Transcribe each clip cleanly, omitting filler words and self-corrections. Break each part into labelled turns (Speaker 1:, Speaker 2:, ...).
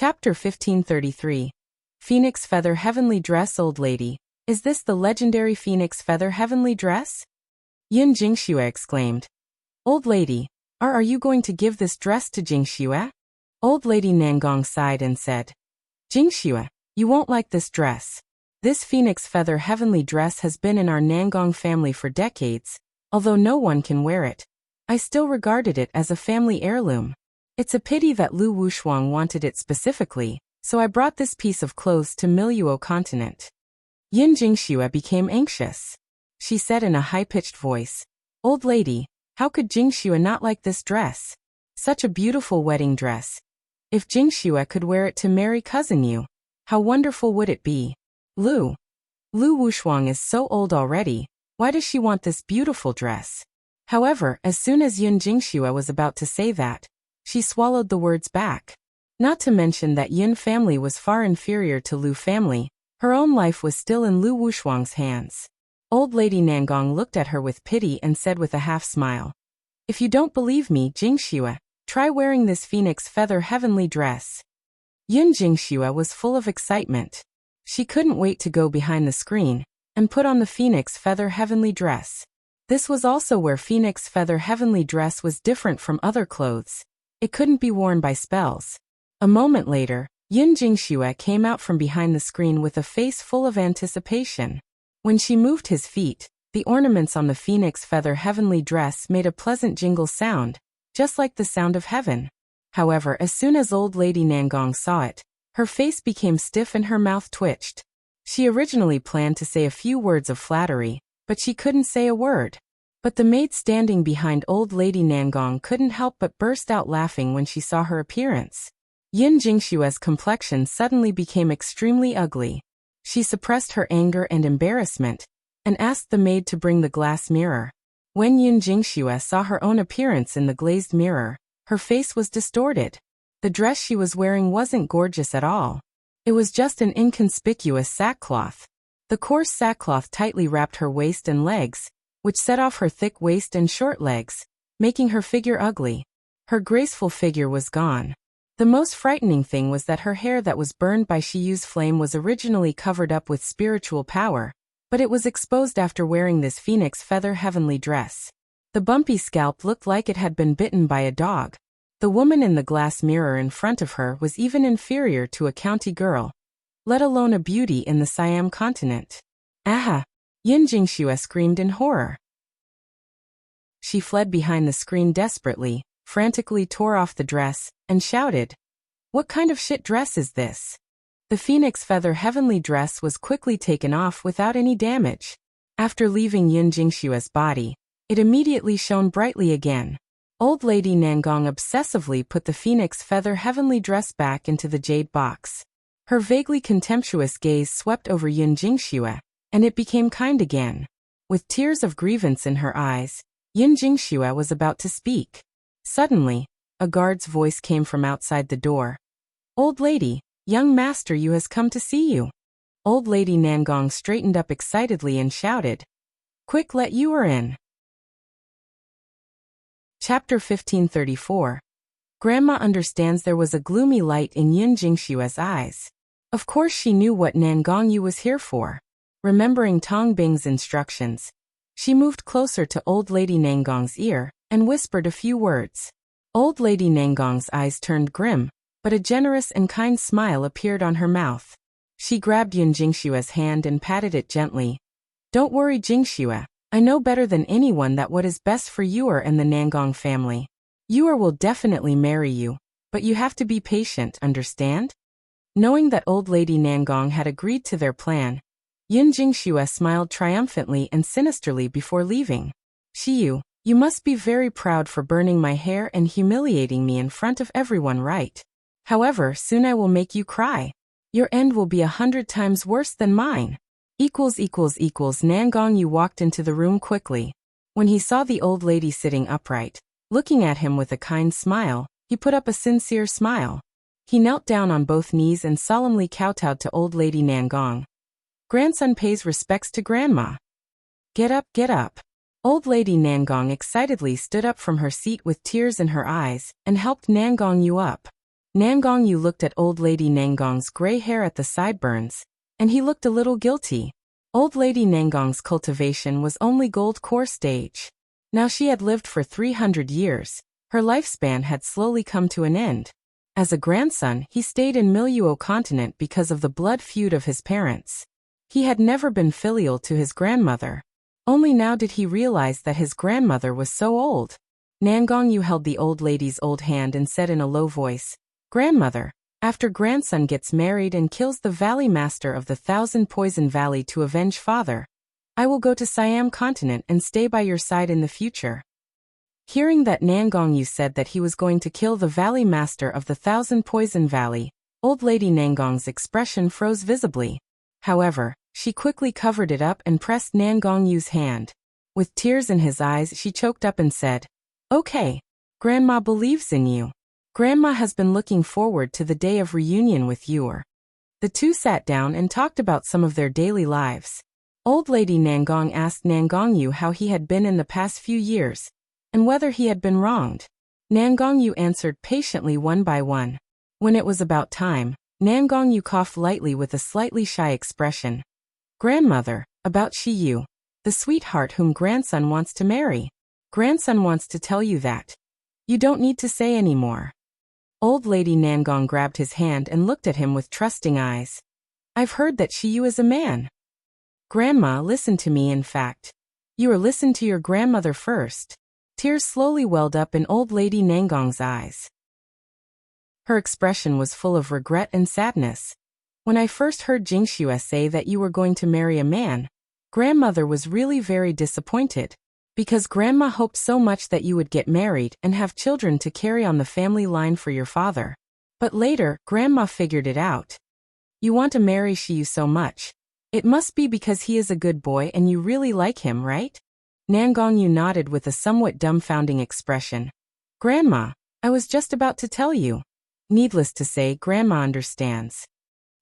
Speaker 1: Chapter 1533. Phoenix Feather Heavenly Dress. Old lady, is this the legendary Phoenix Feather Heavenly Dress? Yin Jingxue exclaimed. Old lady, are you going to give this dress to Jingxue? Old lady Nangong sighed and said, Jingxue, you won't like this dress. This Phoenix Feather Heavenly Dress has been in our Nangong family for decades, although no one can wear it. I still regarded it as a family heirloom. It's a pity that Lu Wushuang wanted it specifically, so I brought this piece of clothes to Miluo continent. Yin Jingxue became anxious. She said in a high-pitched voice, Old lady, how could Jingxue not like this dress? Such a beautiful wedding dress. If Jingxue could wear it to marry cousin Yu, how wonderful would it be? Lu Wushuang is so old already, why does she want this beautiful dress? However, as soon as Yin Jingxue was about to say that, she swallowed the words back. Not to mention that Yin family was far inferior to Lu family, her own life was still in Lu Wushuang's hands. Old lady Nangong looked at her with pity and said with a half-smile, If you don't believe me, Jingxue, try wearing this Phoenix Feather Heavenly Dress. Yin Jingxue was full of excitement. She couldn't wait to go behind the screen and put on the Phoenix Feather Heavenly Dress. This was also where Phoenix Feather Heavenly Dress was different from other clothes. It couldn't be worn by spells. A moment later, Yin Jingxue came out from behind the screen with a face full of anticipation. When she moved his feet, the ornaments on the Phoenix Feather Heavenly Dress made a pleasant jingle sound, just like the sound of heaven. However, as soon as old lady Nangong saw it, her face became stiff and her mouth twitched. She originally planned to say a few words of flattery, but she couldn't say a word. But the maid standing behind old lady Nangong couldn't help but burst out laughing when she saw her appearance. Yin Jingxue's complexion suddenly became extremely ugly. She suppressed her anger and embarrassment, and asked the maid to bring the glass mirror. When Yin Jingxue saw her own appearance in the glazed mirror, her face was distorted. The dress she was wearing wasn't gorgeous at all. It was just an inconspicuous sackcloth. The coarse sackcloth tightly wrapped her waist and legs, which set off her thick waist and short legs, making her figure ugly. Her graceful figure was gone. The most frightening thing was that her hair that was burned by Shiyu's flame was originally covered up with spiritual power, but it was exposed after wearing this Phoenix Feather Heavenly Dress. The bumpy scalp looked like it had been bitten by a dog. The woman in the glass mirror in front of her was even inferior to a county girl, let alone a beauty in the Siam continent. Aha! Yin Jingxue screamed in horror. She fled behind the screen desperately, frantically tore off the dress, and shouted, What kind of shit dress is this? The Phoenix Feather Heavenly Dress was quickly taken off without any damage. After leaving Yin Jingxue's body, it immediately shone brightly again. Old lady Nangong obsessively put the Phoenix Feather Heavenly Dress back into the jade box. Her vaguely contemptuous gaze swept over Yin Jingxue, and it became kind again. With tears of grievance in her eyes, Yin Jingxue was about to speak. Suddenly, a guard's voice came from outside the door. Old lady, young master Yu has come to see you. Old lady Nangong straightened up excitedly and shouted, Quick, let Yu in. Chapter 1534. Grandma understands. There was a gloomy light in Yin Jingxue's eyes. Of course she knew what Nangong Yu was here for. Remembering Tong Bing's instructions, she moved closer to old lady Nangong's ear and whispered a few words. Old lady Nangong's eyes turned grim, but a generous and kind smile appeared on her mouth. She grabbed Yin Jingxue's hand and patted it gently. Don't worry, Jingxue. I know better than anyone that what is best for Yuer and the Nangong family. Yuer will definitely marry you, but you have to be patient, understand? Knowing that old lady Nangong had agreed to their plan, Yin Jingxue smiled triumphantly and sinisterly before leaving. Shiyu, you must be very proud for burning my hair and humiliating me in front of everyone, right? However, soon I will make you cry. Your end will be 100 times worse than mine. Nangong Yu walked into the room quickly. When he saw the old lady sitting upright, looking at him with a kind smile, he put up a sincere smile. He knelt down on both knees and solemnly kowtowed to old lady Nangong. Grandson pays respects to grandma. Get up, get up. Old lady Nangong excitedly stood up from her seat with tears in her eyes and helped Nangong Yu up. Nangong Yu looked at old lady Nangong's gray hair at the sideburns, and he looked a little guilty. Old lady Nangong's cultivation was only gold core stage. Now she had lived for 300 years. Her lifespan had slowly come to an end. As a grandson, he stayed in Miluo continent because of the blood feud of his parents. He had never been filial to his grandmother. Only now did he realize that his grandmother was so old. Nangong Yu held the old lady's old hand and said in a low voice, "Grandmother, after grandson gets married and kills the valley master of the Thousand Poison Valley to avenge father, I will go to Siam continent and stay by your side in the future." Hearing that Nangong Yu said that he was going to kill the valley master of the Thousand Poison Valley, old lady Nangong's expression froze visibly. However, she quickly covered it up and pressed Nangong Yu's hand. With tears in his eyes, she choked up and said, "Okay. Grandma believes in you. Grandma has been looking forward to the day of reunion with you." The two sat down and talked about some of their daily lives. Old lady Nangong asked Nangong Yu how he had been in the past few years, and whether he had been wronged. Nangong Yu answered patiently one by one. When it was about time, Nangong Yu coughed lightly with a slightly shy expression. "Grandmother, about Shiyu, the sweetheart whom grandson wants to marry. Grandson wants to tell you that. You don't need to say any more." Old lady Nangong grabbed his hand and looked at him with trusting eyes. "I've heard that Shiyu is a man." "Grandma, listen to me. In fact, you listen to your grandmother first." Tears slowly welled up in old lady Nangong's eyes. Her expression was full of regret and sadness. "When I first heard Jingxue say that you were going to marry a man, grandmother was really very disappointed, because grandma hoped so much that you would get married and have children to carry on the family line for your father. But later, grandma figured it out. You want to marry Shiyu so much. It must be because he is a good boy and you really like him, right?" Nangong Yu nodded with a somewhat dumbfounding expression. "Grandma, I was just about to tell you." Needless to say, grandma understands.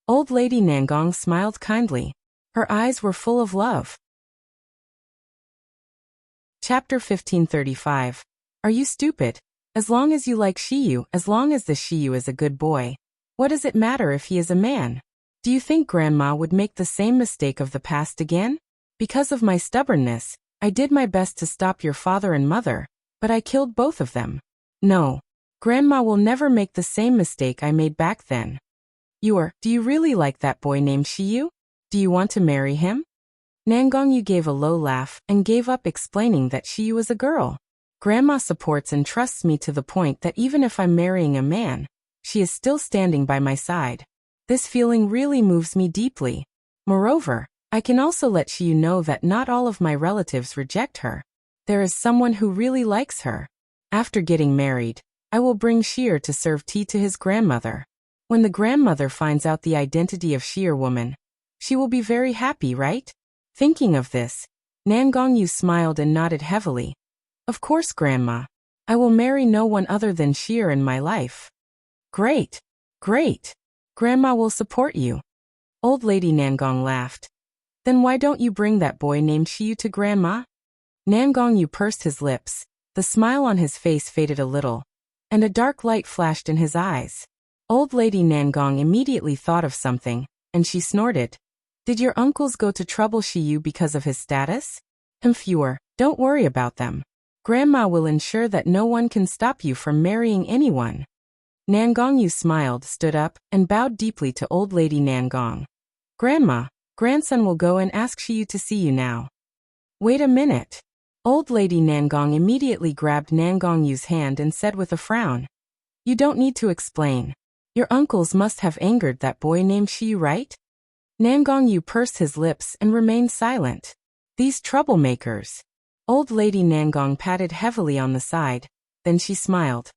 Speaker 1: Old lady Nangong smiled kindly. Her eyes were full of love. Chapter 1535. Are you stupid? As long as you like Shiyu, as long as the Shiyu is a good boy, what does it matter if he is a man? Do you think grandma would make the same mistake of the past again? Because of my stubbornness, I did my best to stop your father and mother, but I killed both of them. No. Grandma will never make the same mistake I made back then. Do you really like that boy named Shiyu? Do you want to marry him?" Nangong Yu gave a low laugh and gave up explaining that Shiyu is a girl. "Grandma supports and trusts me to the point that even if I'm marrying a man, she is still standing by my side. This feeling really moves me deeply. Moreover, I can also let Shiyu know that not all of my relatives reject her. There is someone who really likes her. After getting married, I will bring Shier to serve tea to his grandmother. When the grandmother finds out the identity of Shier woman, she will be very happy, right?" Thinking of this, Nangong Yu smiled and nodded heavily. "Of course, grandma. I will marry no one other than Shier in my life." "Great. Great. Grandma will support you." Old lady Nangong laughed. "Then why don't you bring that boy named Shiyu to grandma?" Nangong Yu pursed his lips. The smile on his face faded a little, and a dark light flashed in his eyes. Old lady Nangong immediately thought of something, and she snorted. "Did your uncles go to trouble Shiyu because of his status?" Don't worry about them. Grandma will ensure that no one can stop you from marrying anyone." Nangong Yu smiled, stood up, and bowed deeply to old lady Nangong. "Grandma, grandson will go and ask Shiyu to see you now." "Wait a minute." Old lady Nangong immediately grabbed Nangong Yu's hand and said with a frown, "You don't need to explain. Your uncles must have angered that boy named Shiyu, right?" Nangong Yu pursed his lips and remained silent. These troublemakers. Old lady Nangong patted heavily on the side, then she smiled.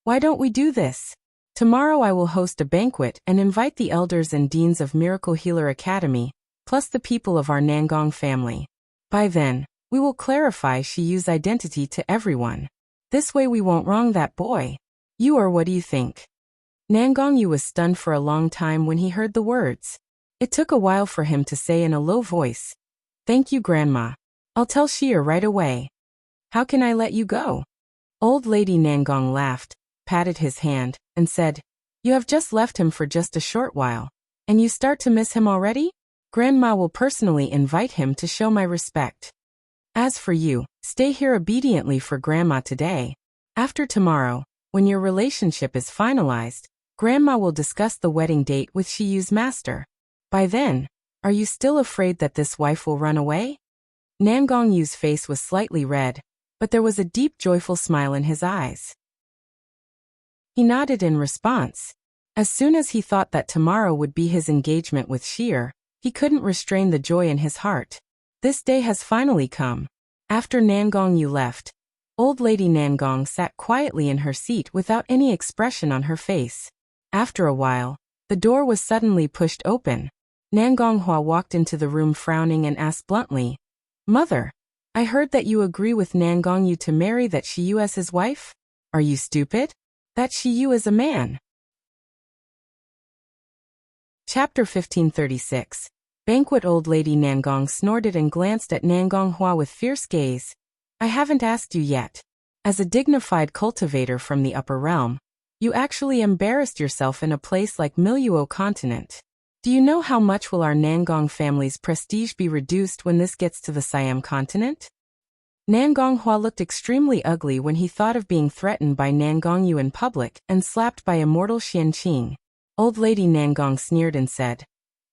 Speaker 1: "Why don't we do this? Tomorrow I will host a banquet and invite the elders and deans of Miracle Healer Academy, plus the people of our Nangong family. By then, we will clarify Shiyu's identity to everyone. This way we won't wrong that boy. What do you think?" Nangong Yu was stunned for a long time when he heard the words. It took a while for him to say in a low voice, "Thank you, Grandma. I'll tell Shier right away." "How can I let you go?" Old lady Nangong laughed, patted his hand, and said, You have just left him for just a short while, and you start to miss him already? Grandma will personally invite him to show my respect. As for you, stay here obediently for Grandma today. After tomorrow, when your relationship is finalized, Grandma will discuss the wedding date with Shiyu's master. By then, are you still afraid that this wife will run away? Nangong Yu's face was slightly red, but there was a deep joyful smile in his eyes. He nodded in response. As soon as he thought that tomorrow would be his engagement with Shier, he couldn't restrain the joy in his heart. This day has finally come. After Nangong Yu left, old lady Nangong sat quietly in her seat without any expression on her face. After a while, the door was suddenly pushed open. Nangong Hua walked into the room frowning and asked bluntly, "Mother, I heard that you agree with Nangong Yu to marry that Shiyu as his wife? Are you stupid? That Shiyu is a man." Chapter 1536. Banquet. Old lady Nangong snorted and glanced at Nangong Hua with fierce gaze. "I haven't asked you yet. As a dignified cultivator from the upper realm, you actually embarrassed yourself in a place like Miluo continent. Do you know how much will our Nangong family's prestige be reduced when this gets to the Siam continent?" Nangong Hua looked extremely ugly when he thought of being threatened by Nangong Yu in public and slapped by immortal Xian Qing. Old lady Nangong sneered and said,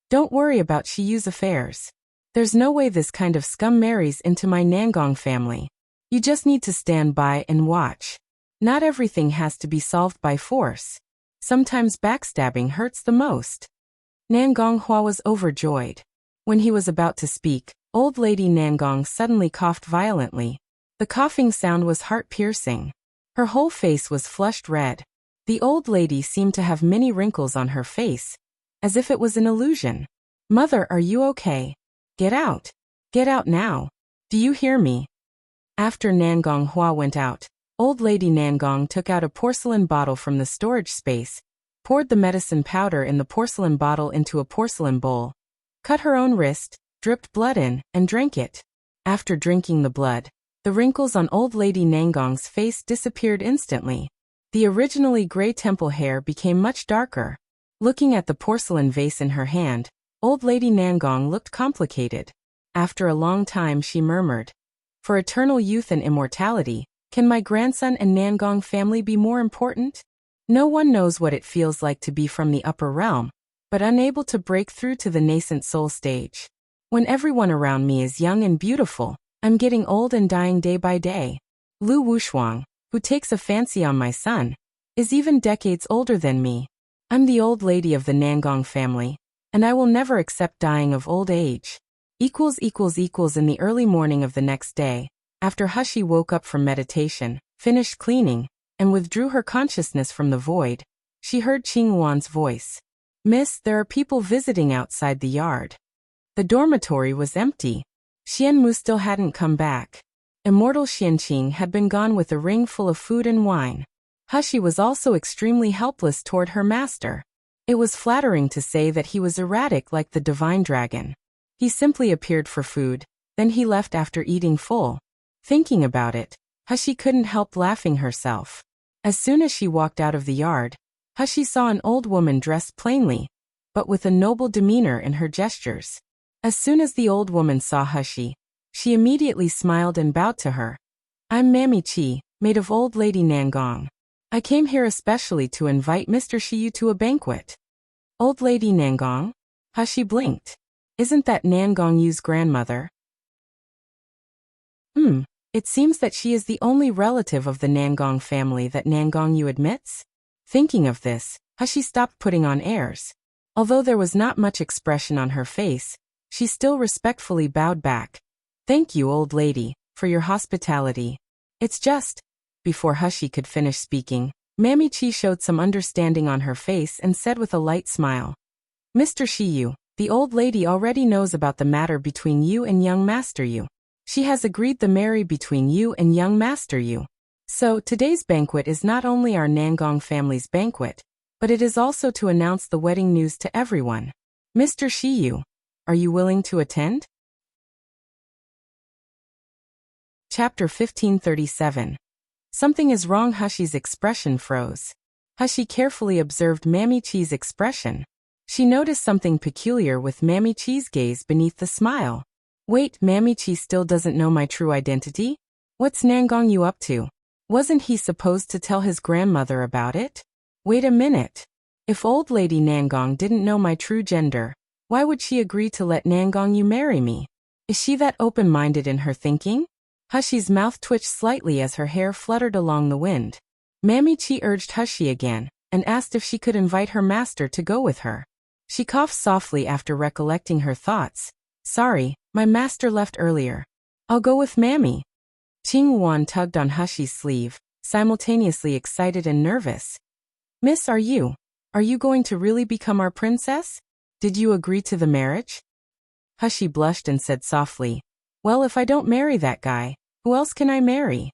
Speaker 1: "Don't worry about Shiyu's affairs. There's no way this kind of scum marries into my Nangong family. You just need to stand by and watch. Not everything has to be solved by force. Sometimes backstabbing hurts the most." Nangong Hua was overjoyed. When he was about to speak, old lady Nangong suddenly coughed violently. The coughing sound was heart-piercing. Her whole face was flushed red. The old lady seemed to have many wrinkles on her face, as if it was an illusion. "Mother, are you okay? Get out. Get out now. Do you hear me?" After Nangong Hua went out, old lady Nangong took out a porcelain bottle from the storage space, poured the medicine powder in the porcelain bottle into a porcelain bowl, cut her own wrist, dripped blood in, and drank it. After drinking the blood, the wrinkles on old lady Nangong's face disappeared instantly. The originally gray temple hair became much darker. Looking at the porcelain vase in her hand, old lady Nangong looked complicated. After a long time she murmured, "For eternal youth and immortality, can my grandson and Nangong family be more important? No one knows what it feels like to be from the upper realm, but unable to break through to the nascent soul stage. When everyone around me is young and beautiful, I'm getting old and dying day by day. Lu Wushuang, who takes a fancy on my son, is even decades older than me. I'm the old lady of the Nangong family, and I will never accept dying of old age." In the early morning of the next day, after Hushi woke up from meditation, finished cleaning, and withdrew her consciousness from the void, she heard Qing Wan's voice. "Miss, there are people visiting outside the yard." The dormitory was empty. Xian Mu still hadn't come back. Immortal Xian Qing had been gone with a ring full of food and wine. Hushi was also extremely helpless toward her master. It was flattering to say that he was erratic like the divine dragon. He simply appeared for food, then he left after eating full. Thinking about it, Hushi couldn't help laughing herself. As soon as she walked out of the yard, Hushi saw an old woman dressed plainly, but with a noble demeanor in her gestures. As soon as the old woman saw Hushi, she immediately smiled and bowed to her. "I'm Mammy Chi, maid of old lady Nangong. I came here especially to invite Mr. Shiyu to a banquet." "Old lady Nangong?" Hushi blinked. "Isn't that Nangong Yu's grandmother?" It seems that she is the only relative of the Nangong family that Nangong Yu admits." Thinking of this, Hushi stopped putting on airs. Although there was not much expression on her face, she still respectfully bowed back. "Thank you, old lady, for your hospitality. It's just..." Before Hushi could finish speaking, Mammy Chi showed some understanding on her face and said with a light smile, "Mr. Shiyu, the old lady already knows about the matter between you and young Master Yu. She has agreed the marry between you and young Master Yu. So, today's banquet is not only our Nangong family's banquet, but it is also to announce the wedding news to everyone. Mr. Shiyu, are you willing to attend?" Chapter 1537. Something is wrong. Hushi's expression froze. Hashi carefully observed Mammy Chi's expression. She noticed something peculiar with Mammy Chi's gaze beneath the smile. Wait, Mammy Chi still doesn't know my true identity? What's Nangong you up to? Wasn't he supposed to tell his grandmother about it? Wait a minute. If old lady Nangong didn't know my true gender, why would she agree to let Nangong you marry me? Is she that open-minded in her thinking? Hushi's mouth twitched slightly as her hair fluttered along the wind. Mammy Chi urged Hushi again, and asked if she could invite her master to go with her. She coughed softly after recollecting her thoughts. Sorry, my master left earlier. I'll go with Mammy. Qing Wan tugged on Hushi's sleeve, simultaneously excited and nervous. Miss, are you going to really become our princess? Did you agree to the marriage? Hushi blushed and said softly, well, if I don't marry that guy, who else can I marry?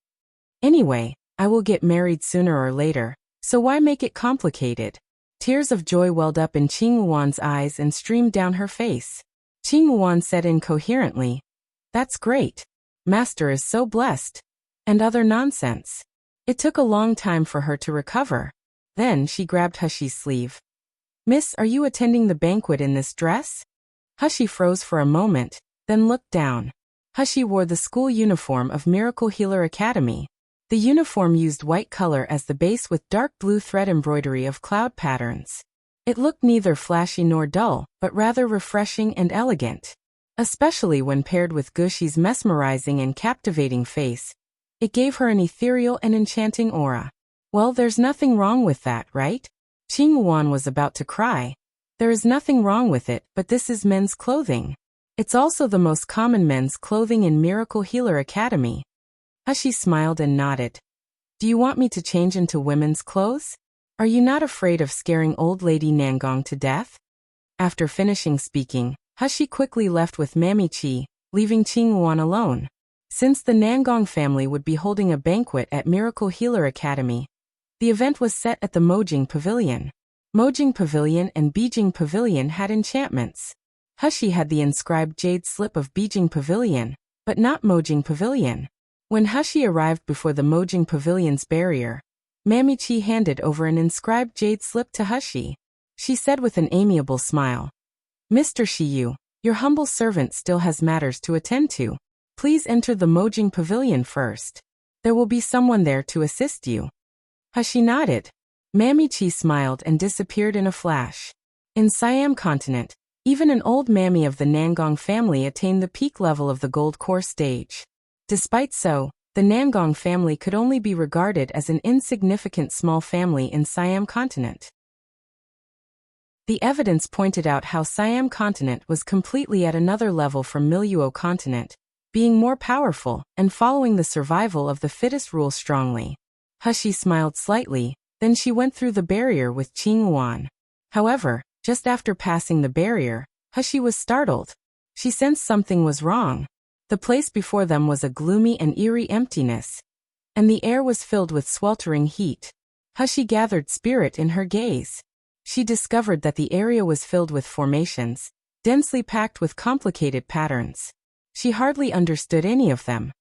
Speaker 1: Anyway, I will get married sooner or later, so why make it complicated? Tears of joy welled up in Qing Wan's eyes and streamed down her face. Qing Wan said incoherently, that's great. Master is so blessed. And other nonsense. It took a long time for her to recover. Then she grabbed Hushi's sleeve. Miss, are you attending the banquet in this dress? Hushi froze for a moment, then looked down. Hushi wore the school uniform of Miracle Healer Academy. The uniform used white color as the base with dark blue thread embroidery of cloud patterns. It looked neither flashy nor dull, but rather refreshing and elegant. Especially when paired with Gushi's mesmerizing and captivating face. It gave her an ethereal and enchanting aura. Well, there's nothing wrong with that, right? Qing Wan was about to cry. There is nothing wrong with it, but this is men's clothing. It's also the most common men's clothing in Miracle Healer Academy. Hushi smiled and nodded. Do you want me to change into women's clothes? Are you not afraid of scaring old lady Nangong to death? After finishing speaking, Hushi quickly left with Mammy Chi, leaving Qing Wan alone. Since the Nangong family would be holding a banquet at Miracle Healer Academy, the event was set at the Mojing Pavilion. Mojing Pavilion and Beijing Pavilion had enchantments. Hushi had the inscribed jade slip of Beijing Pavilion, but not Mojing Pavilion. When Hushi arrived before the Mojing Pavilion's barrier, Mammy Chi handed over an inscribed jade slip to Hushi. She said with an amiable smile, Mr. Shiyu, your humble servant still has matters to attend to. Please enter the Mojing Pavilion first. There will be someone there to assist you. Hushi nodded. Mammy Chi smiled and disappeared in a flash. In Siam continent, even an old mammy of the Nangong family attained the peak level of the gold core stage. Despite so, the Nangong family could only be regarded as an insignificant small family in Siam continent. The evidence pointed out how Siam continent was completely at another level from Miluo continent, being more powerful and following the survival of the fittest rule strongly. Hushi smiled slightly, then she went through the barrier with Qing Wan. However, just after passing the barrier, Hushi was startled. She sensed something was wrong. The place before them was a gloomy and eerie emptiness, and the air was filled with sweltering heat. Hushi gathered spirit in her gaze. She discovered that the area was filled with formations, densely packed with complicated patterns. She hardly understood any of them.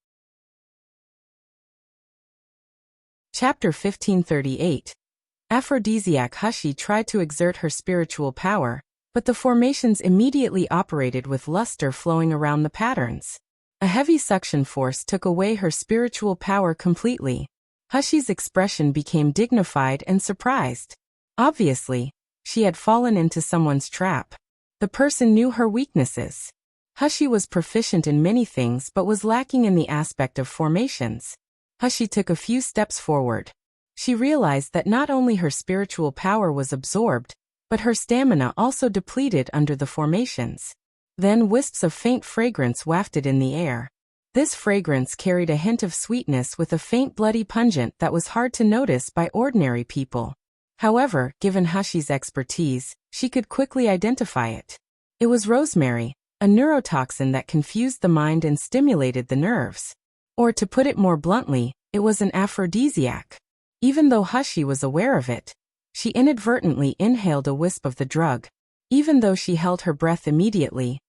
Speaker 1: Chapter 1538. Aphrodisiac. Hushi tried to exert her spiritual power, but the formations immediately operated with luster flowing around the patterns. A heavy suction force took away her spiritual power completely. Hushi's expression became dignified and surprised. Obviously, she had fallen into someone's trap. The person knew her weaknesses. Hushi was proficient in many things but was lacking in the aspect of formations. Hushi took a few steps forward. She realized that not only her spiritual power was absorbed, but her stamina also depleted under the formations. Then wisps of faint fragrance wafted in the air. This fragrance carried a hint of sweetness with a faint bloody pungent that was hard to notice by ordinary people. However, given Hushi's expertise, she could quickly identify it. It was rosemary, a neurotoxin that confused the mind and stimulated the nerves. Or to put it more bluntly, it was an aphrodisiac. Even though Hushi was aware of it, she inadvertently inhaled a wisp of the drug. Even though she held her breath immediately,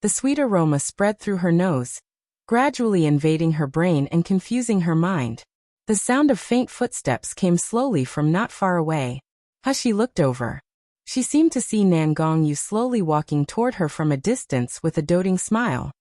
Speaker 1: the sweet aroma spread through her nose, gradually invading her brain and confusing her mind. The sound of faint footsteps came slowly from not far away, Hashi looked over. She seemed to see Nangong Yu slowly walking toward her from a distance with a doting smile.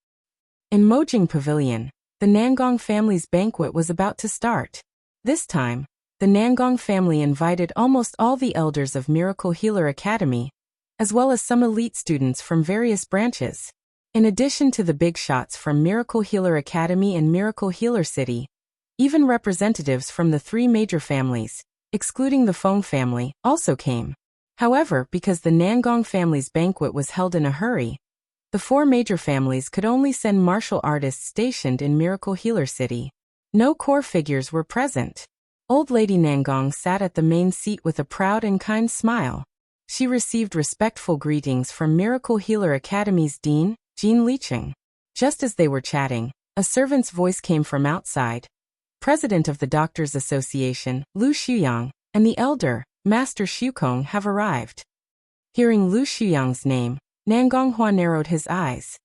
Speaker 1: In Mojing Pavilion, the Nangong family's banquet was about to start. This time, the Nangong family invited almost all the elders of Miracle Healer Academy, as well as some elite students from various branches. In addition to the big shots from Miracle Healer Academy and Miracle Healer City, even representatives from the three major families, excluding the Feng family, also came. However, because the Nangong family's banquet was held in a hurry, the four major families could only send martial artists stationed in Miracle Healer City. No core figures were present. Old Lady Nangong sat at the main seat with a proud and kind smile. She received respectful greetings from Miracle Healer Academy's dean, Jean Licheng. Just as they were chatting, a servant's voice came from outside. President of the Doctors Association, Lu Shuyang, and the elder, Master Shukong have arrived. Hearing Lu Shuyang's name, Nangong Hua narrowed his eyes.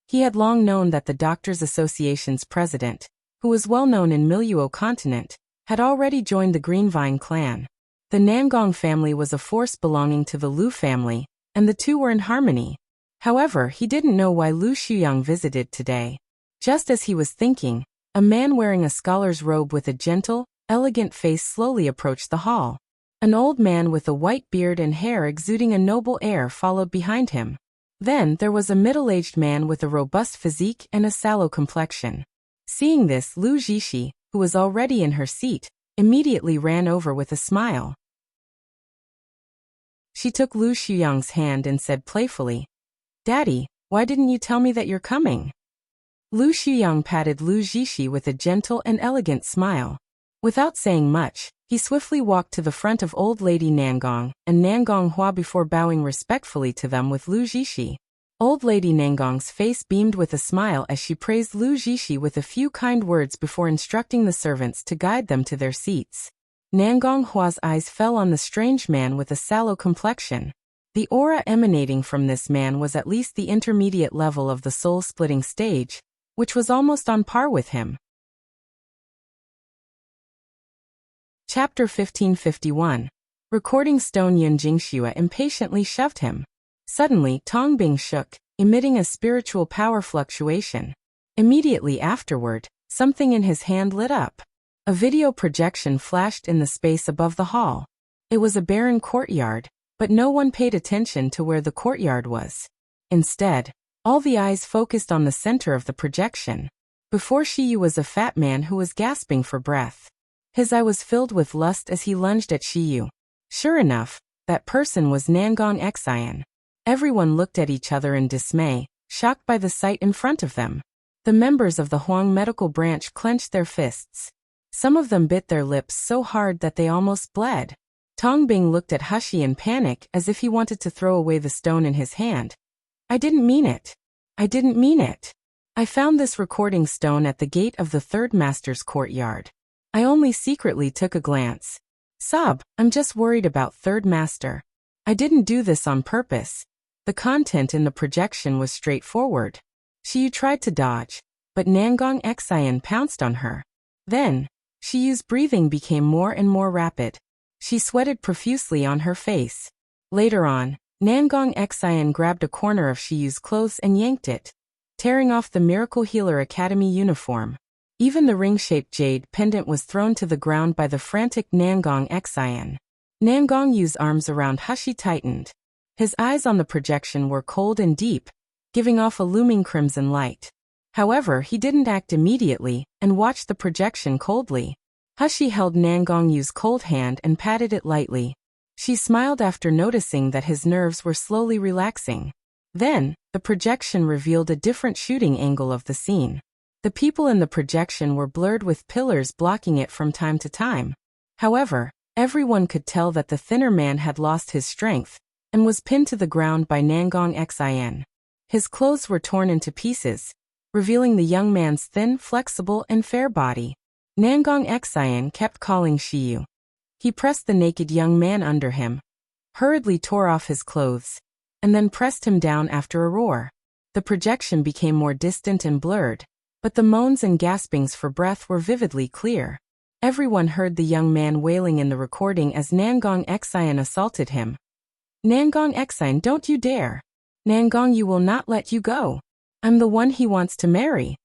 Speaker 1: He had long known that the Doctors Association's president, who was well known in Miluo continent, had already joined the Greenvine clan. The Nangong family was a force belonging to the Lu family, and the two were in harmony. However, he didn't know why Lu Shuyang visited today. Just as he was thinking, a man wearing a scholar's robe with a gentle, elegant face slowly approached the hall. An old man with a white beard and hair exuding a noble air followed behind him. Then there was a middle-aged man with a robust physique and a sallow complexion. Seeing this, Lu Jishi, who was already in her seat, immediately ran over with a smile. She took Lu Shuyang's hand and said playfully, "Daddy, why didn't you tell me that you're coming?" Lu Shuyang patted Lu Jishi with a gentle and elegant smile. Without saying much, he swiftly walked to the front of Old Lady Nangong and Nangong Hua before bowing respectfully to them with Lu Jishi. Old Lady Nangong's face beamed with a smile as she praised Lu Jishi with a few kind words before instructing the servants to guide them to their seats. Nangong Hua's eyes fell on the strange man with a sallow complexion. The aura emanating from this man was at least the intermediate level of the soul-splitting stage, which was almost on par with him. Chapter 1551. Recording stone. Yun Jingxue impatiently shoved him. Suddenly, Tongbing shook, emitting a spiritual power fluctuation. Immediately afterward, something in his hand lit up. A video projection flashed in the space above the hall. It was a barren courtyard, but no one paid attention to where the courtyard was. Instead, all the eyes focused on the center of the projection. Before Shiyu was a fat man who was gasping for breath. His eye was filled with lust as he lunged at Shiyu. Sure enough, that person was Nangong Xian. Everyone looked at each other in dismay, shocked by the sight in front of them. The members of the Huang medical branch clenched their fists. Some of them bit their lips so hard that they almost bled. Tongbing looked at Hashi in panic as if he wanted to throw away the stone in his hand. "I didn't mean it. I didn't mean it. I found this recording stone at the gate of the third master's courtyard. I only secretly took a glance. Sob, I'm just worried about third master. I didn't do this on purpose." The content in the projection was straightforward. Shiyu tried to dodge, but Nangong Xian pounced on her. Then, Shiyu's breathing became more and more rapid. She sweated profusely on her face. Later on, Nangong Xian grabbed a corner of Shiyu's clothes and yanked it, tearing off the Miracle Healer Academy uniform. Even the ring-shaped jade pendant was thrown to the ground by the frantic Nangong Xian. Nangong Yu's arms around Hashi tightened. His eyes on the projection were cold and deep, giving off a looming crimson light. However, he didn't act immediately and watched the projection coldly. Hashi held Nangong Yu's cold hand and patted it lightly. She smiled after noticing that his nerves were slowly relaxing. Then, the projection revealed a different shooting angle of the scene. The people in the projection were blurred with pillars blocking it from time to time. However, everyone could tell that the thinner man had lost his strength and was pinned to the ground by Nangong Xian. His clothes were torn into pieces, revealing the young man's thin, flexible, and fair body. Nangong Xian kept calling Shiyu. He pressed the naked young man under him, hurriedly tore off his clothes, and then pressed him down after a roar. The projection became more distant and blurred, but the moans and gaspings for breath were vividly clear. Everyone heard the young man wailing in the recording as Nangong Xian assaulted him. Nangong Xian, don't you dare! Nangong, you will not let you go. I'm the one he wants to marry.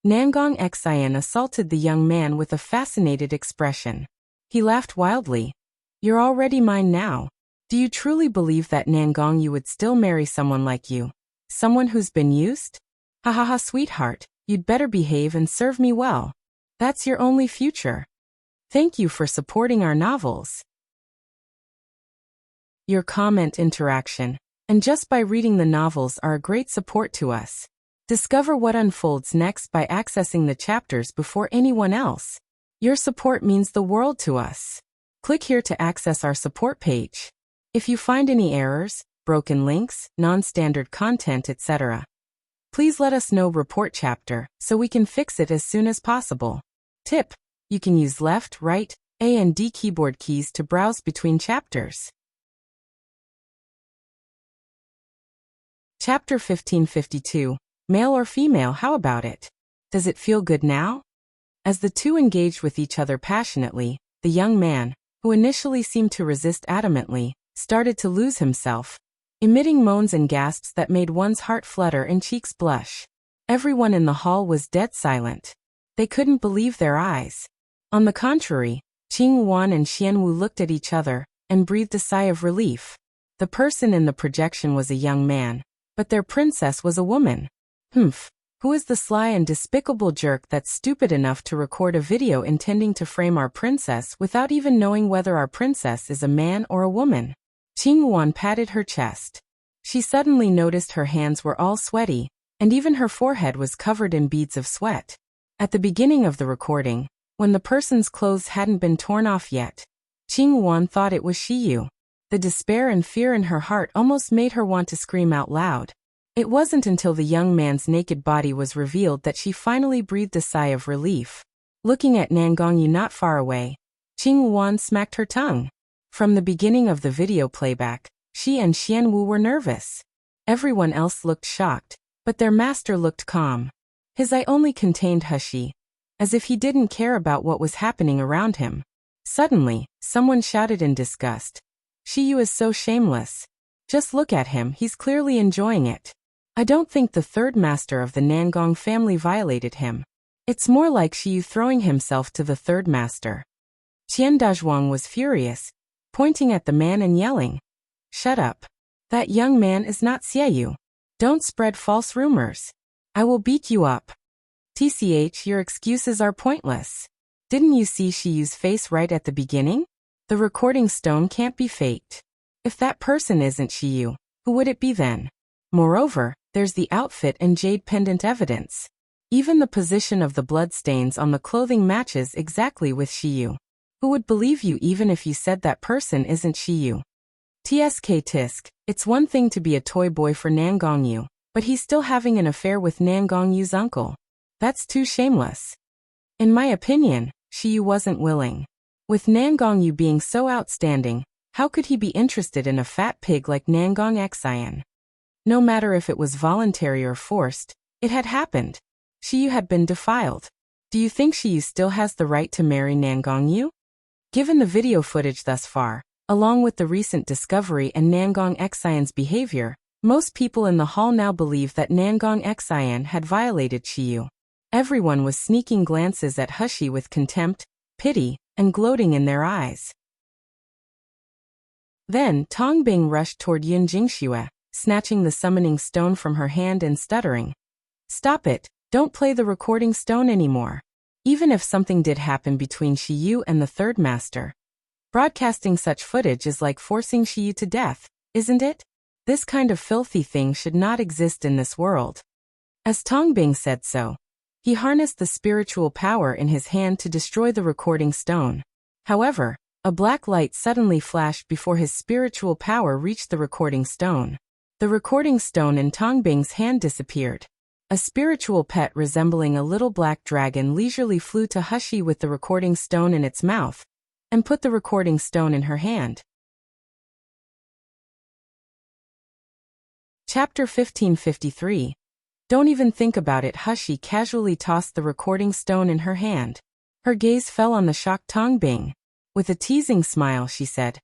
Speaker 1: Nangong Xian assaulted the young man with a fascinated expression. He laughed wildly. You're already mine now. Do you truly believe that, Nangong, you would still marry someone like you? Someone who's been used? Ha ha ha, sweetheart, you'd better behave and serve me well. That's your only future. Thank you for supporting our novels. Your comment, interaction, and just by reading the novels are a great support to us. Discover what unfolds next by accessing the chapters before anyone else. Your support means the world to us. Click here to access our support page. If you find any errors, broken links, non-standard content, etc., please let us know. Report chapter so we can fix it as soon as possible. Tip: you can use left, right, A and D keyboard keys to browse between chapters. Chapter 1552. Male or female, how about it? Does it feel good now? As the two engaged with each other passionately, the young man, who initially seemed to resist adamantly, started to lose himself, emitting moans and gasps that made one's heart flutter and cheeks blush. Everyone in the hall was dead silent. They couldn't believe their eyes. On the contrary, Qing Wan and Xianwu looked at each other and breathed a sigh of relief. The person in the projection was a young man, but their princess was a woman. Humph. Who is the sly and despicable jerk that's stupid enough to record a video intending to frame our princess without even knowing whether our princess is a man or a woman? Qing Wan patted her chest. She suddenly noticed her hands were all sweaty, and even her forehead was covered in beads of sweat. At the beginning of the recording, when the person's clothes hadn't been torn off yet, Qing Wan thought it was Shiyu. The despair and fear in her heart almost made her want to scream out loud. It wasn't until the young man's naked body was revealed that she finally breathed a sigh of relief. Looking at Nangong Yu not far away, Qing Wan smacked her tongue. From the beginning of the video playback, she and Xianwu were nervous. Everyone else looked shocked, but their master looked calm. His eye only contained Hushi, as if he didn't care about what was happening around him. Suddenly, someone shouted in disgust. Shiyu is so shameless. Just look at him, he's clearly enjoying it. I don't think the third master of the Nangong family violated him. It's more like Shiyu throwing himself to the third master. Qian Dazhuang was furious, pointing at the man and yelling, "Shut up. That young man is not Xiaoyu. Don't spread false rumors. I will beat you up. TCH, your excuses are pointless. Didn't you see Shiyu's face right at the beginning? The recording stone can't be faked. If that person isn't Shiyu, who would it be then? Moreover, there's the outfit and jade pendant evidence. Even the position of the bloodstains on the clothing matches exactly with Shiyu. Who would believe you even if you said that person isn't Shiyu? TSK Tisk, it's one thing to be a toy boy for Nangong Yu, but he's still having an affair with Nangong Yu's uncle. That's too shameless. In my opinion, Shiyu wasn't willing. With Nangong Yu being so outstanding, how could he be interested in a fat pig like Nangong Xian? No matter if it was voluntary or forced, it had happened. Shiyu had been defiled. Do you think Shiyu still has the right to marry Nangong Yu? Given the video footage thus far, along with the recent discovery and Nangong Xian's behavior, most people in the hall now believe that Nangong Xian had violated Shiyu. Everyone was sneaking glances at Hushi with contempt, pity, and gloating in their eyes. Then Tongbing rushed toward Yun Jingxue, snatching the summoning stone from her hand and stuttering. "Stop it, don't play the recording stone anymore. Even if something did happen between Shiyu and the third master, broadcasting such footage is like forcing Shiyu to death, isn't it? This kind of filthy thing should not exist in this world." As Tongbing said so, he harnessed the spiritual power in his hand to destroy the recording stone. However, a black light suddenly flashed before his spiritual power reached the recording stone. The recording stone in Tongbing's hand disappeared. A spiritual pet resembling a little black dragon leisurely flew to Hushi with the recording stone in its mouth, and put the recording stone in her hand. Chapter 1553. Don't even think about it. Hushi casually tossed the recording stone in her hand. Her gaze fell on the shocked Tong Bing. With a teasing smile, she said,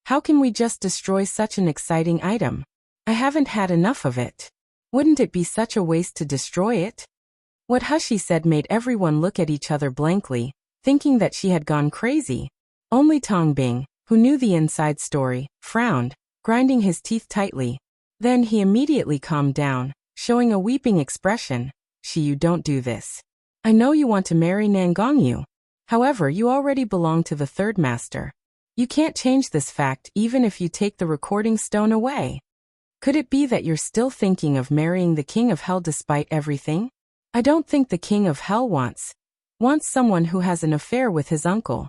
Speaker 1: "How can we just destroy such an exciting item? I haven't had enough of it. Wouldn't it be such a waste to destroy it?" What Hushi said made everyone look at each other blankly, thinking that she had gone crazy. Only Tong Bing, who knew the inside story, frowned, grinding his teeth tightly. Then he immediately calmed down, showing a weeping expression. "You don't do this. I know you want to marry Nangong. However, you already belong to the third master. You can't change this fact even if you take the recording stone away. Could it be that you're still thinking of marrying the King of Hell despite everything? I don't think the King of Hell wants someone who has an affair with his uncle."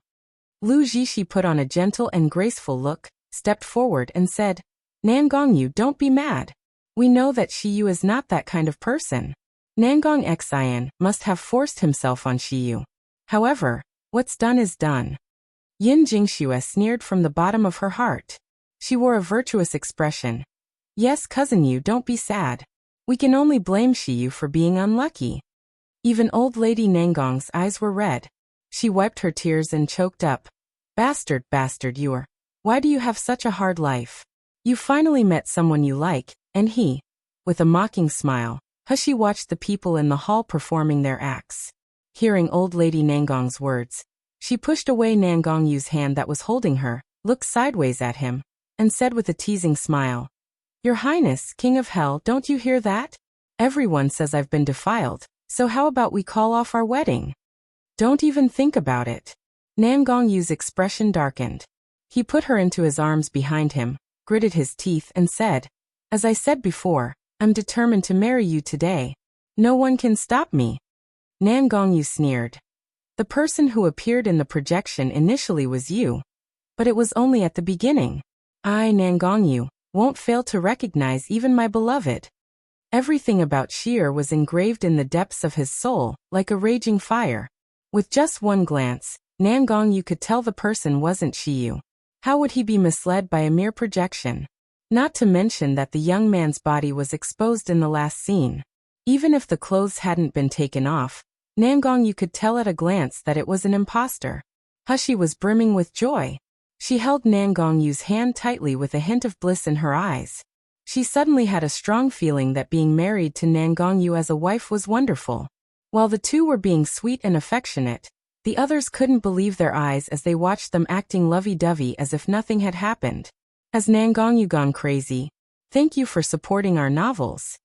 Speaker 1: Lu Jishi put on a gentle and graceful look, stepped forward and said, "Nangong, don't be mad. We know that Shiyu is not that kind of person. Nangong Xian must have forced himself on Shiyu. However, what's done is done." Yin Jingxue sneered from the bottom of her heart. She wore a virtuous expression. "Yes, cousin Yu, don't be sad. We can only blame Shiyu for being unlucky." Even old lady Nangong's eyes were red. She wiped her tears and choked up. Bastard, you're. Why do you have such a hard life? You finally met someone you like, and he." With a mocking smile, Hushi watched the people in the hall performing their acts. Hearing old lady Nangong's words, she pushed away Nangong Yu's hand that was holding her, looked sideways at him, and said with a teasing smile, "Your Highness, King of Hell, don't you hear that? Everyone says I've been defiled, so how about we call off our wedding?" "Don't even think about it." Nangong Yu's expression darkened. He put her into his arms behind him, gritted his teeth and said, "As I said before, I'm determined to marry you today. No one can stop me." Nangong Yu sneered. "The person who appeared in the projection initially was you. But it was only at the beginning. I, Nangong Yu, won't fail to recognize even my beloved." Everything about Sheer was engraved in the depths of his soul, like a raging fire. With just one glance, Nangong Yu could tell the person wasn't Shiyu. How would he be misled by a mere projection? Not to mention that the young man's body was exposed in the last scene. Even if the clothes hadn't been taken off, Nangong Yu could tell at a glance that it was an imposter. Hushi was brimming with joy. She held Nangong Yu's hand tightly with a hint of bliss in her eyes. She suddenly had a strong feeling that being married to Nangong Yu as a wife was wonderful. While the two were being sweet and affectionate, the others couldn't believe their eyes as they watched them acting lovey-dovey as if nothing had happened. Has Nangong Yu gone crazy? Thank you for supporting our novels.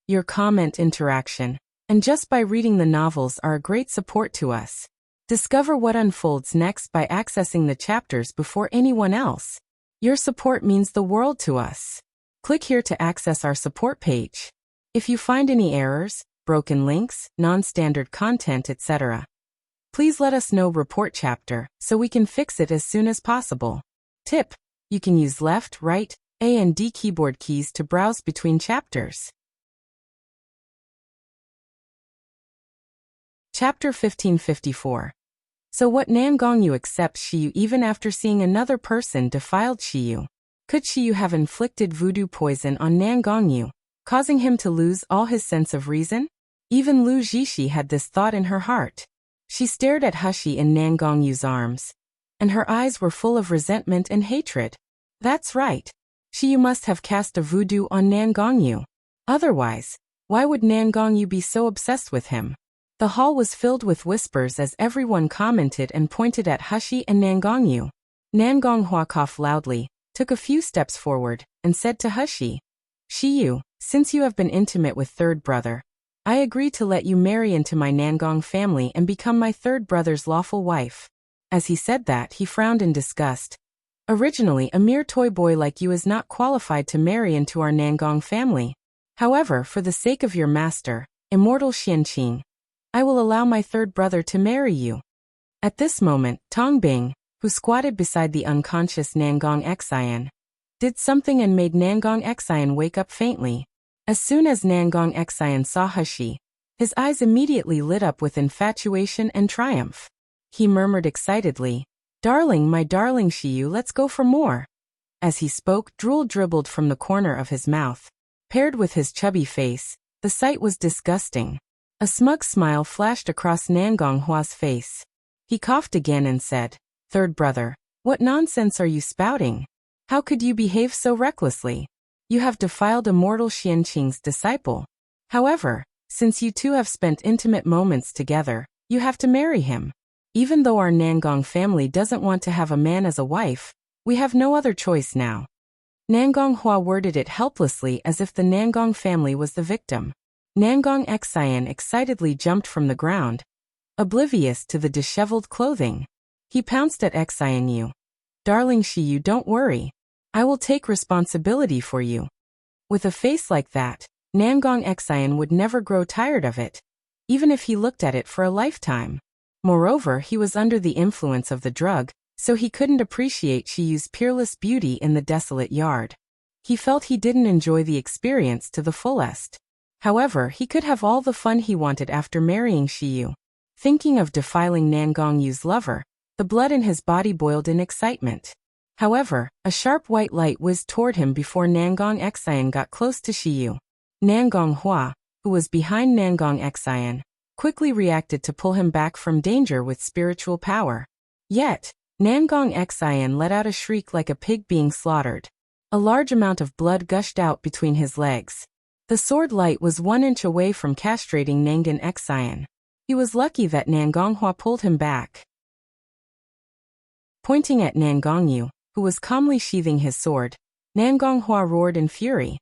Speaker 1: Your comment, interaction, and just by reading the novels are a great support to us. Discover what unfolds next by accessing the chapters before anyone else. Your support means the world to us. Click here to access our support page. If you find any errors, broken links, non-standard content, etc., please let us know. Report chapter so we can fix it as soon as possible. Tip: you can use left, right, A and D keyboard keys to browse between chapters. Chapter 1554. So what? Nangong Yu accepts Shiyu even after seeing another person defiled Shiyu. Could Shiyu have inflicted voodoo poison on Nangong Yu, causing him to lose all his sense of reason? Even Lu Jishi had this thought in her heart. She stared at Hushi in Nangong Yu's arms, and her eyes were full of resentment and hatred. That's right. Shiyu must have cast a voodoo on Nangong Yu. Otherwise, why would Nangong Yu be so obsessed with him? The hall was filled with whispers as everyone commented and pointed at Hushi and Nangong Yu. Nangong Hua coughed loudly, took a few steps forward, and said to Hushi, "Shiyu, since you have been intimate with third brother, I agree to let you marry into my Nangong family and become my third brother's lawful wife." As he said that, he frowned in disgust. "Originally, a mere toy boy like you is not qualified to marry into our Nangong family. However, for the sake of your master, immortal Xianqing, I will allow my third brother to marry you." At this moment, Tong Bing, who squatted beside the unconscious Nangong Xian, did something and made Nangong Xian wake up faintly. As soon as Nangong Xian saw Hushi, his eyes immediately lit up with infatuation and triumph. He murmured excitedly, "Darling, my darling Shiyu, let's go for more." As he spoke, drool dribbled from the corner of his mouth. Paired with his chubby face, the sight was disgusting. A smug smile flashed across Nangong Hua's face. He coughed again and said, "Third brother, what nonsense are you spouting? How could you behave so recklessly? You have defiled immortal Xianqing's disciple. However, since you two have spent intimate moments together, you have to marry him. Even though our Nangong family doesn't want to have a man as a wife, we have no other choice now." Nangong Hua worded it helplessly as if the Nangong family was the victim. Nangong Xian excitedly jumped from the ground, oblivious to the disheveled clothing. He pounced at Xian Yu. "Darling Shiyu, don't worry. I will take responsibility for you." With a face like that, Nangong Xian would never grow tired of it, even if he looked at it for a lifetime. Moreover, he was under the influence of the drug, so he couldn't appreciate Shiyu's peerless beauty in the desolate yard. He felt he didn't enjoy the experience to the fullest. However, he could have all the fun he wanted after marrying Shiyu. Thinking of defiling Nangong Yu's lover, the blood in his body boiled in excitement. However, a sharp white light whizzed toward him before Nangong Xian got close to Shiyu. Nangong Hua, who was behind Nangong Xian, quickly reacted to pull him back from danger with spiritual power. Yet, Nangong Xian let out a shriek like a pig being slaughtered. A large amount of blood gushed out between his legs. The sword light was 1 inch away from castrating Nangong Xian. He was lucky that Nangong Hua pulled him back. Pointing at Nangong Yu, who was calmly sheathing his sword, Nangong Hua roared in fury.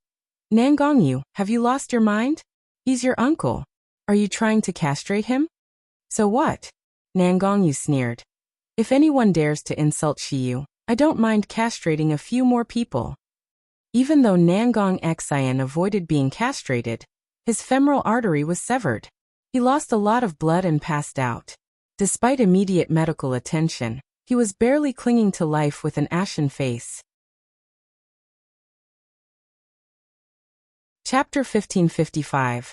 Speaker 1: "Nangong Yu, have you lost your mind? He's your uncle. Are you trying to castrate him?" "So what?" Nangong Yu sneered. "If anyone dares to insult Shiyu, I don't mind castrating a few more people." Even though Nangong Xian avoided being castrated, his femoral artery was severed. He lost a lot of blood and passed out. Despite immediate medical attention, he was barely clinging to life with an ashen face. Chapter 1555.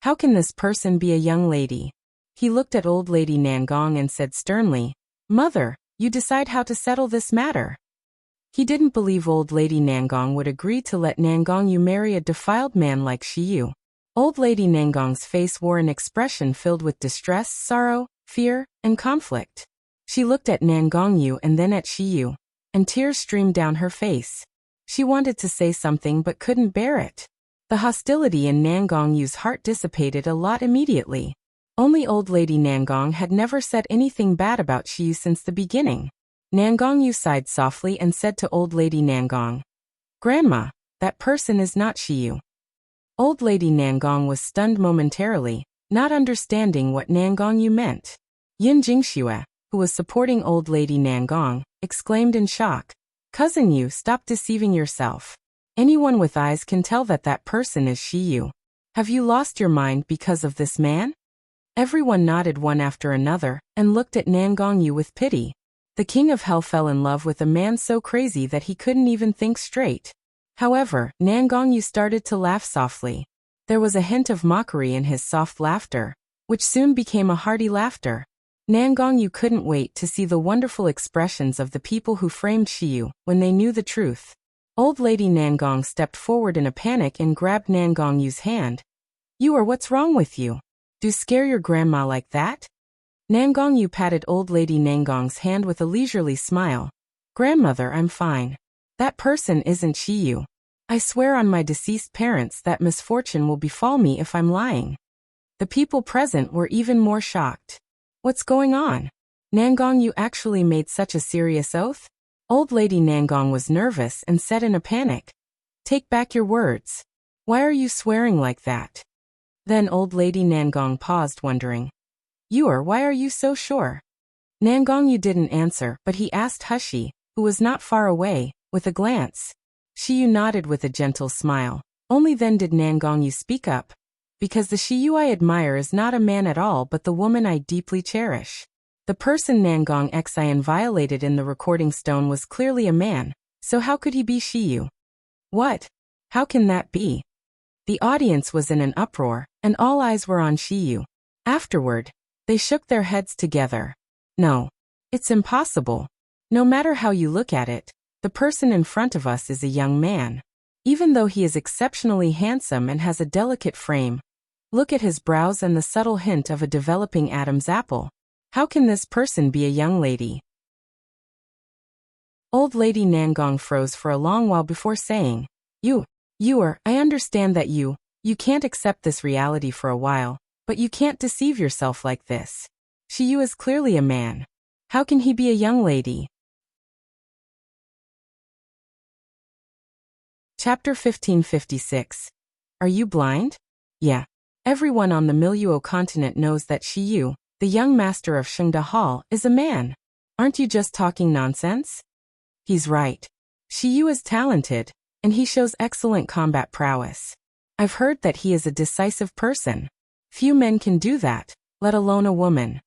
Speaker 1: How can this person be a young lady? He looked at old lady Nangong and said sternly, "Mother, you decide how to settle this matter." He didn't believe old lady Nangong would agree to let Nangong Yu marry a defiled man like Shiyu. Old lady Nangong's face wore an expression filled with distress, sorrow, fear, and conflict. She looked at Nangong Yu and then at Shiyu, and tears streamed down her face. She wanted to say something but couldn't bear it. The hostility in Nangong Yu's heart dissipated a lot immediately. Only old lady Nangong had never said anything bad about Shiyu since the beginning. Nangong Yu sighed softly and said to old lady Nangong, "Grandma, that person is not Shiyu." Old lady Nangong was stunned momentarily, not understanding what Nangong Yu meant. Yin Jingxue, who was supporting old lady Nangong, exclaimed in shock, "Cousin Yu, stop deceiving yourself. Anyone with eyes can tell that that person is Shiyu. Have you lost your mind because of this man?" Everyone nodded one after another, and looked at Nangong Yu with pity. The king of hell fell in love with a man so crazy that he couldn't even think straight. However, Nangong Yu started to laugh softly. There was a hint of mockery in his soft laughter, which soon became a hearty laughter. Nangong Yu couldn't wait to see the wonderful expressions of the people who framed Shiyu when they knew the truth. Old lady Nangong stepped forward in a panic and grabbed Nangong Yu's hand. "You are what's wrong with you? Do scare your grandma like that?" Nangong Yu patted old lady Nangong's hand with a leisurely smile. "Grandmother, I'm fine. That person isn't Shiyu. I swear on my deceased parents that misfortune will befall me if I'm lying." The people present were even more shocked. "What's going on? Nangong Yu actually made such a serious oath?" Old lady Nangong was nervous and said in a panic, "Take back your words. Why are you swearing like that?" Then old lady Nangong paused, wondering, Why are you so sure?" Nangong Yu didn't answer, but he asked Hushi, who was not far away, with a glance. Shiyu nodded with a gentle smile. Only then did Nangong Yu speak up. "Because the Shiyu I admire is not a man at all but the woman I deeply cherish." The person Nangong Xian violated in the recording stone was clearly a man, so how could he be Shiyu? What? How can that be? The audience was in an uproar, and all eyes were on Shiyu. Afterward, they shook their heads together. "No. It's impossible. No matter how you look at it, the person in front of us is a young man. Even though he is exceptionally handsome and has a delicate frame, Look at his brows and the subtle hint of a developing Adam's apple. How can this person be a young lady? Old Lady Nangong froze for a long while before saying, I understand that you can't accept this reality for a while, but you can't deceive yourself like this. Shiyu is clearly a man. How can he be a young lady? Chapter 1556. Are you blind? Yeah. Everyone on the Miluo continent knows that Shiyu, the young master of Shengda Hall, is a man. Aren't you just talking nonsense? He's right. Shiyu is talented, and he shows excellent combat prowess. I've heard that he is a decisive person. Few men can do that, let alone a woman.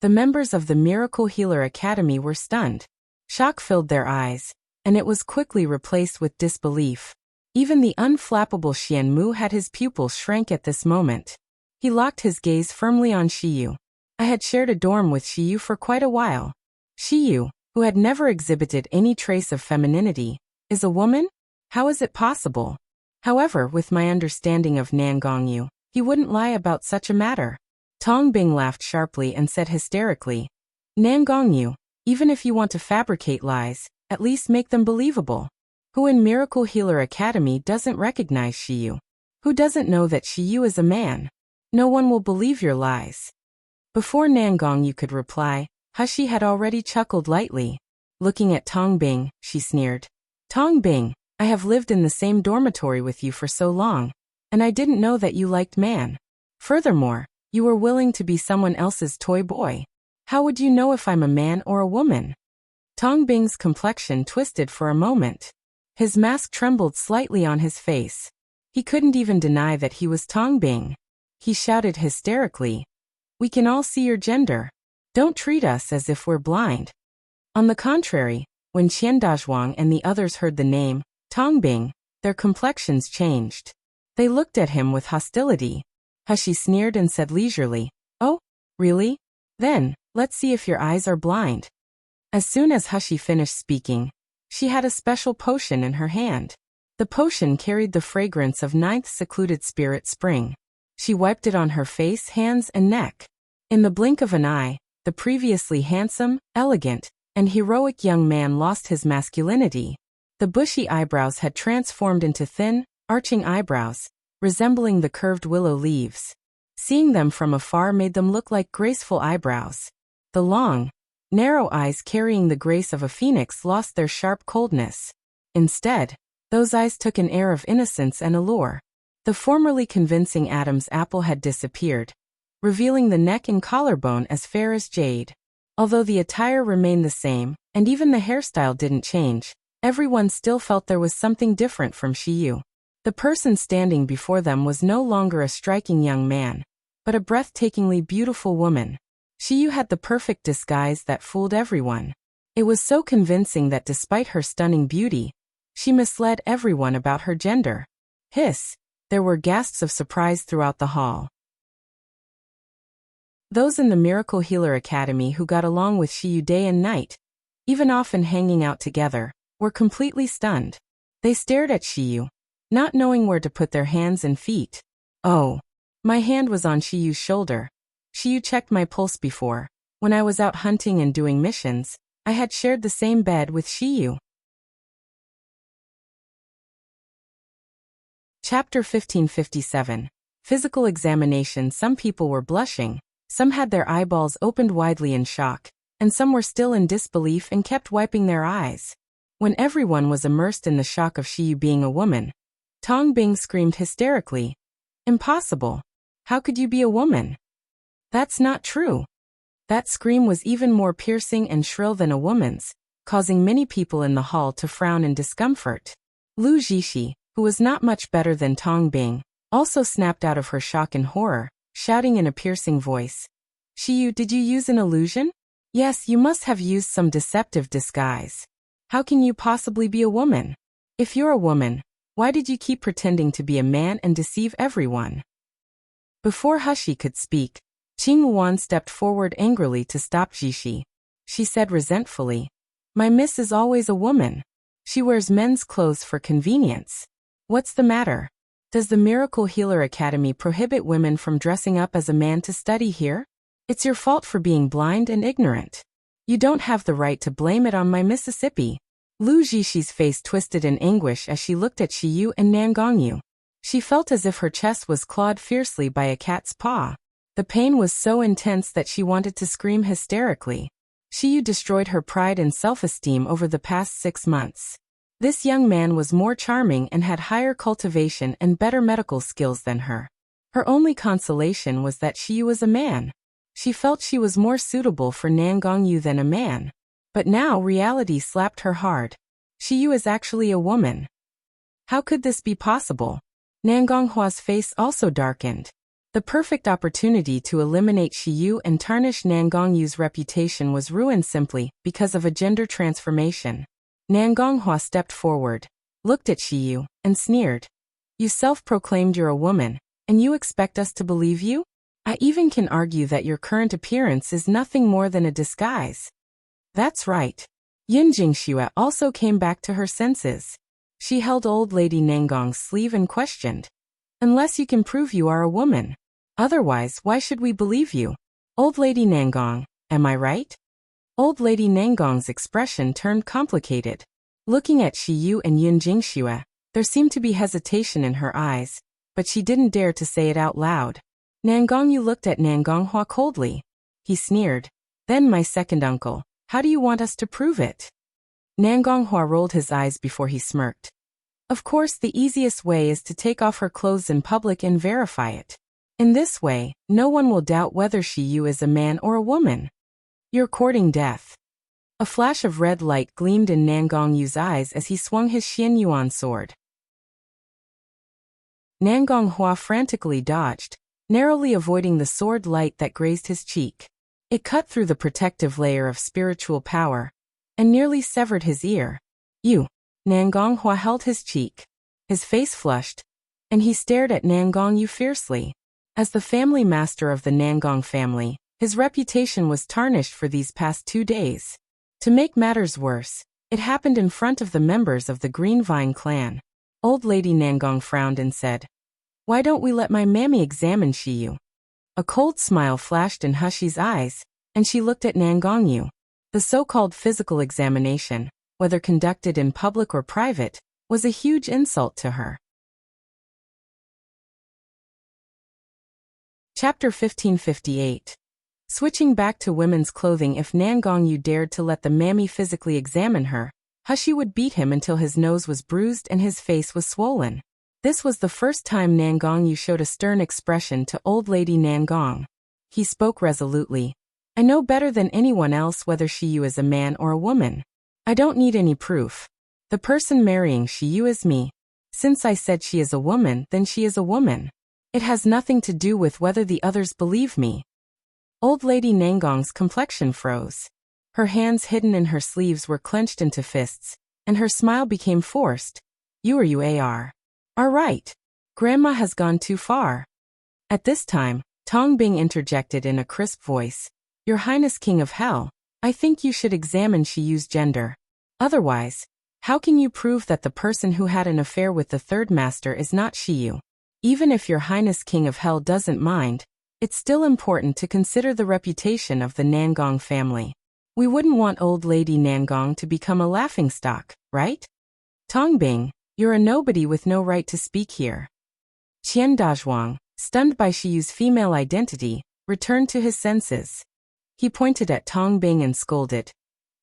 Speaker 1: The members of the Miracle Healer Academy were stunned. Shock filled their eyes, and it was quickly replaced with disbelief. Even the unflappable Xian Mu had his pupils shrank at this moment. He locked his gaze firmly on Shiyu. I had shared a dorm with Shiyu for quite a while. Shiyu, who had never exhibited any trace of femininity, is a woman? How is it possible? However, with my understanding of Nangong, he wouldn't lie about such a matter. Tong Bing laughed sharply and said hysterically, Nangong, even if you want to fabricate lies, at least make them believable. Who in Miracle Healer Academy doesn't recognize Shiyu? Who doesn't know that Shiyu is a man? No one will believe your lies. Before Nangong could reply, Hushi had already chuckled lightly. Looking at Tong Bing, she sneered. Tong Bing, I have lived in the same dormitory with you for so long, and I didn't know that you liked man. Furthermore, you were willing to be someone else's toy boy. How would you know if I'm a man or a woman? Tong Bing's complexion twisted for a moment. His mask trembled slightly on his face. He couldn't even deny that he was Tong Bing. He shouted hysterically, We can all see your gender. Don't treat us as if we're blind. On the contrary, when Qian Dazhuang and the others heard the name, Tong Bing, their complexions changed. They looked at him with hostility. Hushi sneered and said leisurely, Oh, really? Then, let's see if your eyes are blind. As soon as Hushi finished speaking, she had a special potion in her hand. The potion carried the fragrance of ninth secluded spirit spring. She wiped it on her face, hands, and neck. In the blink of an eye, the previously handsome, elegant, and heroic young man lost his masculinity. The bushy eyebrows had transformed into thin, arching eyebrows, resembling the curved willow leaves. Seeing them from afar made them look like graceful eyebrows. The long, narrow eyes carrying the grace of a phoenix lost their sharp coldness. Instead, those eyes took an air of innocence and allure. The formerly convincing Adam's apple had disappeared, revealing the neck and collarbone as fair as jade. Although the attire remained the same, and even the hairstyle didn't change, everyone still felt there was something different from Shiyu. The person standing before them was no longer a striking young man, but a breathtakingly beautiful woman. Shiyu had the perfect disguise that fooled everyone. It was so convincing that despite her stunning beauty, she misled everyone about her gender. Hiss! There were gasps of surprise throughout the hall. Those in the Miracle Healer Academy who got along with Shiyu day and night, even often hanging out together, were completely stunned. They stared at Shiyu, not knowing where to put their hands and feet. Oh. My hand was on Shiyu's shoulder. Shiyu checked my pulse before. When I was out hunting and doing missions, I had shared the same bed with Shiyu. Chapter 1557. Physical examination. Some people were blushing, some had their eyeballs opened widely in shock, and some were still in disbelief and kept wiping their eyes. When everyone was immersed in the shock of Shiyu being a woman, Tong Bing screamed hysterically, Impossible! How could you be a woman? That's not true. That scream was even more piercing and shrill than a woman's, causing many people in the hall to frown in discomfort. Lu Jishi, who was not much better than Tong Bing, also snapped out of her shock and horror, shouting in a piercing voice, Shiyu, did you use an illusion? Yes, you must have used some deceptive disguise. How can you possibly be a woman? If you're a woman, why did you keep pretending to be a man and deceive everyone? Before Hushi could speak, Qing Wan stepped forward angrily to stop Jishi. She said resentfully, My miss is always a woman. She wears men's clothes for convenience. What's the matter? Does the Miracle Healer Academy prohibit women from dressing up as a man to study here? It's your fault for being blind and ignorant. You don't have the right to blame it on my Mississippi. Lu Zixi face twisted in anguish as she looked at Shiyu and Nangong. She felt as if her chest was clawed fiercely by a cat's paw. The pain was so intense that she wanted to scream hysterically. Shiyu destroyed her pride and self-esteem over the past 6 months. This young man was more charming and had higher cultivation and better medical skills than her. Her only consolation was that Shiyu was a man. She felt she was more suitable for Nangong than a man. But now reality slapped her hard. Shiyu is actually a woman. How could this be possible? Nangong's face also darkened. The perfect opportunity to eliminate Shiyu and tarnish Nangong's reputation was ruined simply because of a gender transformation. Nangong stepped forward, looked at Shiyu, and sneered. You self-proclaimed you're a woman, and you expect us to believe you? I even can argue that your current appearance is nothing more than a disguise. That's right. Yin Jingxue also came back to her senses. She held old lady Nangong's sleeve and questioned. Unless you can prove you are a woman. Otherwise, why should we believe you? Old lady Nangong, am I right? Old lady Nangong's expression turned complicated. Looking at Shiyu and Yin Jingxue, there seemed to be hesitation in her eyes, but she didn't dare to say it out loud. Nangong looked at Nangong coldly. He sneered. Then my second uncle, how do you want us to prove it? Nangong rolled his eyes before he smirked. Of course, the easiest way is to take off her clothes in public and verify it. In this way, no one will doubt whether Shiyu is a man or a woman. You're courting death. A flash of red light gleamed in Nangong's eyes as he swung his Xianyuan sword. Nangong frantically dodged, narrowly avoiding the sword light that grazed his cheek. It cut through the protective layer of spiritual power, and nearly severed his ear. You. Nangong held his cheek. His face flushed, and he stared at Nangong fiercely. As the family master of the Nangong family, his reputation was tarnished for these past 2 days. To make matters worse, it happened in front of the members of the Green Vine clan. Old lady Nangong frowned and said, Why don't we let my mammy examine Shiyu? A cold smile flashed in Hushi's eyes, and she looked at Nangong. The so-called physical examination, whether conducted in public or private, was a huge insult to her. Chapter 1558. Switching back to women's clothing. If Nangong dared to let the mammy physically examine her, Hushi would beat him until his nose was bruised and his face was swollen. This was the first time Nangong showed a stern expression to old lady Nangong. He spoke resolutely. I know better than anyone else whether Shiyu is a man or a woman. I don't need any proof. The person marrying Shiyu is me. Since I said she is a woman, then she is a woman. It has nothing to do with whether the others believe me. Old lady Nangong's complexion froze. Her hands hidden in her sleeves were clenched into fists, and her smile became forced. You are right. Grandma has gone too far. At this time, Tong Bing interjected in a crisp voice. Your Highness King of Hell, I think you should examine Shiyu's gender. Otherwise, how can you prove that the person who had an affair with the third master is not Shiyu? Even if your Highness King of Hell doesn't mind, it's still important to consider the reputation of the Nangong family. We wouldn't want old lady Nangong to become a laughingstock, right? Tong Bing, you're a nobody with no right to speak here. Qian Dazhuang, stunned by Shiyu's female identity, returned to his senses. He pointed at Tong Bing and scolded.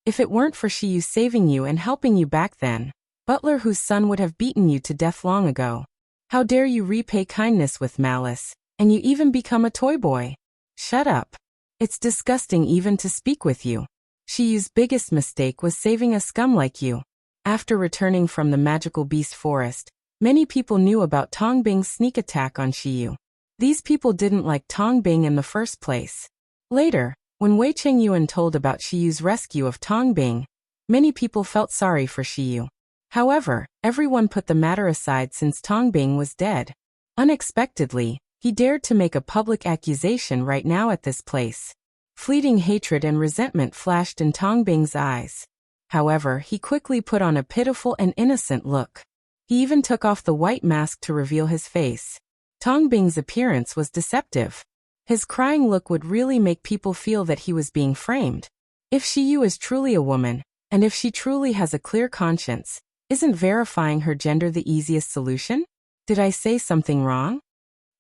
Speaker 1: If it weren't for Shiyu saving you and helping you back then, Butler whose son would have beaten you to death long ago. How dare you repay kindness with malice, and you even become a toy boy? Shut up. It's disgusting even to speak with you. Shiyu's biggest mistake was saving a scum like you. After returning from the magical beast forest, many people knew about Tong Bing's sneak attack on Shiyu. These people didn't like Tong Bing in the first place. Later, when Wei Chengyuan told about Shiyu's rescue of Tong Bing, many people felt sorry for Shiyu. However, everyone put the matter aside since Tong Bing was dead. Unexpectedly, he dared to make a public accusation right now at this place. Fleeting hatred and resentment flashed in Tong Bing's eyes. However, he quickly put on a pitiful and innocent look. He even took off the white mask to reveal his face. Tong Bing's appearance was deceptive. His crying look would really make people feel that he was being framed. If Shiyu is truly a woman, and if she truly has a clear conscience, isn't verifying her gender the easiest solution? Did I say something wrong?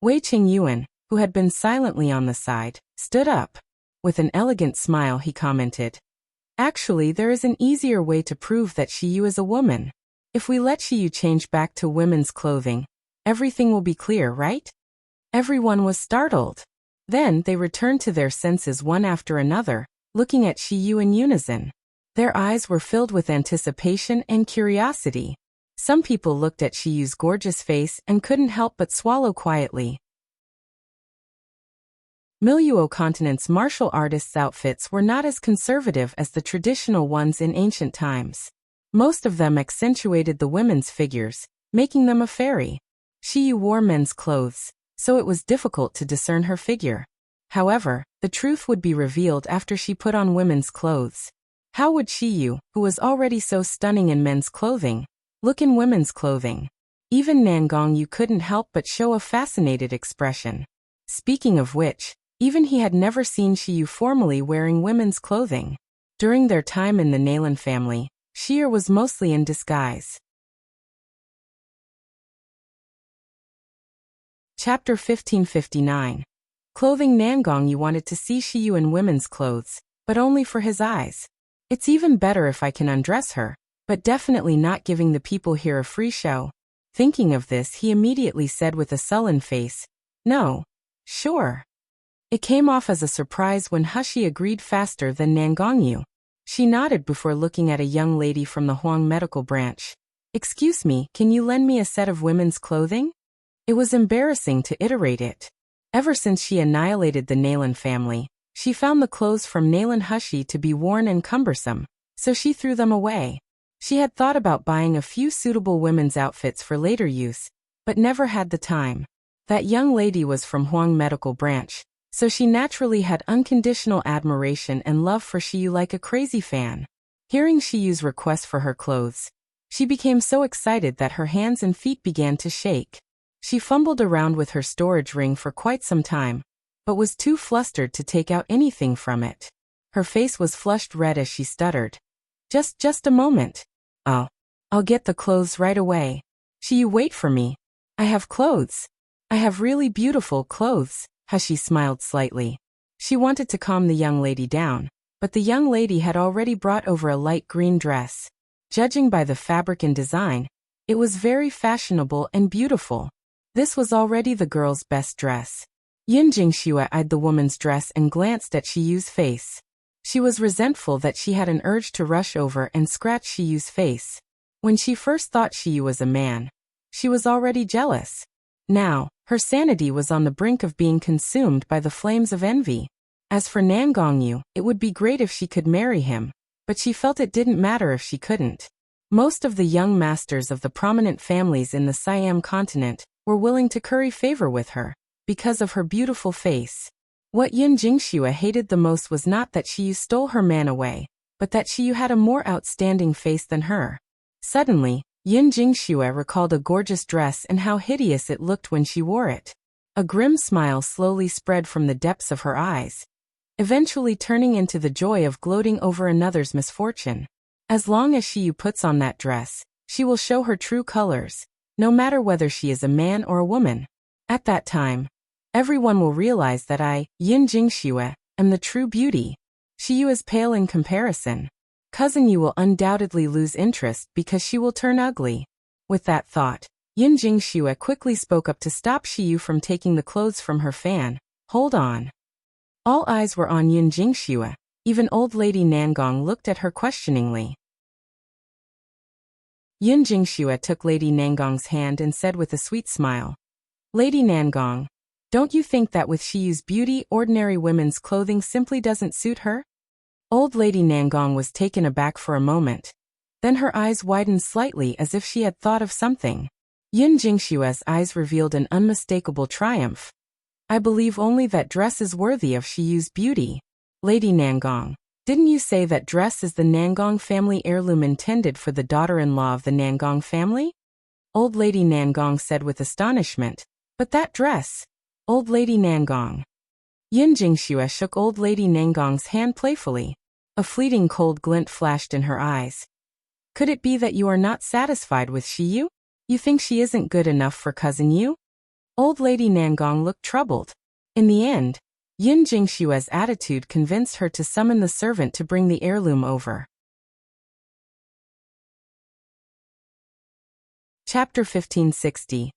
Speaker 1: Wei Qingyuan, who had been silently on the side, stood up. With an elegant smile he commented, "Actually, there is an easier way to prove that Shiyu is a woman. If we let Shiyu change back to women's clothing, everything will be clear, right?" Everyone was startled. Then they returned to their senses one after another, looking at Shiyu in unison. Their eyes were filled with anticipation and curiosity. Some people looked at Shiyu's gorgeous face and couldn't help but swallow quietly. Milieu continent's martial artists' outfits were not as conservative as the traditional ones in ancient times. Most of them accentuated the women's figures, making them a fairy. Shiyu wore men's clothes, so it was difficult to discern her figure. However, the truth would be revealed after she put on women's clothes. How would Shiyu, who was already so stunning in men's clothing, look in women's clothing? Even Nangong couldn't help but show a fascinated expression. Speaking of which, even he had never seen Shiyu formally wearing women's clothing. During their time in the Nalan family, Shiyu was mostly in disguise. Chapter 1559. Clothing. Nangong wanted to see Shiyu in women's clothes, but only for his eyes. It's even better if I can undress her, but definitely not giving the people here a free show. Thinking of this, he immediately said with a sullen face, "No. Sure." It came off as a surprise when Hushi agreed faster than Nangong. She nodded before looking at a young lady from the Huang medical branch. "Excuse me, can you lend me a set of women's clothing?" It was embarrassing to iterate it. Ever since she annihilated the Nalan family, she found the clothes from Nalan Hushi to be worn and cumbersome, so she threw them away. She had thought about buying a few suitable women's outfits for later use, but never had the time. That young lady was from Huang medical branch, so she naturally had unconditional admiration and love for Shiyu like a crazy fan. Hearing Shiyu's request for her clothes, she became so excited that her hands and feet began to shake. She fumbled around with her storage ring for quite some time, but was too flustered to take out anything from it. Her face was flushed red as she stuttered. Just a moment. I'll get the clothes right away. Shiyu, wait for me. I have clothes. I have really beautiful clothes." Hushi smiled slightly. She wanted to calm the young lady down, but the young lady had already brought over a light green dress. Judging by the fabric and design, it was very fashionable and beautiful. This was already the girl's best dress. Yin Jingxue eyed the woman's dress and glanced at Shiyu's face. She was resentful that she had an urge to rush over and scratch Shiyu's face. When she first thought Shiyu was a man, she was already jealous. Now, her sanity was on the brink of being consumed by the flames of envy. As for Nangong, it would be great if she could marry him, but she felt it didn't matter if she couldn't. Most of the young masters of the prominent families in the Siam continent were willing to curry favor with her, because of her beautiful face. What Yin Jingxue hated the most was not that Shiyu stole her man away, but that Shiyu had a more outstanding face than her. Suddenly, Yin Jingxue recalled a gorgeous dress and how hideous it looked when she wore it. A grim smile slowly spread from the depths of her eyes, eventually turning into the joy of gloating over another's misfortune. As long as Shiyu puts on that dress, she will show her true colors, no matter whether she is a man or a woman. At that time, everyone will realize that I, Yin Jingxue, am the true beauty. Shiyu is pale in comparison. Cousin Yu will undoubtedly lose interest because she will turn ugly. With that thought, Yin Jingxue quickly spoke up to stop Shiyu from taking the clothes from her fan. "Hold on." All eyes were on Yin Jingxue. Even old lady Nangong looked at her questioningly. Yin Jingxue took Lady Nangong's hand and said with a sweet smile, "Lady Nangong, don't you think that with Shiyu's beauty, ordinary women's clothing simply doesn't suit her?" Old Lady Nangong was taken aback for a moment. Then her eyes widened slightly as if she had thought of something. Yin Jingxue's eyes revealed an unmistakable triumph. "I believe only that dress is worthy of Shiyu's beauty. Lady Nangong, didn't you say that dress is the Nangong family heirloom intended for the daughter-in-law of the Nangong family?" Old Lady Nangong said with astonishment. But that dress! Old Lady Nangong. Yun Jingxue shook Old Lady Nangong's hand playfully. A fleeting cold glint flashed in her eyes. Could it be that you are not satisfied with Shiyu? You think she isn't good enough for Cousin Yu? Old Lady Nangong looked troubled. In the end, Yun Jingshue's attitude convinced her to summon the servant to bring the heirloom over. Chapter 1560.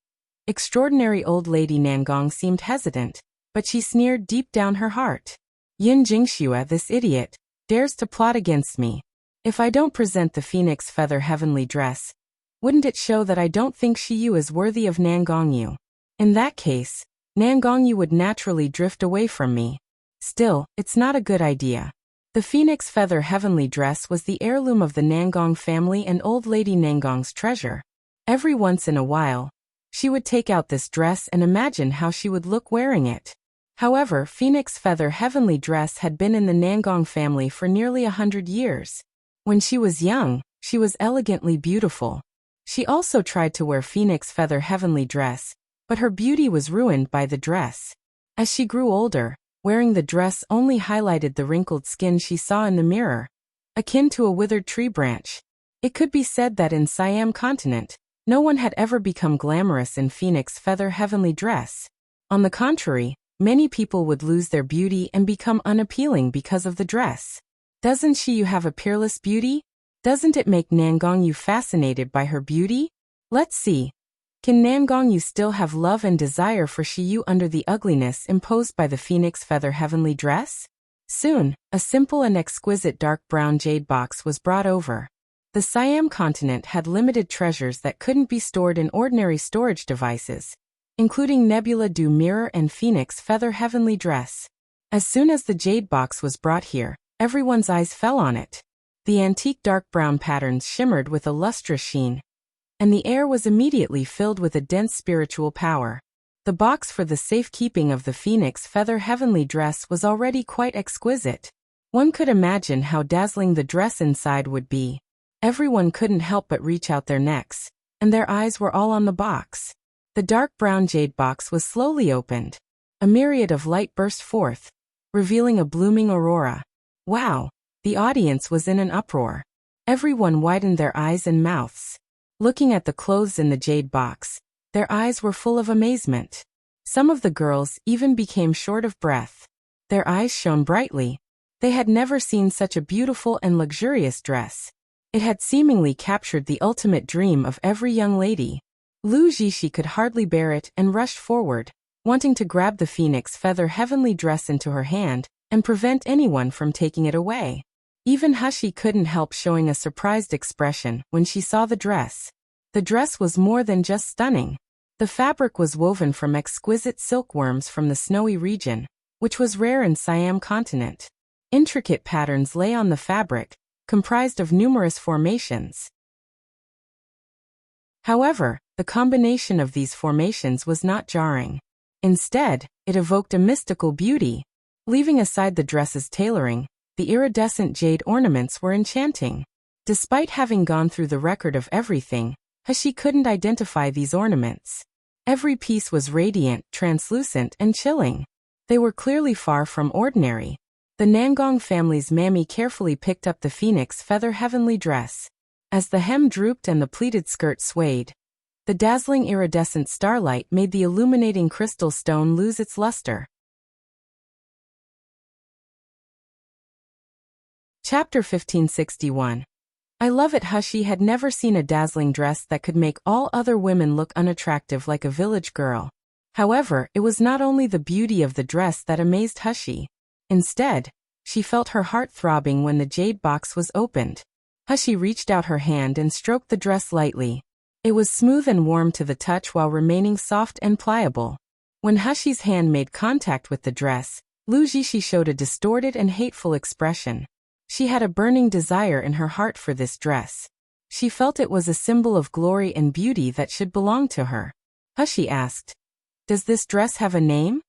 Speaker 1: Extraordinary Old Lady Nangong seemed hesitant, but she sneered deep down her heart. Yun Jingxue, this idiot, dares to plot against me. If I don't present the phoenix feather heavenly dress, wouldn't it show that I don't think Shiyu is worthy of Nangongyu? In that case, Nangongyu would naturally drift away from me. Still, it's not a good idea. The phoenix feather heavenly dress was the heirloom of the Nangong family and Old Lady Nangong's treasure. Every once in a while, she would take out this dress and imagine how she would look wearing it. However, phoenix feather heavenly dress had been in the Nangong family for nearly 100 years. When she was young, she was elegantly beautiful. She also tried to wear phoenix feather heavenly dress, but her beauty was ruined by the dress. As she grew older, wearing the dress only highlighted the wrinkled skin she saw in the mirror, akin to a withered tree branch. It could be said that in Siam continent, no one had ever become glamorous in phoenix feather heavenly dress. On the contrary, many people would lose their beauty and become unappealing because of the dress. Doesn't Shiyu have a peerless beauty? Doesn't it make Nangongyu fascinated by her beauty? Let's see. Can Nangongyu still have love and desire for Shiyu under the ugliness imposed by the phoenix feather heavenly dress? Soon, a simple and exquisite dark brown jade box was brought over. The Siam continent had limited treasures that couldn't be stored in ordinary storage devices, including Nebula du Mirror and Phoenix Feather Heavenly Dress. As soon as the jade box was brought here, everyone's eyes fell on it. The antique dark brown patterns shimmered with a lustrous sheen, and the air was immediately filled with a dense spiritual power. The box for the safekeeping of the Phoenix Feather Heavenly Dress was already quite exquisite. One could imagine how dazzling the dress inside would be. Everyone couldn't help but reach out their necks, and their eyes were all on the box. The dark brown jade box was slowly opened. A myriad of light burst forth, revealing a blooming aurora. Wow! The audience was in an uproar. Everyone widened their eyes and mouths. Looking at the clothes in the jade box, their eyes were full of amazement. Some of the girls even became short of breath. Their eyes shone brightly. They had never seen such a beautiful and luxurious dress. It had seemingly captured the ultimate dream of every young lady. Lu Jishi could hardly bear it and rushed forward, wanting to grab the phoenix feather heavenly dress into her hand and prevent anyone from taking it away. Even Hushi couldn't help showing a surprised expression when she saw the dress. The dress was more than just stunning. The fabric was woven from exquisite silkworms from the snowy region, which was rare in Siam continent. Intricate patterns lay on the fabric, comprised of numerous formations. However, the combination of these formations was not jarring. Instead, it evoked a mystical beauty. Leaving aside the dress's tailoring, the iridescent jade ornaments were enchanting. Despite having gone through the record of everything, Hashi couldn't identify these ornaments. Every piece was radiant, translucent, and chilling. They were clearly far from ordinary. The Nangong family's mammy carefully picked up the phoenix feather heavenly dress. As the hem drooped and the pleated skirt swayed, the dazzling iridescent starlight made the illuminating crystal stone lose its luster. Chapter 1561. I love it. Hushi had never seen a dazzling dress that could make all other women look unattractive like a village girl. However, it was not only the beauty of the dress that amazed Hushi. Instead, she felt her heart throbbing when the jade box was opened. Hushi reached out her hand and stroked the dress lightly. It was smooth and warm to the touch while remaining soft and pliable. When Hushi's hand made contact with the dress, Lu Jishi showed a distorted and hateful expression. She had a burning desire in her heart for this dress. She felt it was a symbol of glory and beauty that should belong to her. Hushi asked, "Does this dress have a name?"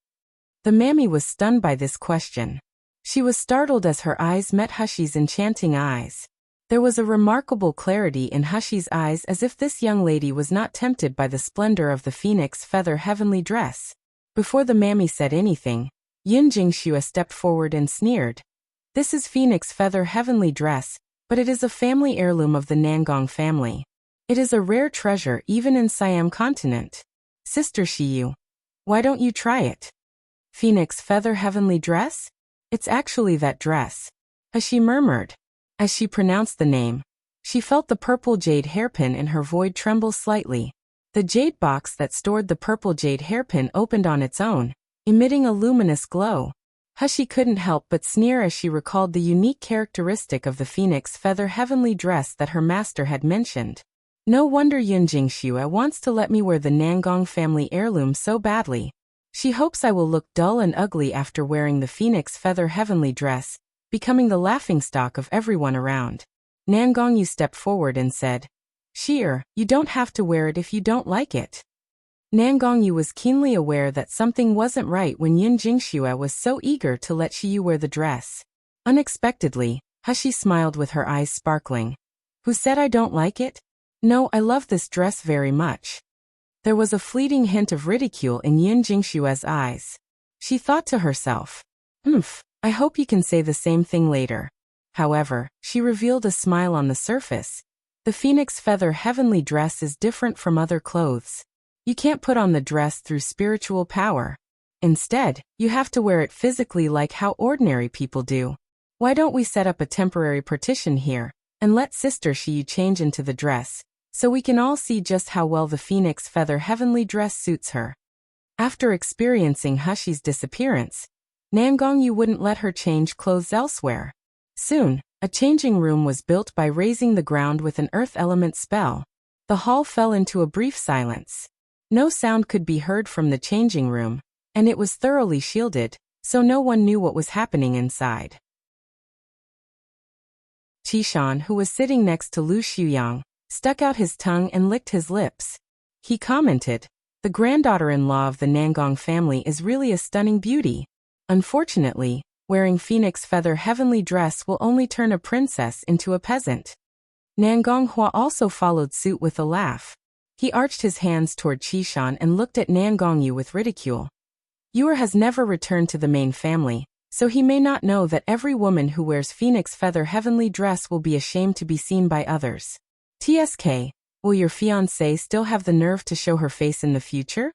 Speaker 1: The mammy was stunned by this question. She was startled as her eyes met Hushi's enchanting eyes. There was a remarkable clarity in Hushy's eyes, as if this young lady was not tempted by the splendor of the phoenix feather heavenly dress. Before the mammy said anything, Yun Jingxue stepped forward and sneered. This is phoenix feather heavenly dress, but it is a family heirloom of the Nangong family. It is a rare treasure even in Siam continent. Sister Shiyu, why don't you try it? Phoenix feather heavenly dress? It's actually that dress. Hushy murmured. As she pronounced the name, she felt the purple jade hairpin in her void tremble slightly. The jade box that stored the purple jade hairpin opened on its own, emitting a luminous glow. Hushy couldn't help but sneer as she recalled the unique characteristic of the phoenix feather heavenly dress that her master had mentioned. No wonder Yun Jingxue wants to let me wear the Nangong family heirloom so badly. She hopes I will look dull and ugly after wearing the phoenix feather heavenly dress, becoming the laughingstock of everyone around. Nangong Yu stepped forward and said, Sheer, you don't have to wear it if you don't like it. Nangong Yu was keenly aware that something wasn't right when Yun Jingxue was so eager to let Shiyu wear the dress. Unexpectedly, Hushy smiled with her eyes sparkling. Who said I don't like it? No, I love this dress very much. There was a fleeting hint of ridicule in Yun Jingxue's eyes. She thought to herself, I hope you can say the same thing later. However, she revealed a smile on the surface. The phoenix feather heavenly dress is different from other clothes. You can't put on the dress through spiritual power. Instead, you have to wear it physically like how ordinary people do. Why don't we set up a temporary partition here, and let Sister Shiyu change into the dress, so we can all see just how well the phoenix feather heavenly dress suits her. After experiencing Hushy's disappearance, Nangong Yu wouldn't let her change clothes elsewhere. Soon, a changing room was built by raising the ground with an earth element spell. The hall fell into a brief silence. No sound could be heard from the changing room, and it was thoroughly shielded, so no one knew what was happening inside. Qishan, who was sitting next to Lu Xuyang, stuck out his tongue and licked his lips. He commented, the granddaughter-in-law of the Nangong family is really a stunning beauty. Unfortunately, wearing phoenix feather heavenly dress will only turn a princess into a peasant. Nangong Hua also followed suit with a laugh. He arched his hands toward Qishan and looked at Nangong Yu with ridicule. Yuer has never returned to the main family, so he may not know that every woman who wears phoenix feather heavenly dress will be ashamed to be seen by others. TSK, will your fiancée still have the nerve to show her face in the future?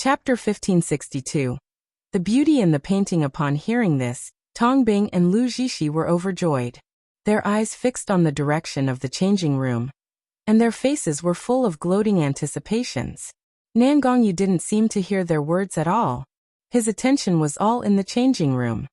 Speaker 1: Chapter 1562. The beauty in the painting. Upon hearing this, Tong Bing and Lu Zhishi were overjoyed. Their eyes fixed on the direction of the changing room, and their faces were full of gloating anticipations. Nangong Yu didn't seem to hear their words at all. His attention was all in the changing room.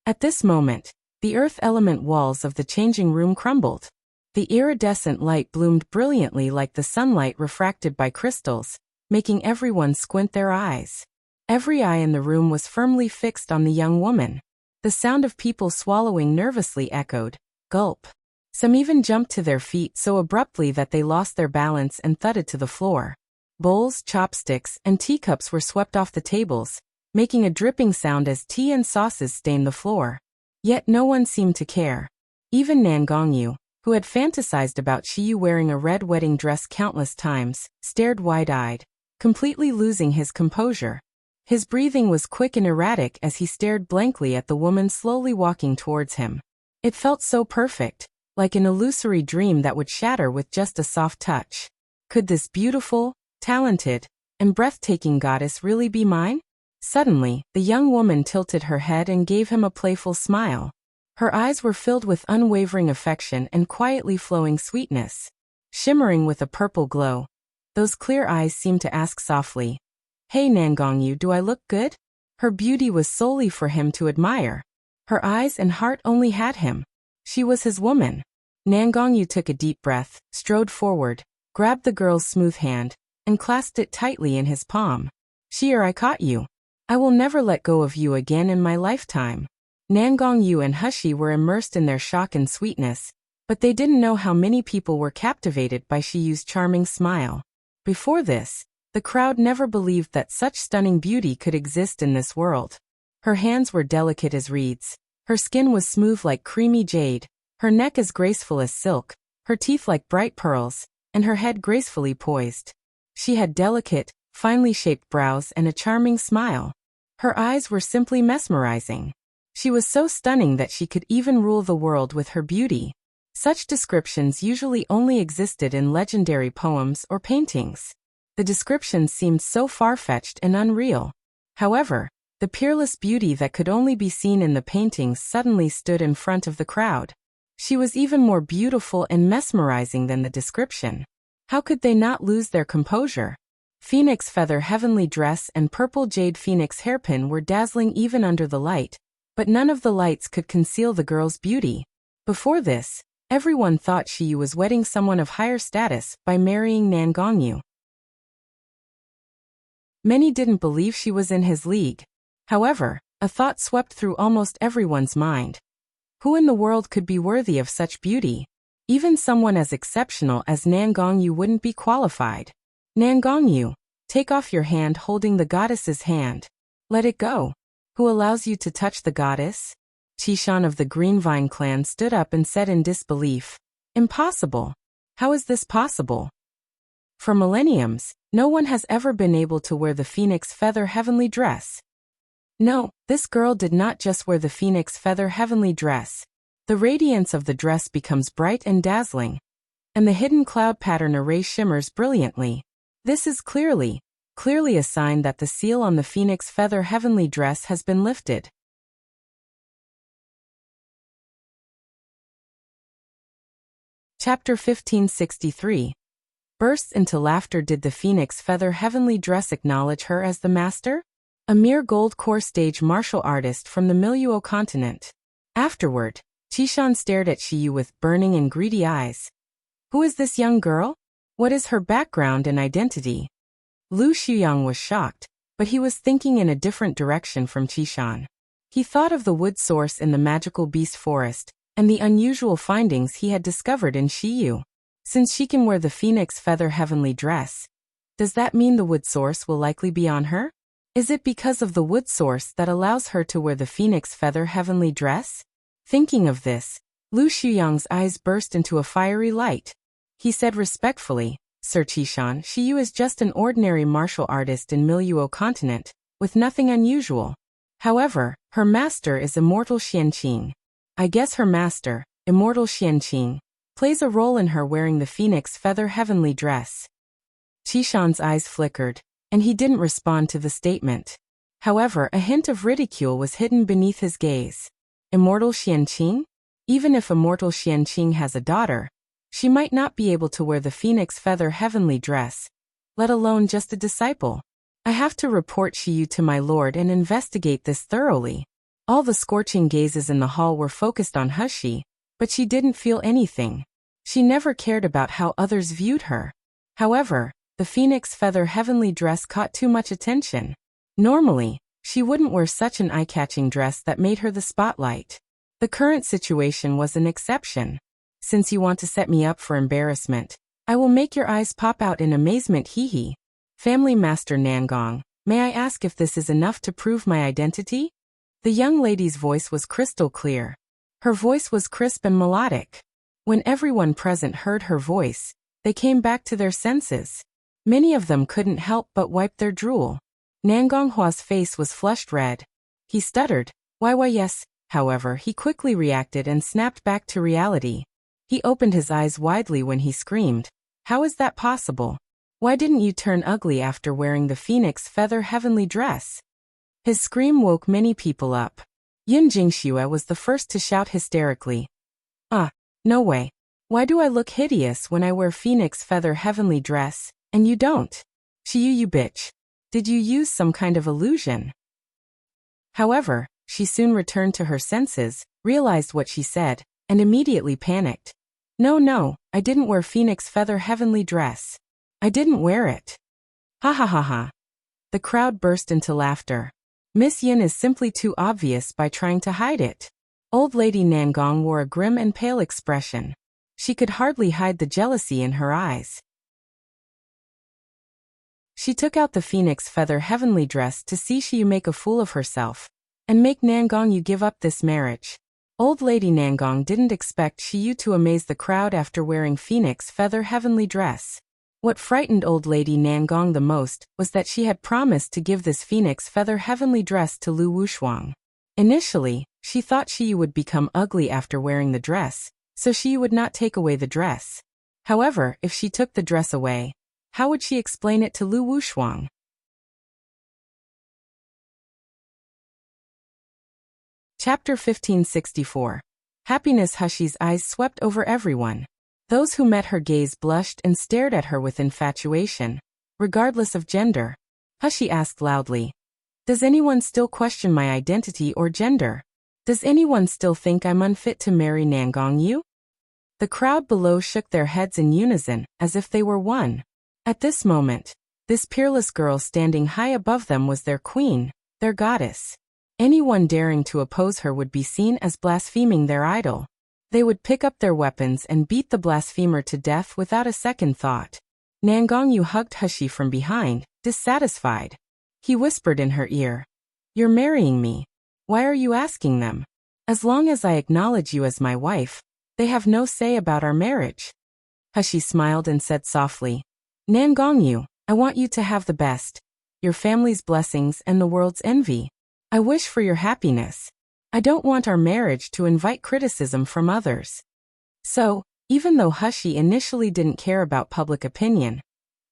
Speaker 1: At this moment, the earth element walls of the changing room crumbled. The iridescent light bloomed brilliantly like the sunlight refracted by crystals, making everyone squint their eyes. Every eye in the room was firmly fixed on the young woman. The sound of people swallowing nervously echoed. Gulp. Some even jumped to their feet so abruptly that they lost their balance and thudded to the floor. Bowls, chopsticks, and teacups were swept off the tables, making a dripping sound as tea and sauces stained the floor. Yet no one seemed to care. Even Nangong Yu, who had fantasized about Shiyu wearing a red wedding dress countless times, stared wide-eyed, completely losing his composure. His breathing was quick and erratic as he stared blankly at the woman slowly walking towards him. It felt so perfect, like an illusory dream that would shatter with just a soft touch. Could this beautiful, talented, and breathtaking goddess really be mine? Suddenly, the young woman tilted her head and gave him a playful smile. Her eyes were filled with unwavering affection and quietly flowing sweetness. Shimmering with a purple glow, those clear eyes seemed to ask softly, Hey Nangong Yu, do I look good? Her beauty was solely for him to admire. Her eyes and heart only had him. She was his woman. Nangong Yu took a deep breath, strode forward, grabbed the girl's smooth hand, and clasped it tightly in his palm. Sheer, I caught you. I will never let go of you again in my lifetime. Nangong Yu and Hushy were immersed in their shock and sweetness, but they didn't know how many people were captivated by Shiyu's charming smile. Before this, the crowd never believed that such stunning beauty could exist in this world. Her hands were delicate as reeds. Her skin was smooth like creamy jade, her neck as graceful as silk, her teeth like bright pearls, and her head gracefully poised. She had delicate, finely shaped brows and a charming smile. Her eyes were simply mesmerizing. She was so stunning that she could even rule the world with her beauty. Such descriptions usually only existed in legendary poems or paintings. The descriptions seemed so far-fetched and unreal. However, the peerless beauty that could only be seen in the paintings suddenly stood in front of the crowd. She was even more beautiful and mesmerizing than the description. How could they not lose their composure? Phoenix feather heavenly dress and purple jade phoenix hairpin were dazzling even under the light, but none of the lights could conceal the girl's beauty. Before this, everyone thought she was wedding someone of higher status by marrying Nangong. Many didn't believe she was in his league. However, a thought swept through almost everyone's mind. Who in the world could be worthy of such beauty? Even someone as exceptional as Nangong wouldn't be qualified. Nangong, take off your hand holding the goddess's hand. Let it go. Who allows you to touch the goddess? Qishan of the Green Vine clan stood up and said in disbelief. Impossible. How is this possible? For millenniums, no one has ever been able to wear the phoenix feather heavenly dress. No, this girl did not just wear the phoenix feather heavenly dress. The radiance of the dress becomes bright and dazzling, and the hidden cloud pattern array shimmers brilliantly. This is clearly a sign that the seal on the phoenix feather heavenly dress has been lifted. Chapter 1563. Bursts into laughter. Did the phoenix feather heavenly dress acknowledge her as the master? A mere gold core stage martial artist from the Miluo continent. Afterward, Qishan stared at Shiyu with burning and greedy eyes. Who is this young girl? What is her background and identity? Lu Xuyang was shocked, but he was thinking in a different direction from Qishan. He thought of the wood source in the magical beast forest, and the unusual findings he had discovered in Shiyu. Since she can wear the phoenix feather heavenly dress, does that mean the wood source will likely be on her? Is it because of the wood source that allows her to wear the phoenix feather heavenly dress? Thinking of this, Lu Xuyang's eyes burst into a fiery light. He said respectfully, Sir Qishan, Shiyu is just an ordinary martial artist in Miluo continent, with nothing unusual. However, her master is immortal Xianqing. I guess her master, immortal Xianqing, plays a role in her wearing the phoenix feather heavenly dress. Qishan's eyes flickered, and he didn't respond to the statement. However, a hint of ridicule was hidden beneath his gaze. Immortal Xianqing? Even if immortal Xianqing has a daughter, she might not be able to wear the phoenix feather heavenly dress, let alone just a disciple. I have to report Shiyu to my lord and investigate this thoroughly. All the scorching gazes in the hall were focused on Hushi, but she didn't feel anything. She never cared about how others viewed her. However, the phoenix feather heavenly dress caught too much attention. Normally, she wouldn't wear such an eye-catching dress that made her the spotlight. The current situation was an exception. Since you want to set me up for embarrassment, I will make your eyes pop out in amazement. Hee. Family Master Nangong, may I ask if this is enough to prove my identity? The young lady's voice was crystal clear. Her voice was crisp and melodic. When everyone present heard her voice, they came back to their senses. Many of them couldn't help but wipe their drool. Nangong Hua's face was flushed red. He stuttered, why yes, however he quickly reacted and snapped back to reality. He opened his eyes widely when he screamed, how is that possible? Why didn't you turn ugly after wearing the phoenix feather heavenly dress? His scream woke many people up. Yun Jingxue was the first to shout hysterically. No way. Why do I look hideous when I wear phoenix feather heavenly dress, and you don't? Shiyu, you bitch. Did you use some kind of illusion? However, she soon returned to her senses, realized what she said, and immediately panicked. No, I didn't wear phoenix feather heavenly dress. I didn't wear it. Ha ha ha ha. The crowd burst into laughter. Miss Yin is simply too obvious by trying to hide it. Old Lady Nangong wore a grim and pale expression. She could hardly hide the jealousy in her eyes. She took out the phoenix feather heavenly dress to see Shiyu make a fool of herself. and make Nangong you give up this marriage. Old Lady Nangong didn't expect Shiyu to amaze the crowd after wearing phoenix feather heavenly dress. What frightened Old Lady Nangong the most was that she had promised to give this phoenix feather heavenly dress to Lu Wushuang. Initially, she thought Shiyu would become ugly after wearing the dress, so Shiyu would not take away the dress. However, if she took the dress away, how would she explain it to Lu Wushuang? Chapter 1564. Happiness. Hushi's eyes swept over everyone. Those who met her gaze blushed and stared at her with infatuation, regardless of gender. Hushi asked loudly, "Does anyone still question my identity or gender? Does anyone still think I'm unfit to marry Nangong Yu?" The crowd below shook their heads in unison, as if they were one. At this moment, this peerless girl standing high above them was their queen, their goddess. Anyone daring to oppose her would be seen as blaspheming their idol. They would pick up their weapons and beat the blasphemer to death without a second thought. Nangong Yu hugged Hushi from behind, dissatisfied. He whispered in her ear, "You're marrying me. Why are you asking them? As long as I acknowledge you as my wife, they have no say about our marriage." Hushi smiled and said softly, "Nangong Yu, I want you to have the best, your family's blessings and the world's envy. I wish for your happiness. I don't want our marriage to invite criticism from others." So, even though Hushi initially didn't care about public opinion,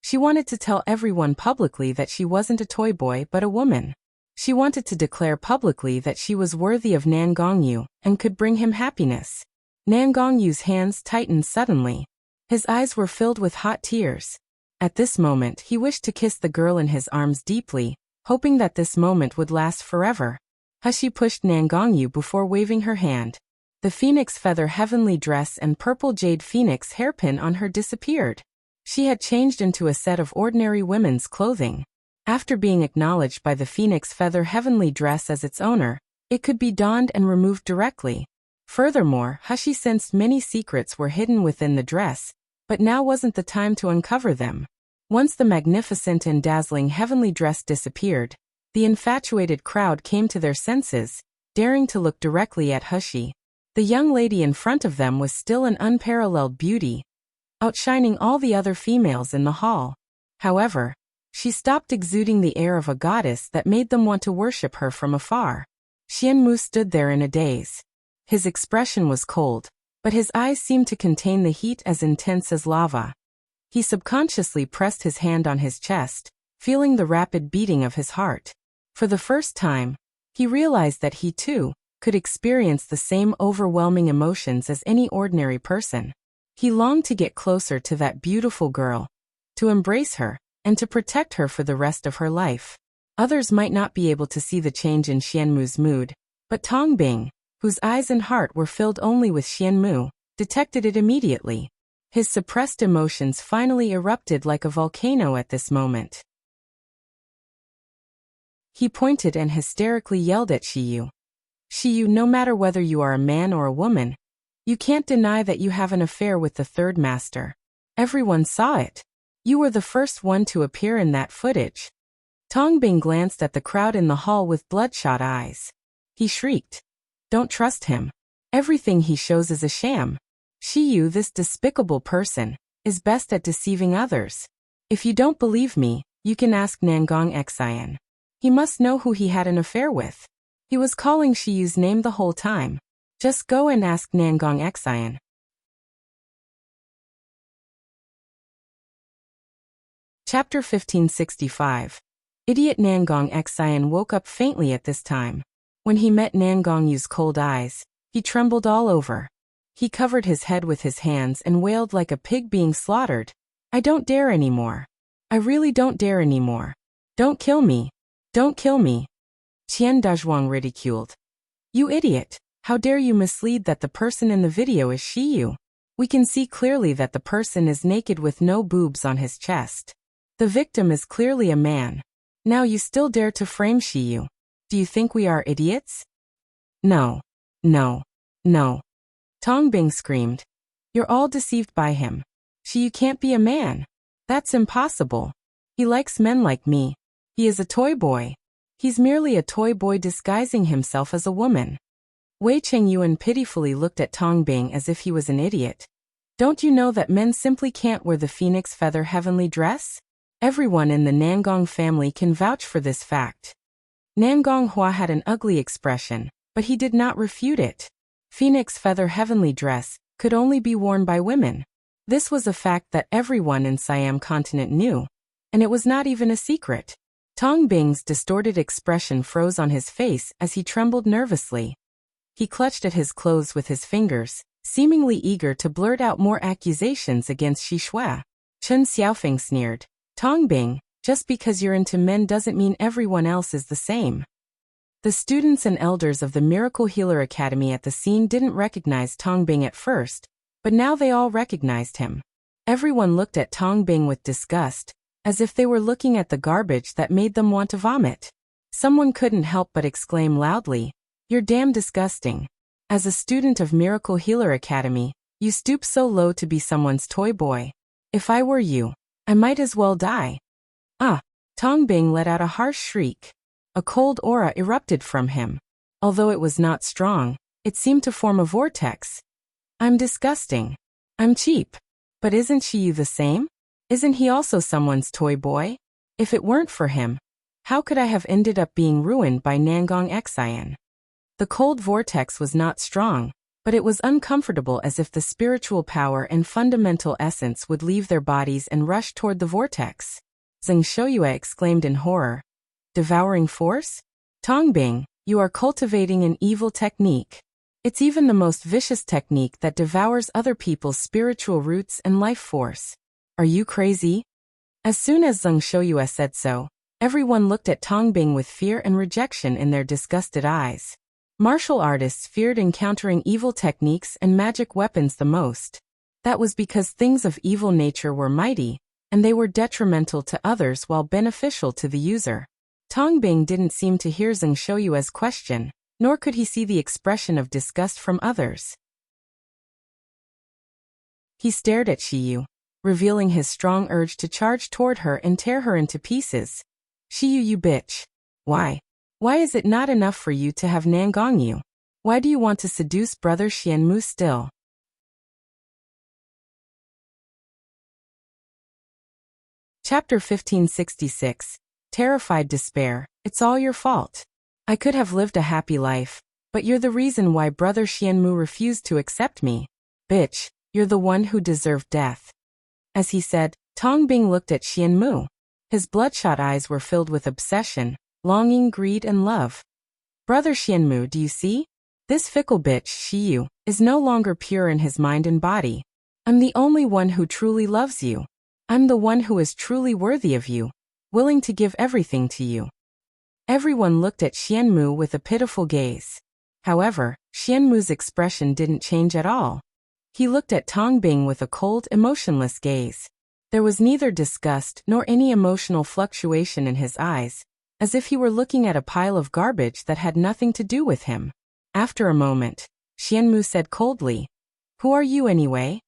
Speaker 1: she wanted to tell everyone publicly that she wasn't a toy boy but a woman. She wanted to declare publicly that she was worthy of Nangong Yu and could bring him happiness. Nangong Yu's hands tightened suddenly. His eyes were filled with hot tears. At this moment he wished to kiss the girl in his arms deeply, hoping that this moment would last forever. Hushi pushed Nangong Yu before waving her hand. The phoenix feather heavenly dress and purple jade phoenix hairpin on her disappeared. She had changed into a set of ordinary women's clothing. After being acknowledged by the phoenix feather heavenly dress as its owner, it could be donned and removed directly. Furthermore, Hushi sensed many secrets were hidden within the dress, but now wasn't the time to uncover them. Once the magnificent and dazzling heavenly dress disappeared, the infatuated crowd came to their senses, daring to look directly at Hushi. The young lady in front of them was still an unparalleled beauty, outshining all the other females in the hall. However, she stopped exuding the air of a goddess that made them want to worship her from afar. Xianmu stood there in a daze. His expression was cold, but his eyes seemed to contain the heat as intense as lava. He subconsciously pressed his hand on his chest, feeling the rapid beating of his heart. For the first time, he realized that he too could experience the same overwhelming emotions as any ordinary person. He longed to get closer to that beautiful girl, to embrace her, and to protect her for the rest of her life. Others might not be able to see the change in Xianmu's mood, but Tong Bing, whose eyes and heart were filled only with Xianmu, detected it immediately. His suppressed emotions finally erupted like a volcano at this moment. He pointed and hysterically yelled at Shiyu. "Shiyu, no matter whether you are a man or a woman, you can't deny that you have an affair with the third master. Everyone saw it. You were the first one to appear in that footage." Tong Bing glanced at the crowd in the hall with bloodshot eyes. He shrieked, "Don't trust him. Everything he shows is a sham. Shiyu, this despicable person, is best at deceiving others. If you don't believe me, you can ask Nangong Xian. He must know who he had an affair with. He was calling Shiyu's name the whole time. Just go and ask Nangong Xian." Chapter 1565. Idiot. Nangong Xian woke up faintly at this time. When he met Nangong Yu's cold eyes, he trembled all over. He covered his head with his hands and wailed like a pig being slaughtered. "I don't dare anymore. I really don't dare anymore. Don't kill me. Don't kill me." Qian Dazhuang ridiculed. "You idiot. How dare you mislead that the person in the video is Shiyu? We can see clearly that the person is naked with no boobs on his chest. The victim is clearly a man. Now you still dare to frame Shiyu. Do you think we are idiots?" "No. No. No." Tong Bing screamed. "You're all deceived by him. Shiyu can't be a man. That's impossible. He likes men like me. He is a toy boy. He's merely a toy boy disguising himself as a woman. Wei Chengyuan pitifully looked at Tong Bing as if he was an idiot. Don't you know that men simply can't wear the phoenix feather heavenly dress? Everyone in the Nangong family can vouch for this fact. Nangong Hua had an ugly expression, but he did not refute it. Phoenix feather heavenly dress could only be worn by women. This was a fact that everyone in Siam continent knew, and it was not even a secret. Tong Bing's distorted expression froze on his face as he trembled nervously. He clutched at his clothes with his fingers, seemingly eager to blurt out more accusations against Shi Shui. Chen Xiaofeng sneered. Tong Bing, just because you're into men doesn't mean everyone else is the same. The students and elders of the Miracle Healer Academy at the scene didn't recognize Tong Bing at first, but now they all recognized him. Everyone looked at Tong Bing with disgust, as if they were looking at the garbage that made them want to vomit. Someone couldn't help but exclaim loudly, "You're damn disgusting. As a student of Miracle Healer Academy, you stoop so low to be someone's toy boy. If I were you, I might as well die." Ah! Tong Bing let out a harsh shriek. A cold aura erupted from him. Although it was not strong, it seemed to form a vortex. "I'm disgusting. I'm cheap. But isn't Shi Yu the same? Isn't he also someone's toy boy? If it weren't for him, how could I have ended up being ruined by Nangong Xian?" The cold vortex was not strong, but it was uncomfortable, as if the spiritual power and fundamental essence would leave their bodies and rush toward the vortex. Zheng Shouyue exclaimed in horror. "Devouring force? Tong Bing, you are cultivating an evil technique. It's even the most vicious technique that devours other people's spiritual roots and life force. Are you crazy?" As soon as Zheng Shouyue said so, everyone looked at Tong Bing with fear and rejection in their disgusted eyes. Martial artists feared encountering evil techniques and magic weapons the most. That was because things of evil nature were mighty, and they were detrimental to others while beneficial to the user. Tong Bing didn't seem to hear Zheng Shouyue's question, nor could he see the expression of disgust from others. He stared at Shi Yu, revealing his strong urge to charge toward her and tear her into pieces. "Shi Yu, you bitch. Why? Why is it not enough for you to have Nangong you? Why do you want to seduce brother Xianmu still?" Chapter 1566. Terrified despair. It's all your fault. I could have lived a happy life, but you're the reason why brother Xianmu refused to accept me. Bitch, you're the one who deserved death. As he said, Tong Bing looked at Xianmu. His bloodshot eyes were filled with obsession, longing, greed, and love. "Brother Xianmu, do you see? This fickle bitch, Shi Yu, is no longer pure in his mind and body. I'm the only one who truly loves you. I'm the one who is truly worthy of you, willing to give everything to you." Everyone looked at Xianmu with a pitiful gaze. However, Xianmu's expression didn't change at all. He looked at Tong Bing with a cold, emotionless gaze. There was neither disgust nor any emotional fluctuation in his eyes, as if he were looking at a pile of garbage that had nothing to do with him. After a moment, Xianmu said coldly, "Who are you anyway?"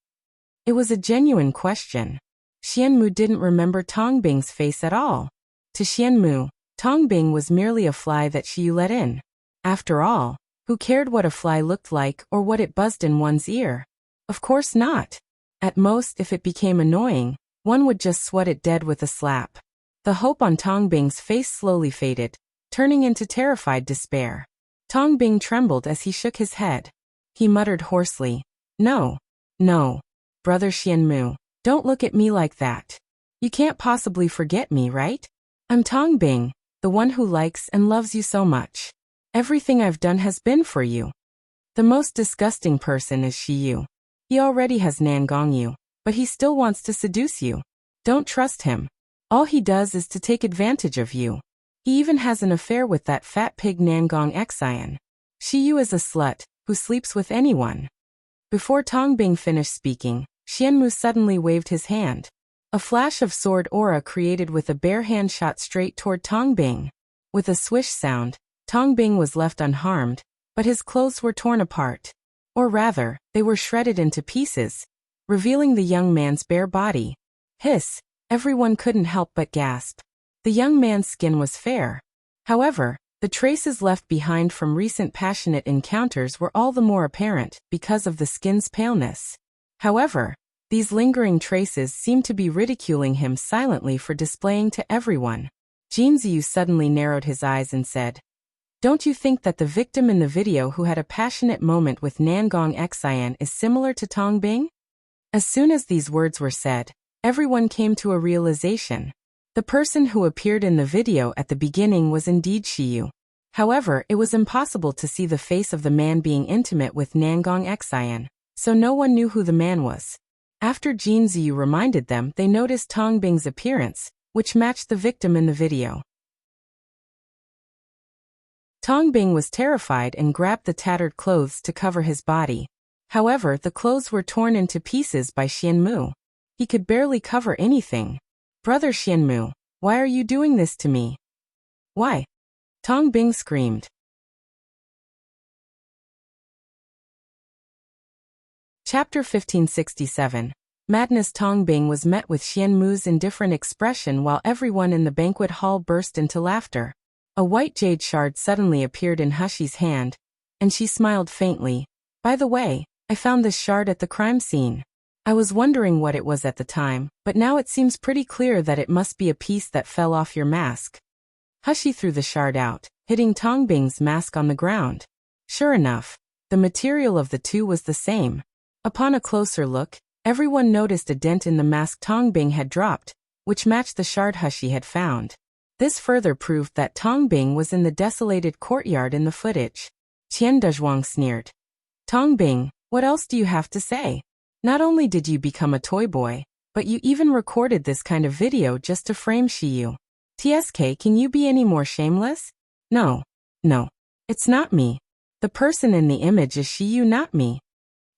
Speaker 1: It was a genuine question. Xianmu didn't remember Tong Bing's face at all. To Xianmu, Tong Bing was merely a fly that Shi Yu let in. After all, who cared what a fly looked like or what it buzzed in one's ear? Of course not. At most, if it became annoying, one would just swat it dead with a slap. The hope on Tong Bing's face slowly faded, turning into terrified despair. Tong Bing trembled as he shook his head. He muttered hoarsely, "No. No. Brother Xianmu, don't look at me like that. You can't possibly forget me, right? I'm Tong Bing, the one who likes and loves you so much. Everything I've done has been for you. The most disgusting person is Shi Yu. He already has Nangong you, but he still wants to seduce you. Don't trust him. All he does is to take advantage of you. He even has an affair with that fat pig Nangong Xian. Shi Yu is a slut, who sleeps with anyone." Before Tong Bing finished speaking, Xianmu suddenly waved his hand. A flash of sword aura created with a bare hand shot straight toward Tong Bing. With a swish sound, Tong Bing was left unharmed, but his clothes were torn apart. Or rather, they were shredded into pieces, revealing the young man's bare body. Hiss! Everyone couldn't help but gasp. The young man's skin was fair. However, the traces left behind from recent passionate encounters were all the more apparent because of the skin's paleness. However, these lingering traces seemed to be ridiculing him silently for displaying to everyone. Jinziyu suddenly narrowed his eyes and said, "Don't you think that the victim in the video who had a passionate moment with Nangong Xian is similar to Tongbing?" As soon as these words were said, everyone came to a realization. The person who appeared in the video at the beginning was indeed Shiyu. However, it was impossible to see the face of the man being intimate with Nangong Xian, so no one knew who the man was. After Jinziyu reminded them, they noticed Tongbing's appearance, which matched the victim in the video. Tongbing was terrified and grabbed the tattered clothes to cover his body. However, the clothes were torn into pieces by Xianmu. He could barely cover anything. "Brother Xianmu, why are you doing this to me?" "Why?" Tongbing screamed. Chapter 1567. Madness. Tongbing was met with Xianmu's indifferent expression while everyone in the banquet hall burst into laughter. A white jade shard suddenly appeared in Hushi's hand, and she smiled faintly. "By the way, I found this shard at the crime scene. I was wondering what it was at the time, but now it seems pretty clear that it must be a piece that fell off your mask." Hushi threw the shard out, hitting Tongbing's mask on the ground. Sure enough, the material of the two was the same. Upon a closer look, everyone noticed a dent in the mask Tongbing had dropped, which matched the shard Hushi had found. This further proved that Tongbing was in the desolated courtyard in the footage. Qian Dezhuang sneered. "Tongbing, what else do you have to say? Not only did you become a toy boy, but you even recorded this kind of video just to frame Shiyu. TSK, can you be any more shameless?" No, it's not me. The person in the image is Shiyu, not me."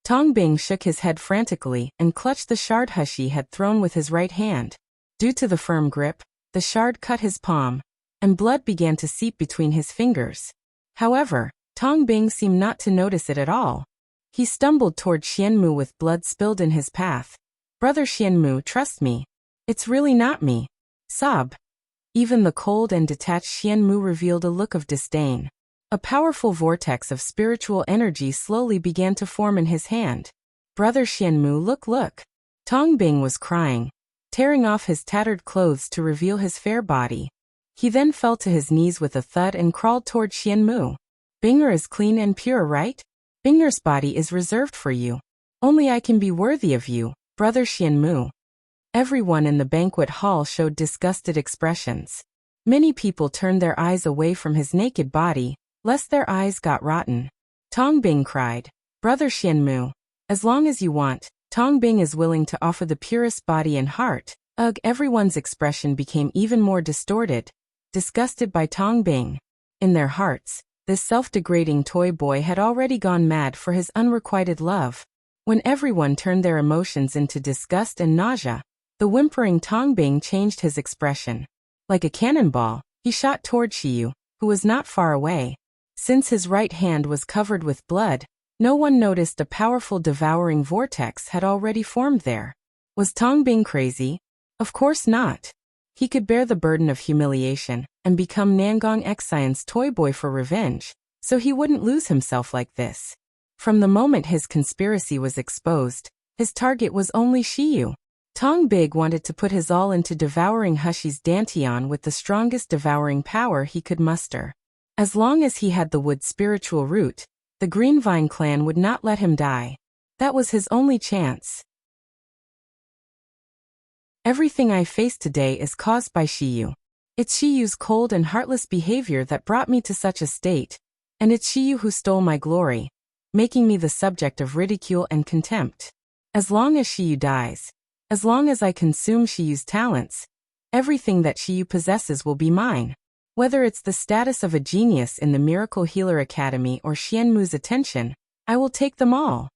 Speaker 1: Tongbing shook his head frantically and clutched the shard Hushi had thrown with his right hand. Due to the firm grip, the shard cut his palm, and blood began to seep between his fingers. However, Tongbing seemed not to notice it at all. He stumbled toward Xianmu with blood spilled in his path. "Brother Xianmu, trust me. It's really not me." Sob. Even the cold and detached Xianmu revealed a look of disdain. A powerful vortex of spiritual energy slowly began to form in his hand. "Brother Xianmu, look. Tongbing was crying, tearing off his tattered clothes to reveal his fair body. He then fell to his knees with a thud and crawled toward Xianmu. "Binger is clean and pure, right? Binger's body is reserved for you. Only I can be worthy of you, brother Xianmu." Everyone in the banquet hall showed disgusted expressions. Many people turned their eyes away from his naked body, lest their eyes got rotten. Tongbing cried, "Brother Xianmu, as long as you want, Tongbing is willing to offer the purest body and heart." Ugh, everyone's expression became even more distorted, disgusted by Tongbing. In their hearts, this self-degrading toy boy had already gone mad for his unrequited love. When everyone turned their emotions into disgust and nausea, the whimpering Tongbing changed his expression. Like a cannonball, he shot toward Shiyu, who was not far away. Since his right hand was covered with blood, no one noticed a powerful devouring vortex had already formed there. Was Tongbing crazy? Of course not. He could bear the burden of humiliation and become Nangong Xian's toy boy for revenge, so he wouldn't lose himself like this. From the moment his conspiracy was exposed, his target was only Shiyu. Tongbing wanted to put his all into devouring Hushi's dantian with the strongest devouring power he could muster. As long as he had the wood spiritual root, the Green Vine clan would not let him die. That was his only chance. "Everything I face today is caused by Shiyu. It's Shiyu's cold and heartless behavior that brought me to such a state, and it's Shiyu who stole my glory, making me the subject of ridicule and contempt. As long as Shiyu dies, as long as I consume Shiyu's talents, everything that Shiyu possesses will be mine. Whether it's the status of a genius in the Miracle Healer Academy or Xianmu's attention, I will take them all."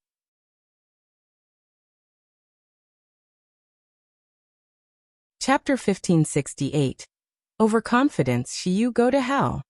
Speaker 1: Chapter 1568. Overconfidence. Shiyu, go to hell.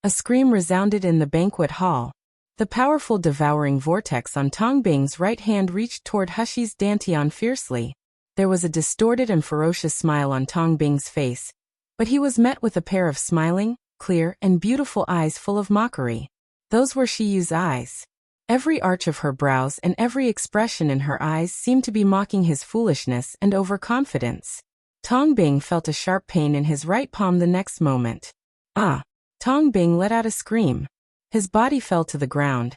Speaker 1: A scream resounded in the banquet hall. The powerful devouring vortex on Tongbing's right hand reached toward Hushi's dantian fiercely. There was a distorted and ferocious smile on Tongbing's face, but he was met with a pair of smiling, clear, and beautiful eyes full of mockery. Those were Shi Yu's eyes. Every arch of her brows and every expression in her eyes seemed to be mocking his foolishness and overconfidence. Tong Bing felt a sharp pain in his right palm the next moment. Ah! Tong Bing let out a scream. His body fell to the ground.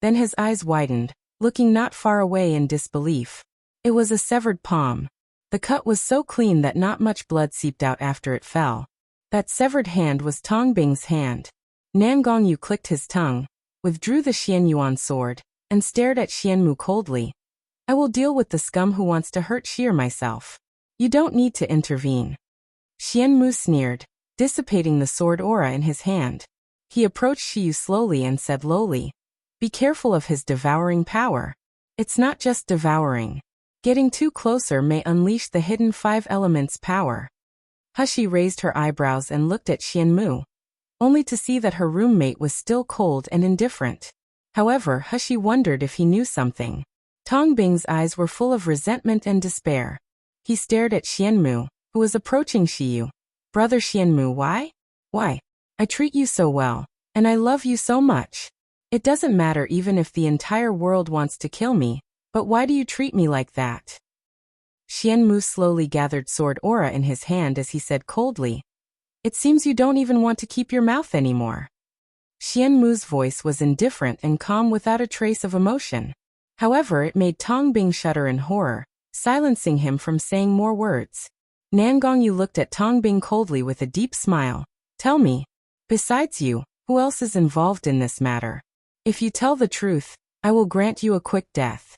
Speaker 1: Then his eyes widened, looking not far away in disbelief. It was a severed palm. The cut was so clean that not much blood seeped out after it fell. That severed hand was Tong Bing's hand. Nangong Yu clicked his tongue, withdrew the Xianyuan sword, and stared at Xianmu coldly. I will deal with the scum who wants to hurt Shi myself. You don't need to intervene. Xianmu sneered, dissipating the sword aura in his hand. He approached Shi Yu slowly and said lowly, be careful of his devouring power. It's not just devouring. Getting too closer may unleash the hidden 5 elements power. Hushi raised her eyebrows and looked at Xianmu, only to see that her roommate was still cold and indifferent. However, Hushi wondered if he knew something. Tong Bing's eyes were full of resentment and despair. He stared at Xianmu, who was approaching Shi Yu. Brother Xianmu, why? Why? I treat you so well, and I love you so much. It doesn't matter even if the entire world wants to kill me, but why do you treat me like that? Xianmu slowly gathered sword aura in his hand as he said coldly, it seems you don't even want to keep your mouth anymore. Xianmu's voice was indifferent and calm without a trace of emotion. However, it made Tong Bing shudder in horror, silencing him from saying more words. Nangong Yu looked at Tong Bing coldly with a deep smile. Tell me, besides you, who else is involved in this matter? If you tell the truth, I will grant you a quick death.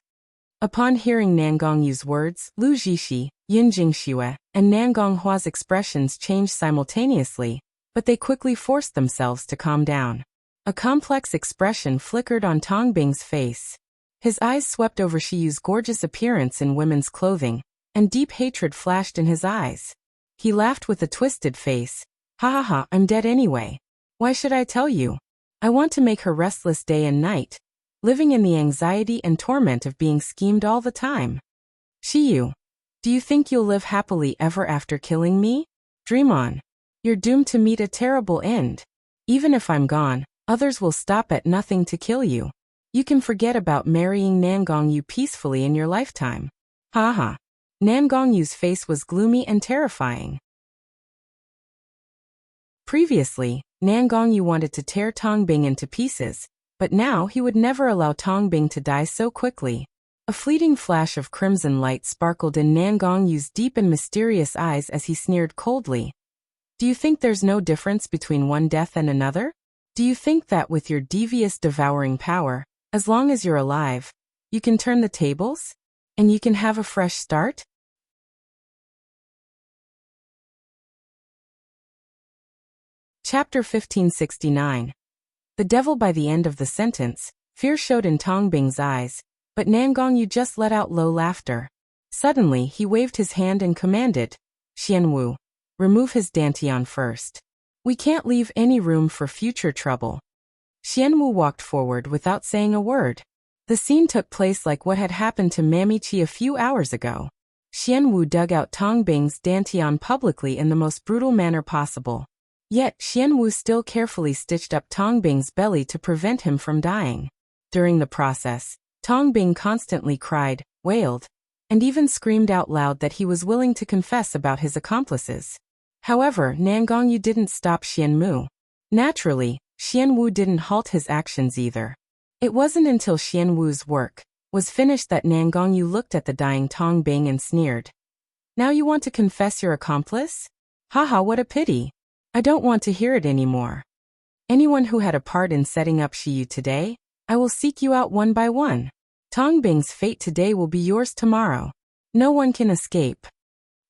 Speaker 1: Upon hearing Nangong Yu's words, Lu Jishi, Yin Jingxue, and Nangong Hua's expressions changed simultaneously, but they quickly forced themselves to calm down. A complex expression flickered on Tong Bing's face. His eyes swept over Shi Yu's gorgeous appearance in women's clothing, and deep hatred flashed in his eyes. He laughed with a twisted face. Ha ha ha, I'm dead anyway. Why should I tell you? I want to make her restless day and night, living in the anxiety and torment of being schemed all the time. Shi Yu, do you think you'll live happily ever after killing me? Dream on. You're doomed to meet a terrible end. Even if I'm gone, others will stop at nothing to kill you. You can forget about marrying Nangong Yu peacefully in your lifetime. Ha ha. Nangong Yu's face was gloomy and terrifying. Previously, Nangong Yu wanted to tear Tong Bing into pieces, but now he would never allow Tong Bing to die so quickly. A fleeting flash of crimson light sparkled in Nangong Yu's deep and mysterious eyes as he sneered coldly. Do you think there's no difference between one death and another? Do you think that with your devious devouring power, as long as you're alive, you can turn the tables? And you can have a fresh start? Chapter 1569. The devil. By the end of the sentence, fear showed in Tong Bing's eyes, but Nangong Yu just let out low laughter. Suddenly, he waved his hand and commanded, Xianwu, remove his dantian first. We can't leave any room for future trouble. Xianwu walked forward without saying a word. The scene took place like what had happened to Mamichi a few hours ago. Xianwu dug out Tong Bing's dantian publicly in the most brutal manner possible. Yet, Xianwu still carefully stitched up Tong Bing's belly to prevent him from dying. During the process, Tong Bing constantly cried, wailed, and even screamed out loud that he was willing to confess about his accomplices. However, Nangong Yu didn't stop Xianmu. Naturally, Xianwu didn't halt his actions either. It wasn't until Xianwu's work was finished that Nangong Yu looked at the dying Tong Bing and sneered. Now you want to confess your accomplice? Haha, what a pity. I don't want to hear it anymore. Anyone who had a part in setting up Shi Yu today, I will seek you out one by one. Tong Bing's fate today will be yours tomorrow. No one can escape.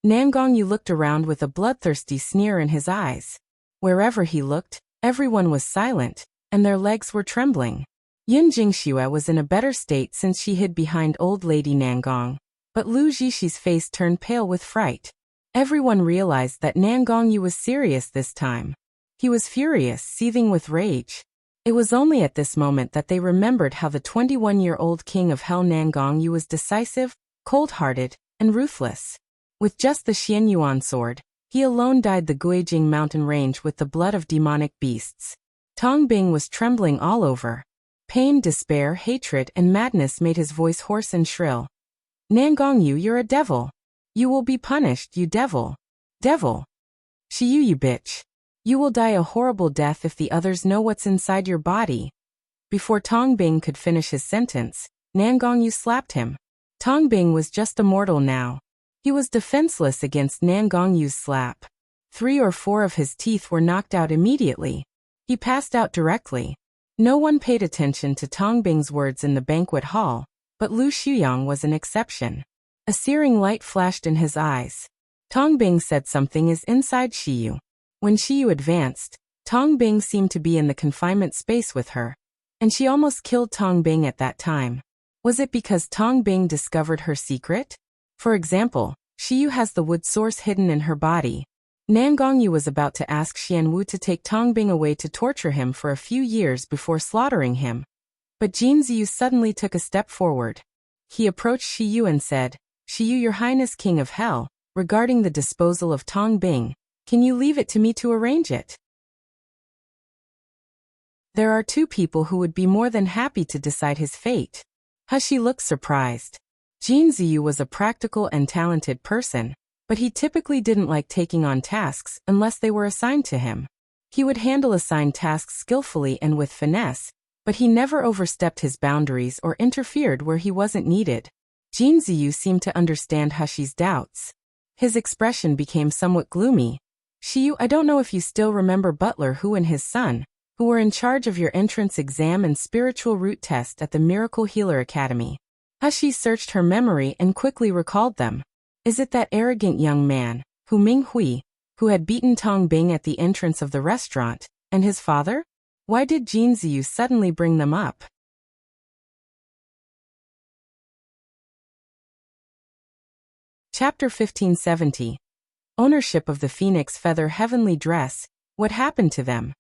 Speaker 1: Nangong Yu looked around with a bloodthirsty sneer in his eyes. Wherever he looked, everyone was silent, and their legs were trembling. Yin Jingxue was in a better state since she hid behind old lady Nangong, but Lu Jishi's face turned pale with fright. Everyone realized that Nangong Yu was serious this time. He was furious, seething with rage. It was only at this moment that they remembered how the 21-year-old king of Hell Nangong Yu was decisive, cold-hearted, and ruthless. With just the Xianyuan sword, He alone dyed the Guijing mountain range with the blood of demonic beasts. Tong Bing was trembling all over. Pain, despair, hatred, and madness made his voice hoarse and shrill. Nangong, you're a devil. You will be punished, you devil. Devil. Shiyu, you bitch. You will die a horrible death if the others know what's inside your body. Before Tong Bing could finish his sentence, Nangong Yu slapped him. Tong Bing was just a mortal now. He was defenseless against Nangong Yu's slap. 3 or 4 of his teeth were knocked out immediately. He passed out directly. No one paid attention to Tong Bing's words in the banquet hall, but Lu Shuyang was an exception. A searing light flashed in his eyes. Tong Bing said something is inside Shiyu. When Shiyu advanced, Tong Bing seemed to be in the confinement space with her, and she almost killed Tong Bing at that time. Was it because Tong Bing discovered her secret? For example, Shiyu has the wood source hidden in her body. Nangong Yu was about to ask Xian Wu to take Tong Bing away to torture him for a few years before slaughtering him. But Jin Ziyu suddenly took a step forward. He approached Shiyu and said, Shiyu, Your Highness King of Hell, regarding the disposal of Tong Bing, can you leave it to me to arrange it? There are 2 people who would be more than happy to decide his fate. Hashi looked surprised. Jin Ziyu was a practical and talented person, but he typically didn't like taking on tasks unless they were assigned to him. He would handle assigned tasks skillfully and with finesse, but he never overstepped his boundaries or interfered where he wasn't needed. Jin Ziyu seemed to understand Hashi's doubts. His expression became somewhat gloomy. Shiyu, I don't know if you still remember Butler Hu and his son, who were in charge of your entrance exam and spiritual root test at the Miracle Healer Academy. Hashi searched her memory and quickly recalled them. Is it that arrogant young man, Hu Minghui, who had beaten Tong Bing at the entrance of the restaurant, and his father? Why did Jin Ziyu suddenly bring them up? Chapter 1570. Ownership of the Phoenix Feather Heavenly Dress, What Happened to Them?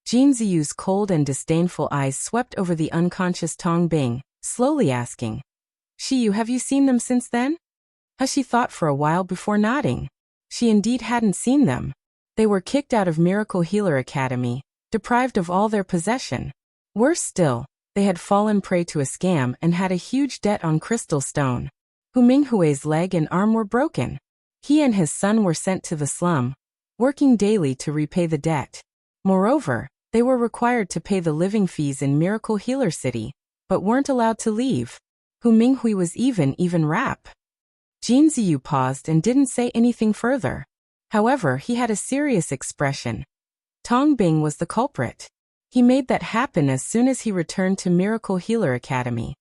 Speaker 1: Jin Ziyu's cold and disdainful eyes swept over the unconscious Tong Bing, slowly asking, Shiyu, have you seen them since then? Hashi thought for a while before nodding. She indeed hadn't seen them. They were kicked out of Miracle Healer Academy, deprived of all their possession. Worse still, they had fallen prey to a scam and had a huge debt on Crystal Stone. Hu Minghui's leg and arm were broken. He and his son were sent to the slum, working daily to repay the debt. Moreover, they were required to pay the living fees in Miracle Healer City, but weren't allowed to leave. Hu Minghui was even rap. Jin Ziyu paused and didn't say anything further. However, he had a serious expression. Tong Bing was the culprit. He made that happen as soon as he returned to Miracle Healer Academy.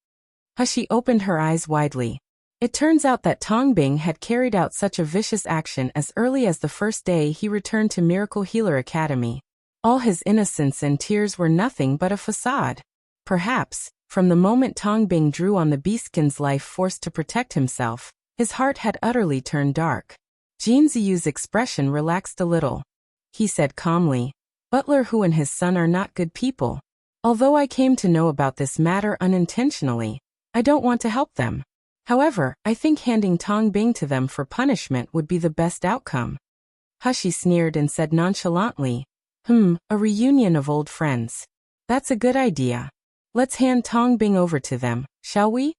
Speaker 1: Hashi opened her eyes widely. It turns out that Tong Bing had carried out such a vicious action as early as the first day he returned to Miracle Healer Academy. All his innocence and tears were nothing but a facade. Perhaps, from the moment Tong Bing drew on the beastkin's life force to protect himself, his heart had utterly turned dark. Jin Ziyu's expression relaxed a little. He said calmly, Butler Hu and his son are not good people. Although I came to know about this matter unintentionally, I don't want to help them. However, I think handing Tong Bing to them for punishment would be the best outcome. Hashi sneered and said nonchalantly, a reunion of old friends. That's a good idea. Let's hand Tong Bing over to them, shall we?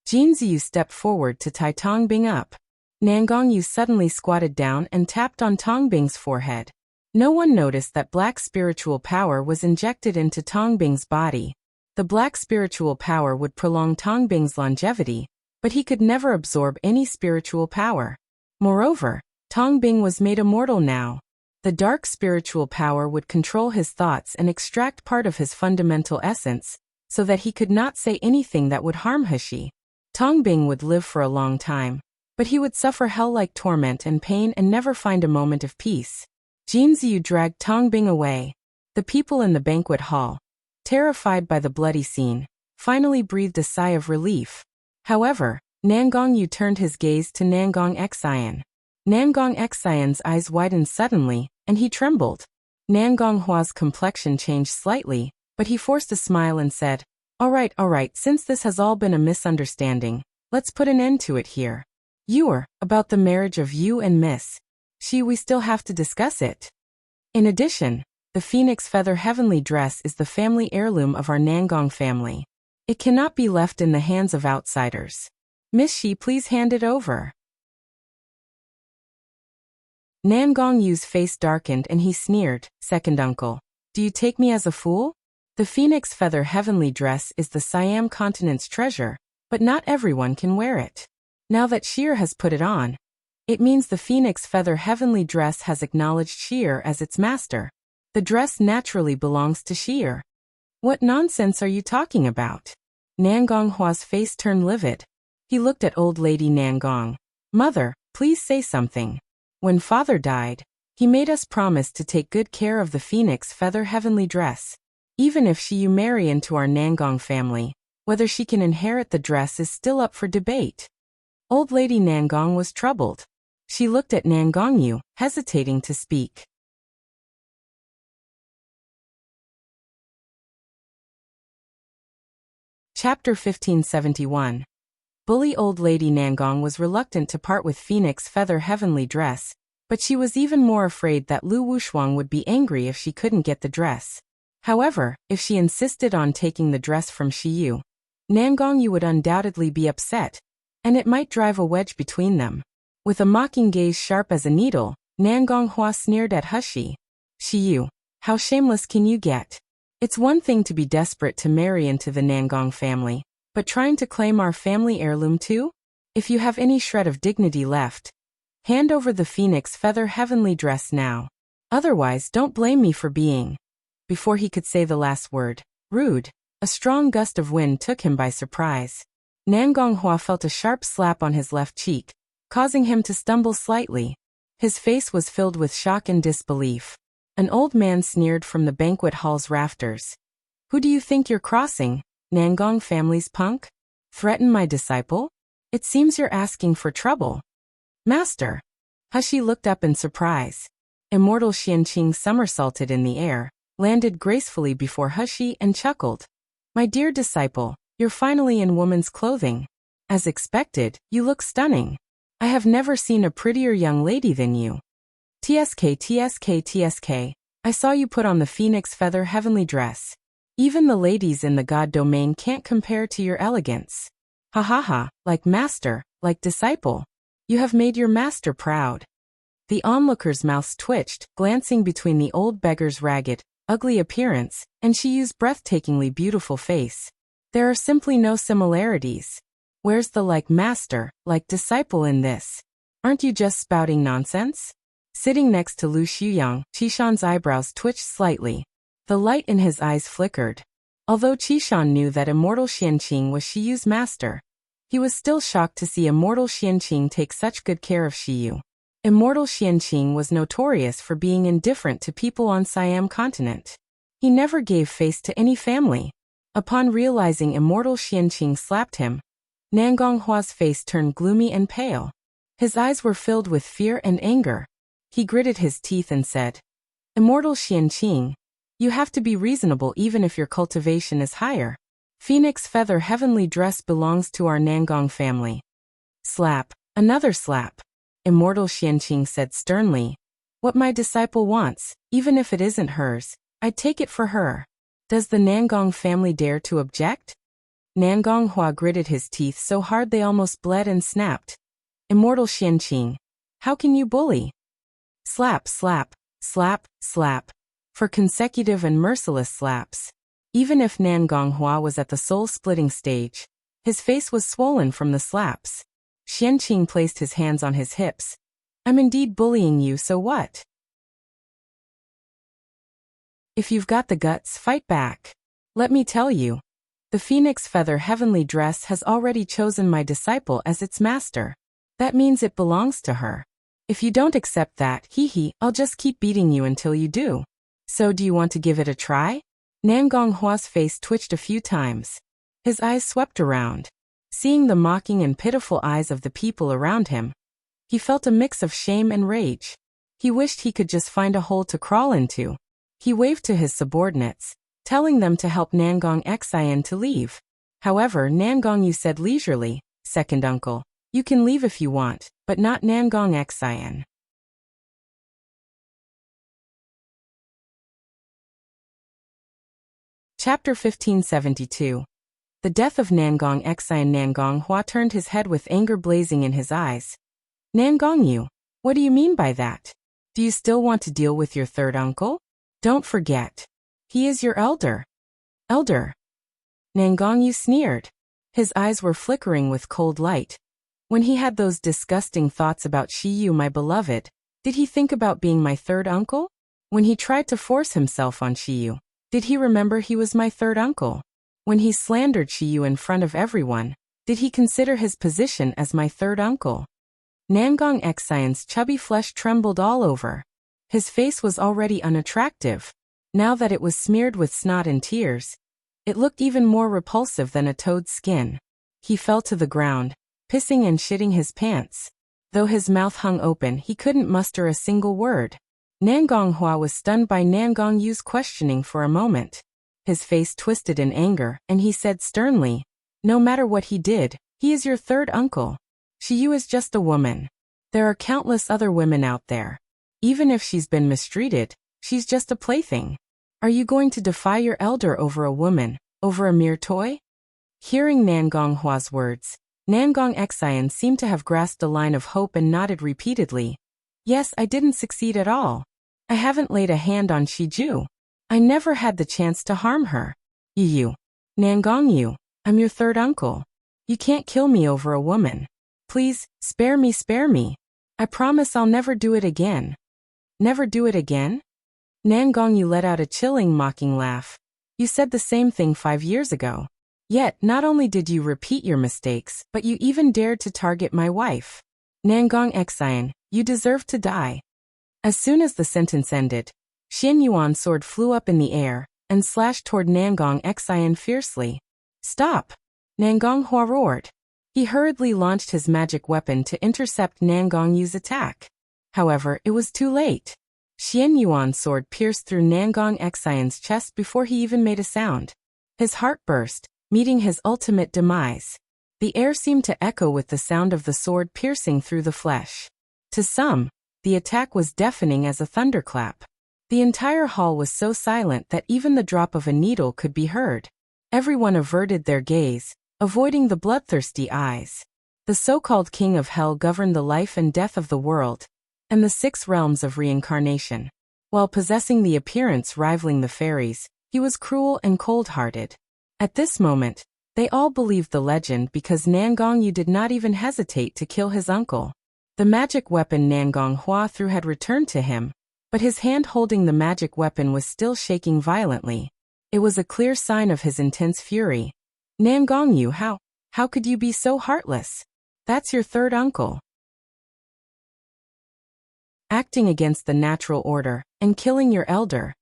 Speaker 1: Jin Ziyu stepped forward to tie Tong Bing up. Nangong Yu suddenly squatted down and tapped on Tong Bing's forehead. No one noticed that black spiritual power was injected into Tong Bing's body. The black spiritual power would prolong Tong Bing's longevity, but he could never absorb any spiritual power. Moreover, Tong Bing was made immortal now. The dark spiritual power would control his thoughts and extract part of his fundamental essence, so that he could not say anything that would harm Hashi. Tong Bing would live for a long time, but he would suffer hell-like torment and pain and never find a moment of peace. Jin Ziyu dragged Tong Bing away. The people in the banquet hall, terrified by the bloody scene, finally breathed a sigh of relief. However, Nangong Yu turned his gaze to Nangong Xian. Nangong Xian's eyes widened suddenly, and he trembled. Nangong Hua's complexion changed slightly, but he forced a smile and said, all right, since this has all been a misunderstanding, let's put an end to it here. About the marriage of you and Miss We still have to discuss it. In addition, the phoenix feather heavenly dress is the family heirloom of our Nangong family. It cannot be left in the hands of outsiders. Miss Shi, please hand it over. Nangong Yu's face darkened and he sneered, second uncle. Do you take me as a fool? The phoenix feather heavenly dress is the Siam continent's treasure, but not everyone can wear it. Now that Sheer has put it on, it means the phoenix feather heavenly dress has acknowledged Sheer as its master. The dress naturally belongs to Sheer. What nonsense are you talking about? Nangong Hua's face turned livid. He looked at old lady Nangong. Mother, please say something. When father died, he made us promise to take good care of the phoenix feather heavenly dress. Even if you marry into our Nangong family, whether she can inherit the dress is still up for debate. Old lady Nangong was troubled. She looked at Nangong Yu, hesitating to speak. Chapter 1571. Bully old lady Nangong was reluctant to part with phoenix feather heavenly dress, but she was even more afraid that Lu Wushuang would be angry if she couldn't get the dress. However, if she insisted on taking the dress from Shiyu, Nangong Yu would undoubtedly be upset, and it might drive a wedge between them. With a mocking gaze sharp as a needle, Nangong Hua sneered at Hushi. Shiyu, how shameless can you get? It's one thing to be desperate to marry into the Nangong family, but trying to claim our family heirloom too? If you have any shred of dignity left, hand over the phoenix feather heavenly dress now. Otherwise, don't blame me for being. Before he could say the last word, rude, a strong gust of wind took him by surprise. Nangong Hua felt a sharp slap on his left cheek, causing him to stumble slightly. His face was filled with shock and disbelief. An old man sneered from the banquet hall's rafters. Who do you think you're crossing, Nangong family's punk? Threaten my disciple? It seems you're asking for trouble. Master. Hushi looked up in surprise. Immortal Xianqing somersaulted in the air, landed gracefully before Hushi and chuckled. My dear disciple, you're finally in woman's clothing. As expected, you look stunning. I have never seen a prettier young lady than you. TSK. I saw you put on the phoenix feather heavenly dress. Even the ladies in the god domain can't compare to your elegance. Ha ha ha, like master, like disciple. You have made your master proud. The onlookers' mouths twitched, glancing between the old beggar's ragged, ugly appearance and Shiyu's breathtakingly beautiful face. There are simply no similarities. Where's the like master, like disciple in this? Aren't you just spouting nonsense? Sitting next to Lu Xuyang, Qishan's eyebrows twitched slightly. The light in his eyes flickered. Although Qishan knew that immortal Xianqing was Shiyu's master, he was still shocked to see immortal Xianqing take such good care of Shiyu. Immortal Xianqing was notorious for being indifferent to people on Siam continent. He never gave face to any family. Upon realizing immortal Xianqing slapped him, Nangong Hua's face turned gloomy and pale. His eyes were filled with fear and anger. He gritted his teeth and said, Immortal Xianqing, you have to be reasonable even if your cultivation is higher. Phoenix feather heavenly dress belongs to our Nangong family. Slap. Another slap. Immortal Xianqing said sternly, what my disciple wants, even if it isn't hers, I'd take it for her. Does the Nangong family dare to object? Nangong Hua gritted his teeth so hard they almost bled and snapped. Immortal Xianqing, how can you bully? Slap, slap, slap, slap. For consecutive and merciless slaps. Even if Nangong Hua was at the soul-splitting stage, his face was swollen from the slaps. Xianqing placed his hands on his hips. I'm indeed bullying you, so what? If you've got the guts, fight back. Let me tell you. The phoenix feather heavenly dress has already chosen my disciple as its master. That means it belongs to her. If you don't accept that, I'll just keep beating you until you do. So do you want to give it a try? Nangong Hua's face twitched a few times. His eyes swept around. Seeing the mocking and pitiful eyes of the people around him, he felt a mix of shame and rage. He wished he could just find a hole to crawl into. He waved to his subordinates, telling them to help Nangong Xian to leave. However, Nangong Yu said leisurely, second uncle, you can leave if you want, but not Nangong Xian. Chapter 1572. The death of Nangong Xian. Nangong Hua turned his head with anger blazing in his eyes. Nangong Yu, what do you mean by that? Do you still want to deal with your third uncle? Don't forget. He is your elder. Elder. Nangong Yu sneered. His eyes were flickering with cold light. When he had those disgusting thoughts about Shi Yu, my beloved, did he think about being my third uncle? When he tried to force himself on Shi Yu, did he remember he was my third uncle? When he slandered Shi Yu in front of everyone, did he consider his position as my third uncle? Nangong Xian's chubby flesh trembled all over. His face was already unattractive. Now that it was smeared with snot and tears, it looked even more repulsive than a toad's skin. He fell to the ground, pissing and shitting his pants. Though his mouth hung open, he couldn't muster a single word. Nangong Hua was stunned by Nangong Yu's questioning for a moment. His face twisted in anger, and he said sternly, "No matter what he did, he is your third uncle. Shi Yu is just a woman. There are countless other women out there. Even if she's been mistreated, she's just a plaything. Are you going to defy your elder over a woman, over a mere toy?" Hearing Nangong Hua's words, Nangong Xian seemed to have grasped a line of hope and nodded repeatedly. "Yes, I didn't succeed at all. I haven't laid a hand on Shi Ju. I never had the chance to harm her. You. Nangong Yu, I'm your third uncle. You can't kill me over a woman. Please, spare me, spare me. I promise I'll never do it again." "Never do it again?" Nangong Yu let out a chilling, mocking laugh. "You said the same thing 5 years ago. Yet, not only did you repeat your mistakes, but you even dared to target my wife. Nangong Xian, you deserve to die." As soon as the sentence ended, Xian Yuan's sword flew up in the air and slashed toward Nangong Xian fiercely. "Stop!" Nangong Hua roared. He hurriedly launched his magic weapon to intercept Nangong Yu's attack. However, it was too late. Xian Yuan's sword pierced through Nangong Xian's chest before he even made a sound. His heart burst, meeting his ultimate demise. The air seemed to echo with the sound of the sword piercing through the flesh. To some, the attack was deafening as a thunderclap. The entire hall was so silent that even the drop of a needle could be heard. Everyone averted their gaze, avoiding the bloodthirsty eyes. The so-called king of hell governed the life and death of the world, and the 6 realms of reincarnation. While possessing the appearance rivaling the fairies, he was cruel and cold-hearted. At this moment, they all believed the legend because Nangong Yu did not even hesitate to kill his uncle. The magic weapon Nangong Hua threw had returned to him, but his hand holding the magic weapon was still shaking violently. It was a clear sign of his intense fury. "Nangong Yu, how could you be so heartless? That's your third uncle. Acting against the natural order and killing your elder.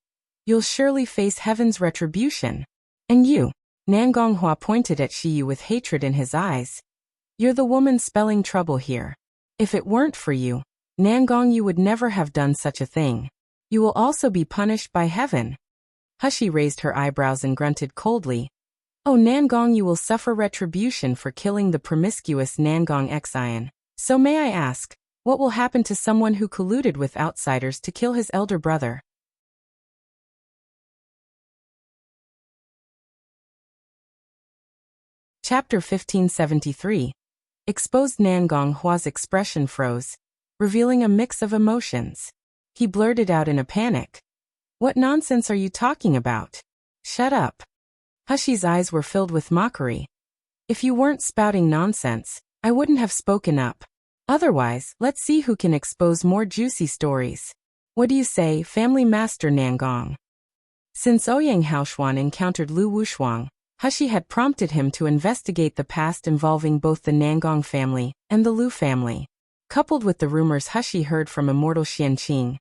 Speaker 1: You'll surely face heaven's retribution. And you," Nangong Hua pointed at Shi Yu with hatred in his eyes. "You're the woman spelling trouble here. If it weren't for you, Nangong Yu would never have done such a thing. You will also be punished by heaven." Hushi raised her eyebrows and grunted coldly. "Oh, Nangong Yu will suffer retribution for killing the promiscuous Nangong Xian. So may I ask, what will happen to someone who colluded with outsiders to kill his elder brother?" Chapter 1573. Exposed. Nangong Hua's expression froze, revealing a mix of emotions. He blurted out in a panic. "What nonsense are you talking about? Shut up." Hushi's eyes were filled with mockery. "If you weren't spouting nonsense, I wouldn't have spoken up. Otherwise, let's see who can expose more juicy stories. What do you say, family master Nangong?" Since Ouyang Haoshuan encountered Lu Wushuang, Hushi had prompted him to investigate the past involving both the Nangong family and the Lu family. Coupled with the rumors Hushi heard from immortal Xianqing,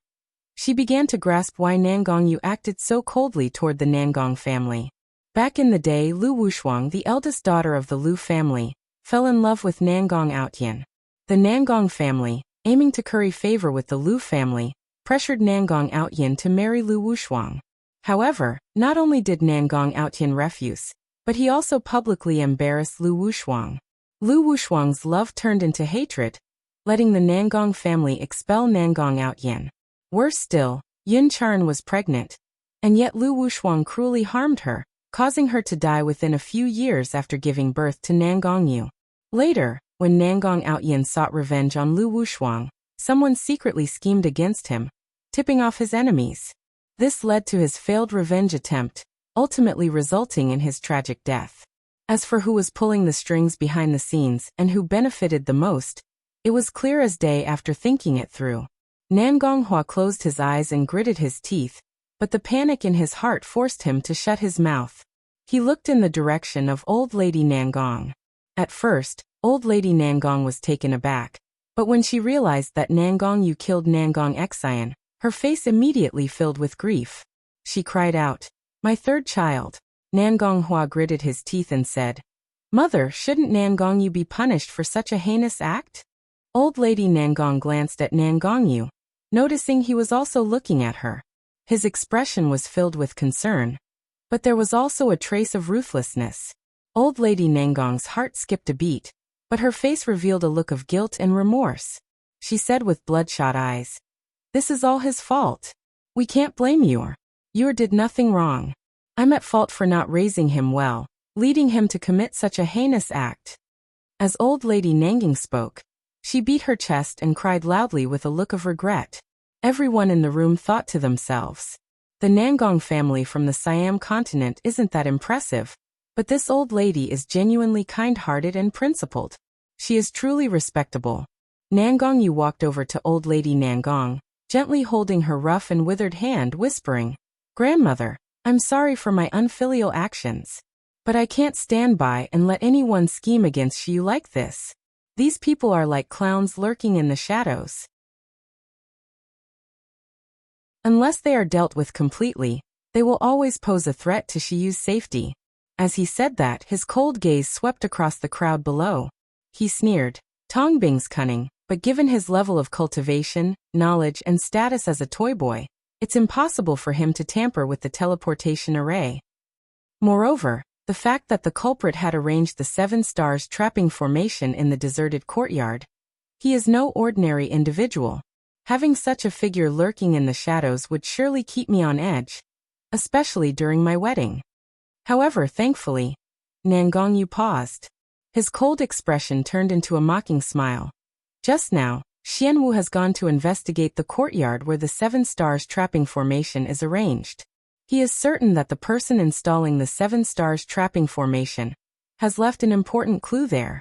Speaker 1: she began to grasp why Nangong Yu acted so coldly toward the Nangong family. Back in the day, Lu Wushuang, the eldest daughter of the Lu family, fell in love with Nangong Outyin. The Nangong family, aiming to curry favor with the Lu family, pressured Nangong Outyin to marry Lu Wushuang. However, not only did Nangong Outyin refuse, but he also publicly embarrassed Lu Wushuang. Lu Wushuang's love turned into hatred, letting the Nangong family expel Nangong Outyin. Worse still, Yin Charan was pregnant, and yet Lu Wushuang cruelly harmed her, causing her to die within a few years after giving birth to Nangong Yu. Later, when Nangong Outyin sought revenge on Lu Wushuang, someone secretly schemed against him, tipping off his enemies. This led to his failed revenge attempt, ultimately resulting in his tragic death. As for who was pulling the strings behind the scenes and who benefited the most, it was clear as day after thinking it through. Nangong Hua closed his eyes and gritted his teeth, but the panic in his heart forced him to shut his mouth. He looked in the direction of Old Lady Nangong. At first, Old Lady Nangong was taken aback, but when she realized that Nangong Yu killed Nangong Xian, her face immediately filled with grief. She cried out, "My third child." Nangong Hua gritted his teeth and said, "Mother, shouldn't Nangong Yu be punished for such a heinous act?" Old Lady Nangong glanced at Nangong Yu, noticing he was also looking at her. His expression was filled with concern, but there was also a trace of ruthlessness. Old Lady Nangong's heart skipped a beat, but her face revealed a look of guilt and remorse. She said with bloodshot eyes, "This is all his fault. We can't blame you. You did nothing wrong. I'm at fault for not raising him well, leading him to commit such a heinous act." As Old Lady Nangong spoke, she beat her chest and cried loudly with a look of regret. Everyone in the room thought to themselves, the Nangong family from the Siam continent isn't that impressive, but this old lady is genuinely kind-hearted and principled. She is truly respectable. Nangong Yu walked over to Old Lady Nangong, gently holding her rough and withered hand, whispering, "Grandmother, I'm sorry for my unfilial actions. But I can't stand by and let anyone scheme against you like this. These people are like clowns lurking in the shadows. Unless they are dealt with completely, they will always pose a threat to Shiyu's safety." As he said that, his cold gaze swept across the crowd below. He sneered, "Tongbing's cunning, but given his level of cultivation, knowledge, and status as a toy boy, it's impossible for him to tamper with the teleportation array." Moreover, the fact that the culprit had arranged the 7 stars trapping formation in the deserted courtyard. He is no ordinary individual. Having such a figure lurking in the shadows would surely keep me on edge, especially during my wedding. However, thankfully, Nangong Yu paused. His cold expression turned into a mocking smile. Just now, Xianwu has gone to investigate the courtyard where the 7 stars trapping formation is arranged. He is certain that the person installing the 7 stars trapping formation has left an important clue there.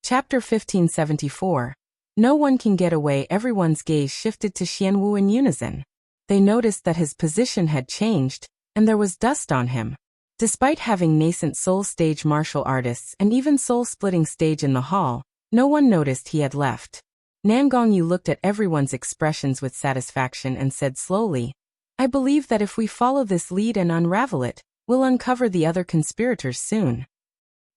Speaker 1: Chapter 1574. No one can get away. Everyone's gaze shifted to Xianwu in unison. They noticed that his position had changed, and there was dust on him. Despite having nascent soul stage martial artists and even soul-splitting stage in the hall, no one noticed he had left. Nangong Yu looked at everyone's expressions with satisfaction and said slowly, "I believe that if we follow this lead and unravel it, we'll uncover the other conspirators soon.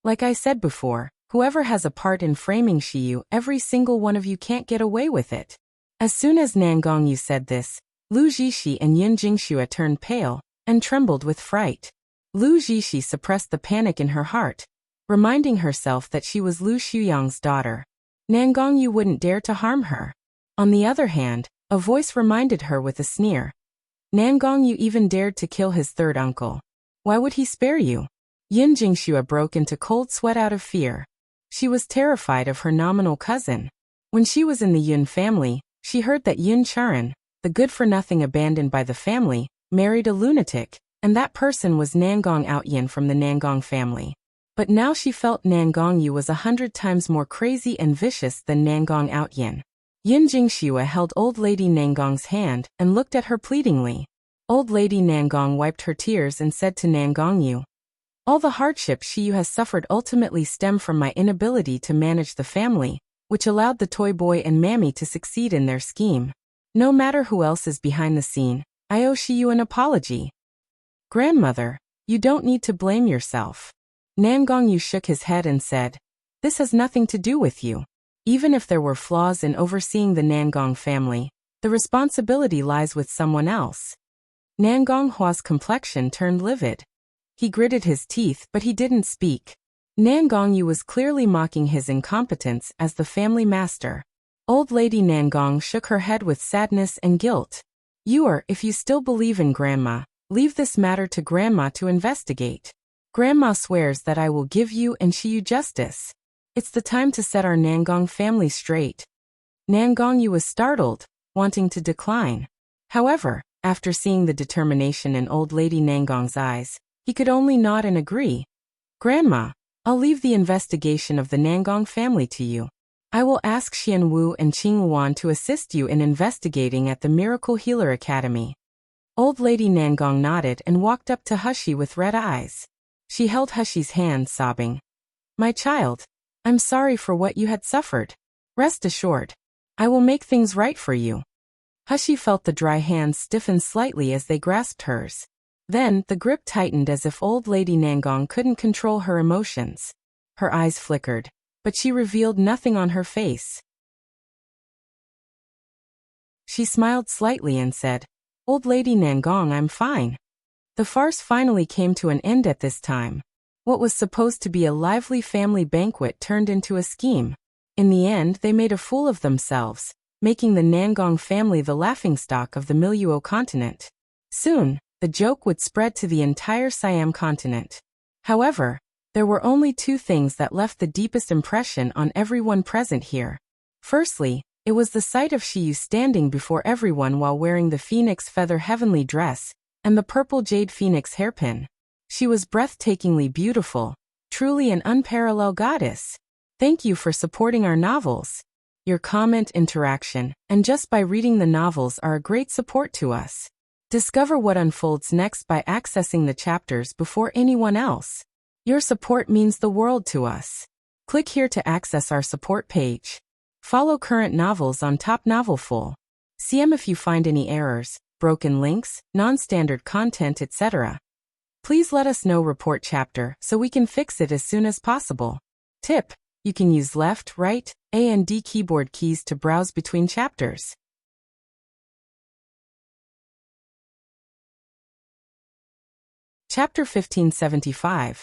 Speaker 1: Like I said before, whoever has a part in framing Shiyu, every single one of you can't get away with it." As soon as Nangong Yu said this, Lu Zixi and Yin Jingxue turned pale and trembled with fright. Lu Zixi suppressed the panic in her heart, reminding herself that she was Lu Xuyang's daughter. Nangong Yu wouldn't dare to harm her. On the other hand, a voice reminded her with a sneer. Nangong Yu even dared to kill his third uncle. Why would he spare you? Yin Jingxue broke into cold sweat out of fear. She was terrified of her nominal cousin. When she was in the Yun family, she heard that Yun Charan, the good-for-nothing abandoned by the family, married a lunatic, and that person was Nangong Outyin from the Nangong family. But now she felt Nangong Yu was 100 times more crazy and vicious than Nangong Outyin. Yin Jingxue held Old Lady Nangong's hand and looked at her pleadingly. Old Lady Nangong wiped her tears and said to Nangong Yu, "All the hardships Shiyu has suffered ultimately stem from my inability to manage the family, which allowed the toy boy and Mammy to succeed in their scheme. No matter who else is behind the scene, I owe Shiyu an apology." "Grandmother, you don't need to blame yourself." Nangong Yu shook his head and said, "This has nothing to do with you. Even if there were flaws in overseeing the Nangong family, the responsibility lies with someone else." Nangong Hua's complexion turned livid. He gritted his teeth, but he didn't speak. Nangong Yu was clearly mocking his incompetence as the family master. Old Lady Nangong shook her head with sadness and guilt. If you still believe in Grandma, leave this matter to Grandma to investigate. Grandma swears that I will give you and she justice. It's the time to set our Nangong family straight. Nangong was startled, wanting to decline. However, after seeing the determination in Old Lady Nangong's eyes, he could only nod and agree. Grandma, I'll leave the investigation of the Nangong family to you. I will ask Xian Wu and Qing Wan to assist you in investigating at the Miracle Healer Academy. Old Lady Nangong nodded and walked up to Hushi with red eyes. She held Hushi's hand, sobbing. My child, I'm sorry for what you had suffered. Rest assured, I will make things right for you. Hushi felt the dry hands stiffen slightly as they grasped hers. Then, the grip tightened as if Old Lady Nangong couldn't control her emotions. Her eyes flickered, but she revealed nothing on her face. She smiled slightly and said, Old Lady Nangong, I'm fine. The farce finally came to an end at this time. What was supposed to be a lively family banquet turned into a scheme. In the end, they made a fool of themselves, making the Nangong family the laughingstock of the Miluo continent. Soon, the joke would spread to the entire Siam continent. However, there were only two things that left the deepest impression on everyone present here. Firstly, it was the sight of Shiyu standing before everyone while wearing the phoenix feather heavenly dress and the purple jade phoenix hairpin. She was breathtakingly beautiful, truly an unparalleled goddess. Thank you for supporting our novels. Your comment, interaction, and just by reading the novels are a great support to us. Discover what unfolds next by accessing the chapters before anyone else. Your support means the world to us. Click here to access our support page. Follow current novels on Top Novelful. CM if you find any errors, broken links, non-standard content, etc. Please let us know. Report chapter so we can fix it as soon as possible. Tip: you can use left, right, A and D keyboard keys to browse between chapters. Chapter 1575.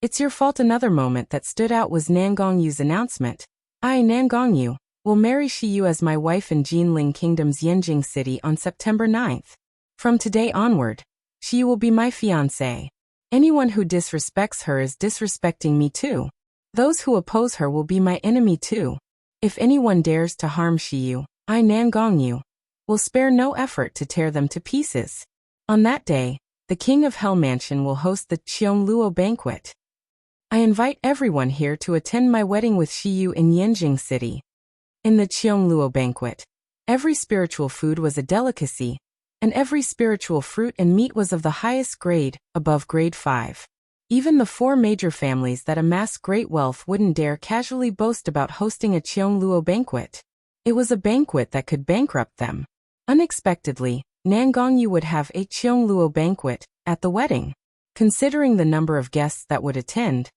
Speaker 1: It's your fault. Another moment that stood out was Nangong Yu's announcement. I, Nangong Yu, will marry Shiyu as my wife in Jinling Kingdom's Yanjing City on September 9th. From today onward, Shiyu will be my fiancé. Anyone who disrespects her is disrespecting me too. Those who oppose her will be my enemy too. If anyone dares to harm Shiyu, I, Nangong Yu, will spare no effort to tear them to pieces. On that day, the King of Hell Mansion will host the Cheongluo Banquet. I invite everyone here to attend my wedding with Shiyu in Yanjing City. In the Cheongluo Banquet, every spiritual food was a delicacy, and every spiritual fruit and meat was of the highest grade, above grade 5. Even the 4 major families that amass great wealth wouldn't dare casually boast about hosting a Cheongluo banquet. It was a banquet that could bankrupt them. Unexpectedly, Nangong Yu would have a Cheongluo banquet at the wedding. Considering the number of guests that would attend,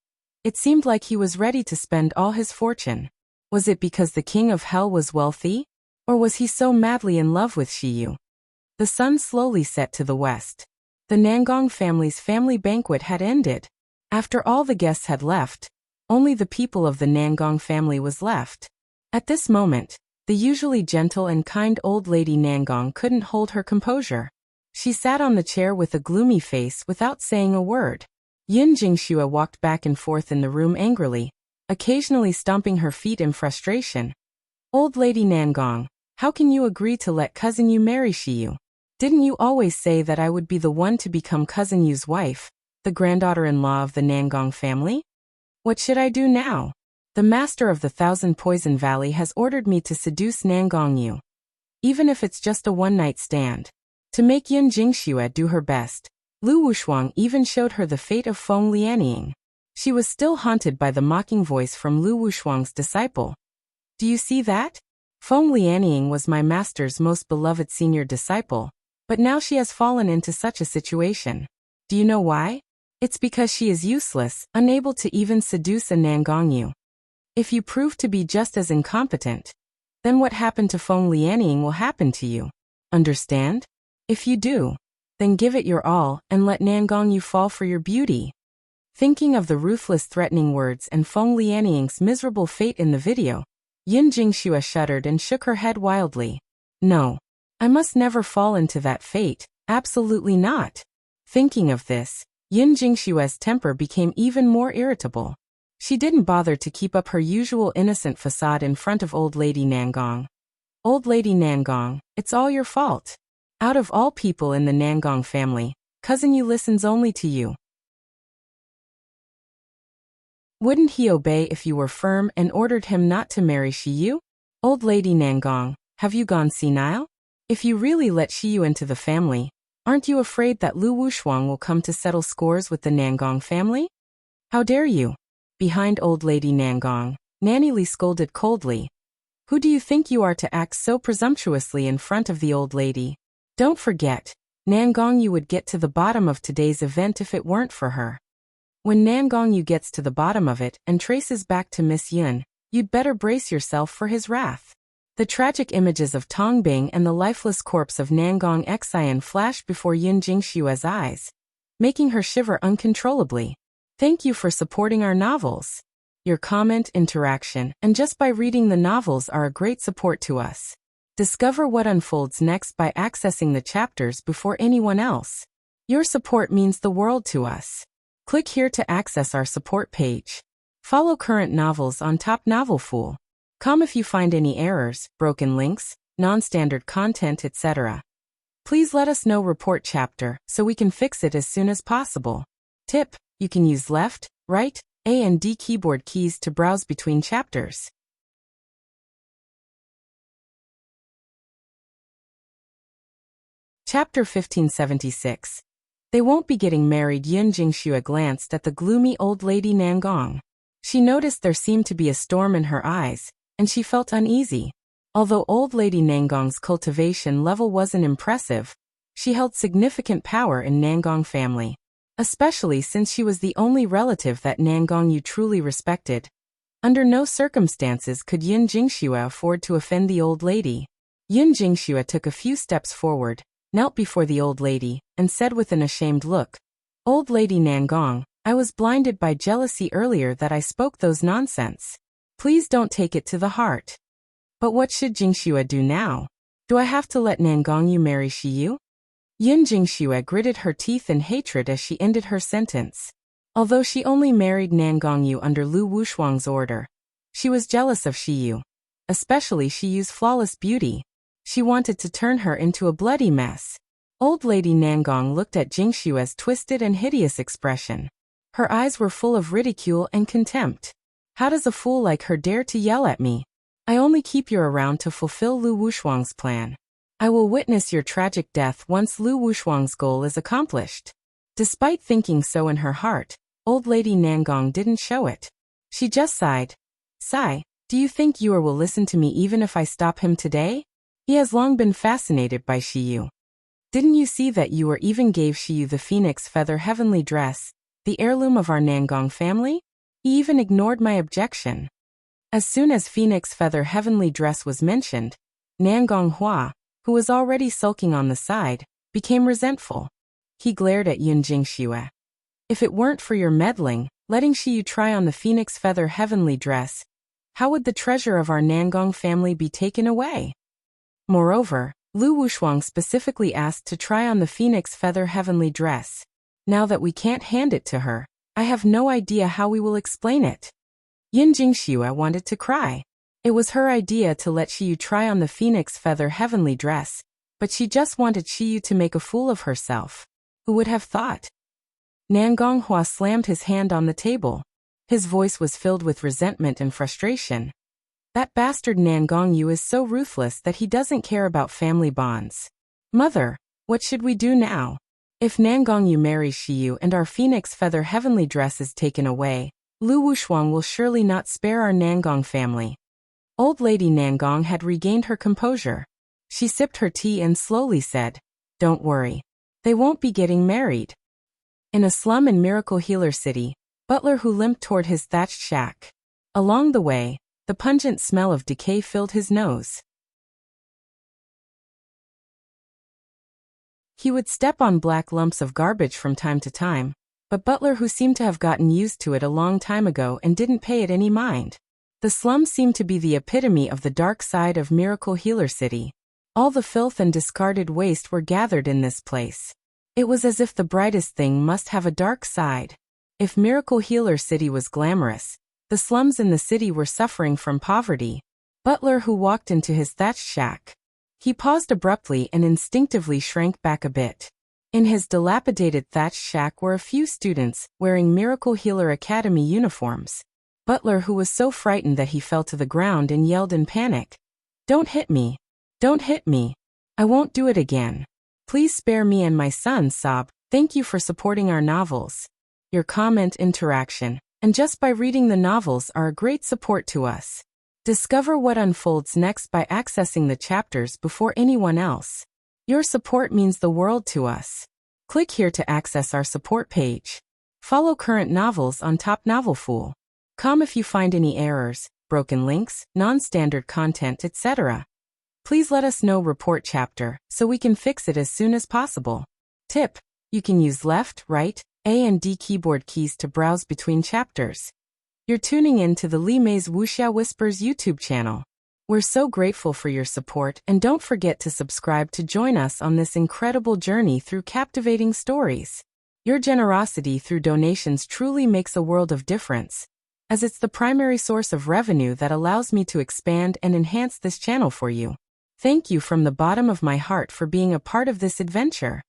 Speaker 1: it seemed like he was ready to spend all his fortune. Was it because the King of Hell was wealthy? Or was he so madly in love with Shiyu? The sun slowly set to the west. The Nangong family's family banquet had ended. After all the guests had left, only the people of the Nangong family was left. At this moment, the usually gentle and kind old lady Nangong couldn't hold her composure. She sat on the chair with a gloomy face without saying a word. Yin Jingxue walked back and forth in the room angrily, occasionally stomping her feet in frustration. Old Lady Nangong, how can you agree to let Cousin Yu marry Shiyu? Didn't you always say that I would be the one to become Cousin Yu's wife, the granddaughter-in-law of the Nangong family? What should I do now? The master of the Thousand Poison Valley has ordered me to seduce Nangong Yu. Even if it's just a one-night stand. To make Yun Jingxue do her best, Lu Wushuang even showed her the fate of Feng Lianying. She was still haunted by the mocking voice from Lu Wushuang's disciple. Do you see that? Feng Lianying was my master's most beloved senior disciple, but now she has fallen into such a situation. Do you know why? It's because she is useless, unable to even seduce a Nangong Yu. If you prove to be just as incompetent, then what happened to Feng Lianying will happen to you. Understand? If you do, then give it your all and let Nangong Yu fall for your beauty. Thinking of the ruthless threatening words and Feng Lianying's miserable fate in the video, Yin Jingxue shuddered and shook her head wildly. No. I must never fall into that fate, absolutely not. Thinking of this, Yin Jingxue's temper became even more irritable. She didn't bother to keep up her usual innocent facade in front of old lady Nangong. Old lady Nangong, it's all your fault. Out of all people in the Nangong family, cousin Yu listens only to you. Wouldn't he obey if you were firm and ordered him not to marry Shiyu? Old lady Nangong, have you gone senile? If you really let Shiyu into the family, aren't you afraid that Lu Wushuang will come to settle scores with the Nangong family? How dare you? Behind old lady Nangong, Nanny Li scolded coldly. Who do you think you are to act so presumptuously in front of the old lady? Don't forget, Nangong Yu would get to the bottom of today's event if it weren't for her. When Nangong Yu gets to the bottom of it and traces back to Miss Yun, you'd better brace yourself for his wrath. The tragic images of Tongbing and the lifeless corpse of Nangong Xian flashed before Yin Jingxue's eyes, making her shiver uncontrollably. Thank you for supporting our novels. Your comment, interaction, and just by reading the novels are a great support to us. Discover what unfolds next by accessing the chapters before anyone else. Your support means the world to us. Click here to access our support page. Follow current novels on Top Novel Fool. Come if you find any errors, broken links, non-standard content, etc. Please let us know report chapter so we can fix it as soon as possible. Tip: you can use left, right, A and D keyboard keys to browse between chapters. Chapter 1576. They won't be getting married. Yin Jingxue glanced at the gloomy old lady Nangong. She noticed there seemed to be a storm in her eyes, and she felt uneasy. Although old lady Nangong's cultivation level wasn't impressive, she held significant power in Nangong family, especially since she was the only relative that Nangong Yu truly respected. Under no circumstances could Yin Jingxue afford to offend the old lady. Yin Jingxue took a few steps forward, knelt before the old lady, and said with an ashamed look, Old lady Nangong, I was blinded by jealousy earlier that I spoke those nonsense. Please don't take it to the heart. But what should Jingxue do now? Do I have to let Nangong Yu marry Shiyu? Yin Jingxue gritted her teeth in hatred as she ended her sentence. Although she only married Nangong Yu under Lu Wushuang's order, she was jealous of Shiyu, especially Shiyu's flawless beauty. She wanted to turn her into a bloody mess. Old lady Nangong looked at Jingxue's twisted and hideous expression. Her eyes were full of ridicule and contempt. How does a fool like her dare to yell at me? I only keep you around to fulfill Lu Wushuang's plan. I will witness your tragic death once Lu Wushuang's goal is accomplished. Despite thinking so in her heart, old lady Nangong didn't show it. She just sighed. Sigh, do you think Yu will listen to me even if I stop him today? He has long been fascinated by Shiyu. Didn't you see that Yu even gave Shiyu the phoenix feather heavenly dress, the heirloom of our Nangong family? He even ignored my objection. As soon as phoenix feather heavenly dress was mentioned, Nangong Hua, who was already sulking on the side, became resentful. He glared at Yin Jingxue. If it weren't for your meddling, letting Shiyu try on the phoenix feather heavenly dress, how would the treasure of our Nangong family be taken away? Moreover, Lu Wushuang specifically asked to try on the phoenix feather heavenly dress. Now that we can't hand it to her, I have no idea how we will explain it. Yin Jingxue wanted to cry. It was her idea to let Shiyu try on the phoenix feather heavenly dress, but she just wanted Shiyu to make a fool of herself. Who would have thought? Nangong Hua slammed his hand on the table. His voice was filled with resentment and frustration. That bastard Nangong Yu is so ruthless that he doesn't care about family bonds. Mother, what should we do now? If Nangong Yu marries Shiyu and our phoenix feather heavenly dress is taken away, Lu Wushuang will surely not spare our Nangong family. Old lady Nangong had regained her composure. She sipped her tea and slowly said, Don't worry. They won't be getting married. In a slum in Miracle Healer City, Butler who limped toward his thatched shack. Along the way, the pungent smell of decay filled his nose. He would step on black lumps of garbage from time to time, but Butler who seemed to have gotten used to it a long time ago and didn't pay it any mind. The slums seemed to be the epitome of the dark side of Miracle Healer City. All the filth and discarded waste were gathered in this place. It was as if the brightest thing must have a dark side. If Miracle Healer City was glamorous, the slums in the city were suffering from poverty. Butler who walked into his thatched shack. He paused abruptly and instinctively shrank back a bit. In his dilapidated thatched shack were a few students, wearing Miracle Healer Academy uniforms. Butler who was so frightened that he fell to the ground and yelled in panic. "Don't hit me. Don't hit me. I won't do it again. Please spare me and my son." Sob. Thank you for supporting our novels. Your comment, interaction, and just by reading the novels are a great support to us. Discover what unfolds next by accessing the chapters before anyone else. Your support means the world to us. Click here to access our support page. Follow current novels on Top Novelfool.com if you find any errors, broken links, non-standard content, etc. Please let us know. Report chapter, so we can fix it as soon as possible. Tip: you can use left, right, A and D keyboard keys to browse between chapters. You're tuning in to the Lee May's Wuxia Whispers YouTube channel. We're so grateful for your support, and don't forget to subscribe to join us on this incredible journey through captivating stories. Your generosity through donations truly makes a world of difference, as it's the primary source of revenue that allows me to expand and enhance this channel for you. Thank you from the bottom of my heart for being a part of this adventure.